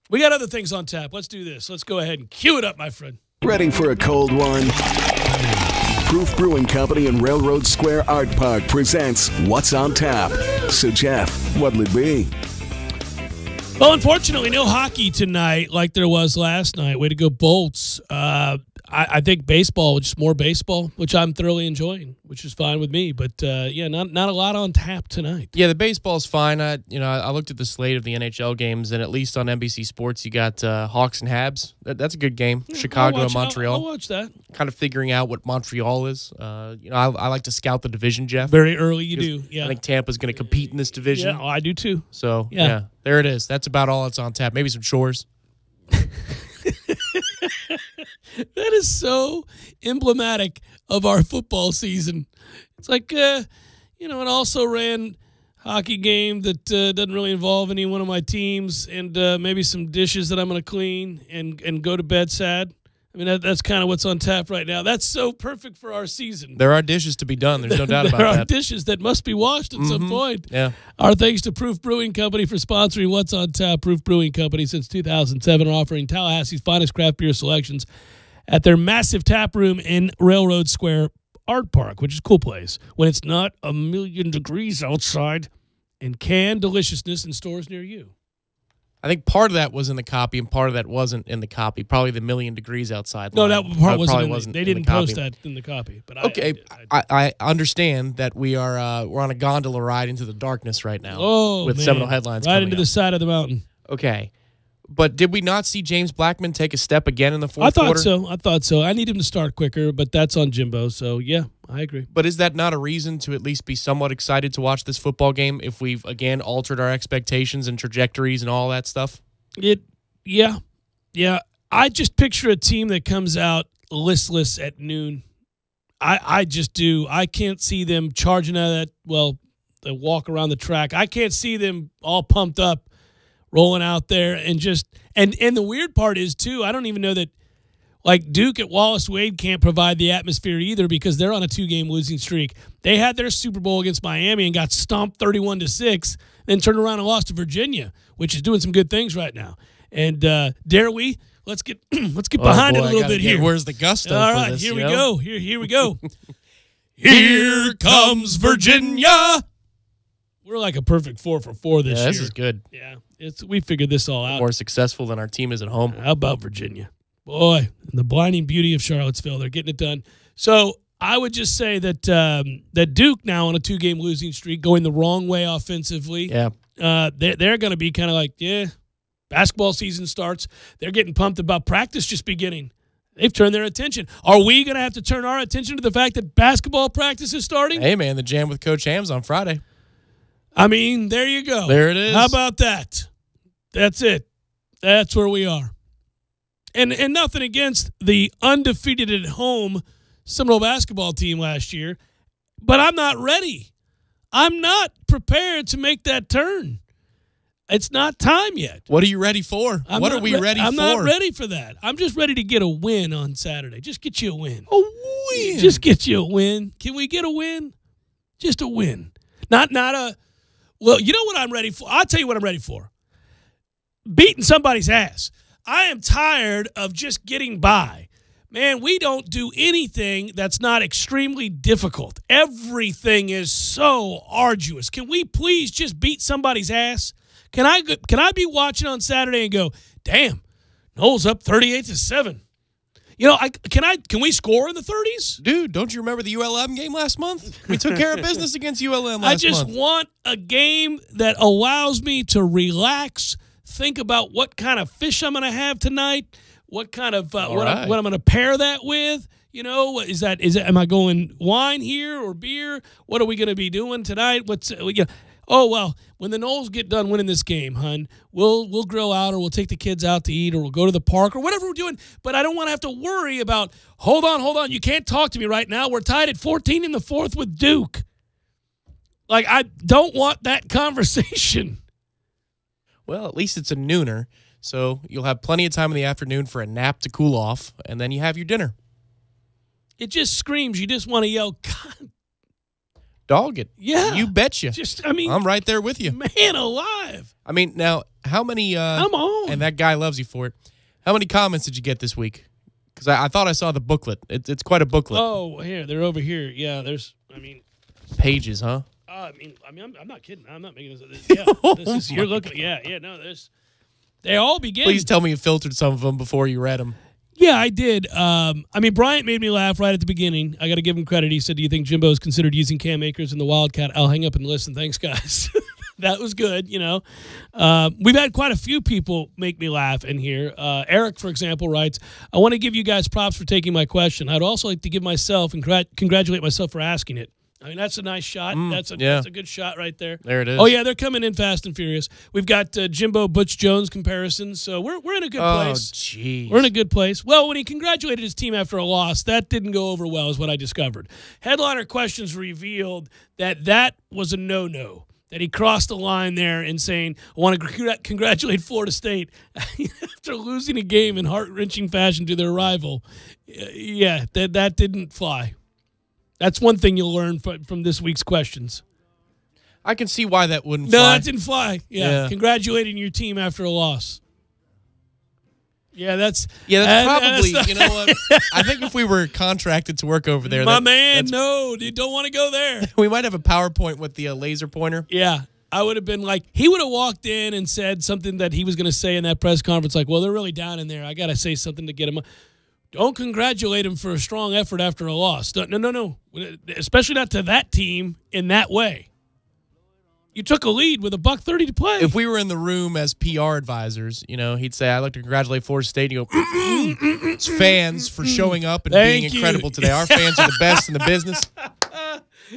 We got other things on tap. Let's do this. Let's go ahead and cue it up, my friend. Ready for a cold one? Proof Brewing Company in Railroad Square Art Park presents What's on Tap. So, Jeff, what'll it be? Well, unfortunately, no hockey tonight like there was last night. Way to go, Bolts. I think baseball, just more baseball, which I'm thoroughly enjoying, which is fine with me. But, not a lot on tap tonight. Yeah, the baseball's fine. I looked at the slate of the NHL games, and at least on NBC Sports, you got Hawks and Habs. That's a good game. Chicago and Montreal. I'll watch that. Kind of figuring out what Montreal is. I like to scout the division, Jeff. Very early you do, yeah. I think Tampa's going to compete in this division. Yeah, I do too. So, yeah, there it is. That's about all that's on tap. Maybe some chores. That is so emblematic of our football season. It's like, it also ran hockey game that doesn't really involve any one of my teams, and maybe some dishes that I'm going to clean and go to bed sad. I mean, that's kind of what's on tap right now. That's so perfect for our season. There are dishes to be done. There's no doubt about that. There are dishes that must be washed at some point. Yeah. Our thanks to Proof Brewing Company for sponsoring What's on Tap. Proof Brewing Company since 2007 offering Tallahassee's finest craft beer selections at their massive tap room in Railroad Square Art Park, which is a cool place when it's not 1,000,000 degrees outside, and canned deliciousness in stores near you. I think part of that was in the copy and part of that wasn't in the copy. Probably the 1,000,000 degrees outside. No, line. that part probably wasn't. They in didn't the copy. post that in the copy. But okay, I understand that we are we're on a gondola ride into the darkness right now. With Seminole headlines right into up. the side of the mountain. Okay. But did we not see James Blackman take a step again in the fourth quarter? I thought so. I need him to start quicker, but that's on Jimbo. So, yeah, I agree. But is that not a reason to at least be somewhat excited to watch this football game if we've, again, altered our expectations and trajectories and all that stuff? Yeah. I just picture a team that comes out listless at noon. I just do. I can't see them charging out of that, the walk around the track. I can't see them all pumped up, rolling out there and just and the weird part is too, I don't even know that like Duke at Wallace Wade can't provide the atmosphere either because they're on a 2-game losing streak. They had their Super Bowl against Miami and got stomped 31-6, then turned around and lost to Virginia, which is doing some good things right now. And dare we? Let's get behind it a little bit here. Where's the gusto? All right, for this, here we go. Here we go. Here comes Virginia. We're like a perfect 4 for 4 this year. This is good. Yeah, we figured this all out. More successful than our team is at home. How about Virginia? Boy, the blinding beauty of Charlottesville. They're getting it done. So I would just say that that Duke now on a 2-game losing streak, going the wrong way offensively. Yeah, they're going to be kind of like, basketball season starts. They're getting pumped about practice just beginning. They've turned their attention. Are we going to have to turn our attention to the fact that basketball practice is starting? Hey, man, the jam with Coach Hams on Friday. I mean, there you go. There it is. How about that? That's it. That's where we are. And nothing against the undefeated at home Seminole basketball team last year, but I'm not ready. I'm not prepared to make that turn. It's not time yet. What are you ready for? What are we ready for? I'm not ready for that. I'm just ready to get a win on Saturday. Just get you a win. A win? Just get you a win. Can we get a win? Just a win. Not a – well, you know what I'm ready for? I'll tell you what I'm ready for. Beating somebody's ass. I am tired of just getting by. Man, we don't do anything that's not extremely difficult. Everything is so arduous. Can we please just beat somebody's ass? Can I be watching on Saturday and go, damn, Noles up 38-7. You know, can we score in the 30s? Dude, don't you remember the ULM game last month? We took care of business against ULM last month. I just want a game that allows me to relax, think about what kind of fish I'm going to have tonight, what kind of what I'm going to pair that with. You know, am I going wine here or beer? What are we going to be doing tonight? Oh, well, when the Noles get done winning this game, hun, we'll grill out or we'll take the kids out to eat or we'll go to the park or whatever we're doing. But I don't want to have to worry about, hold on. You can't talk to me right now. We're tied at 14 in the fourth with Duke. Like, I don't want that conversation. Well, at least it's a nooner, so you'll have plenty of time in the afternoon for a nap to cool off, and then you have your dinner. It just screams. You just want to yell, God. Dog it. Yeah. You betcha. I'm right there with you. Man alive. I mean, now, how many... Come on. And that guy loves you for it. How many comments did you get this week? Because I thought I saw the booklet. It's quite a booklet. Oh, here. They're over here. Yeah, Pages, huh? I'm not kidding. I'm not making this. Yeah, you're looking. Yeah, no, they all begin. Please tell me you filtered some of them before you read them. Yeah, I did. Bryant made me laugh right at the beginning. I got to give him credit. He said, do you think Jimbo's considered using Cam Akers in the Wildcat? I'll hang up and listen. Thanks, guys. That was good, you know. We've had quite a few people make me laugh in here. Eric, for example, writes, I want to give you guys props for taking my question. I'd also like to give myself and congratulate myself for asking it. I mean, that's a nice shot. That's a good shot right there. There it is. Oh, yeah, they're coming in fast and furious. We've got Jimbo Butch Jones comparisons, so we're in a good place. Oh, jeez. We're in a good place. Well, when he congratulated his team after a loss, that didn't go over well is what I discovered. Headliner questions revealed that was a no-no, that he crossed the line there in saying, I want to congratulate Florida State after losing a game in heart-wrenching fashion to their rival. Yeah, that didn't fly. That's one thing you'll learn from this week's questions. I can see why that wouldn't fly. No, that didn't fly. Yeah. Congratulating your team after a loss. Yeah, that's probably, you know what? I think if we were contracted to work over there. No, you don't want to go there. We might have a PowerPoint with the laser pointer. Yeah. I would have been like, he would have walked in and said something that he was going to say in that press conference, like, well, they're really down in there. I got to say something to get him. Don't congratulate him for a strong effort after a loss. No. Especially not to that team in that way. You took a lead with $1:30 to play. If we were in the room as PR advisors, you know, he'd say, I'd like to congratulate Florida State. And you go, it's fans for showing up and being incredible today. Our fans are the best in the business.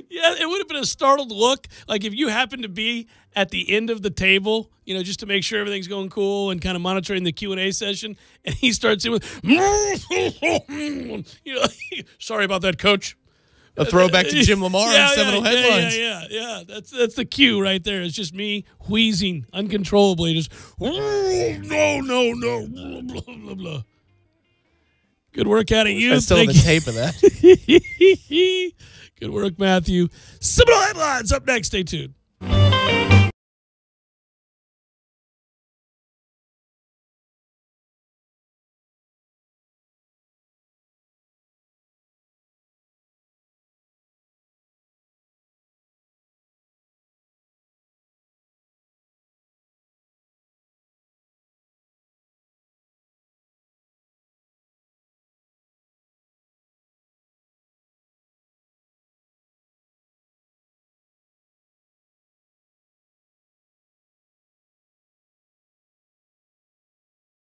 Yeah, it would have been a startled look. Like if you happened to be at the end of the table, you know, just to make sure everything's going cool and kind of monitoring the Q&A session, and he starts in with, you know, sorry about that, coach. A throwback to Jim Lamar and Seminole headlines. Yeah. That's the cue right there. It's just me wheezing uncontrollably. Just, no, blah, blah, blah. Good work out of you. I still have the tape of that. Good work, Matthew. Seminole headlines up next. Stay tuned.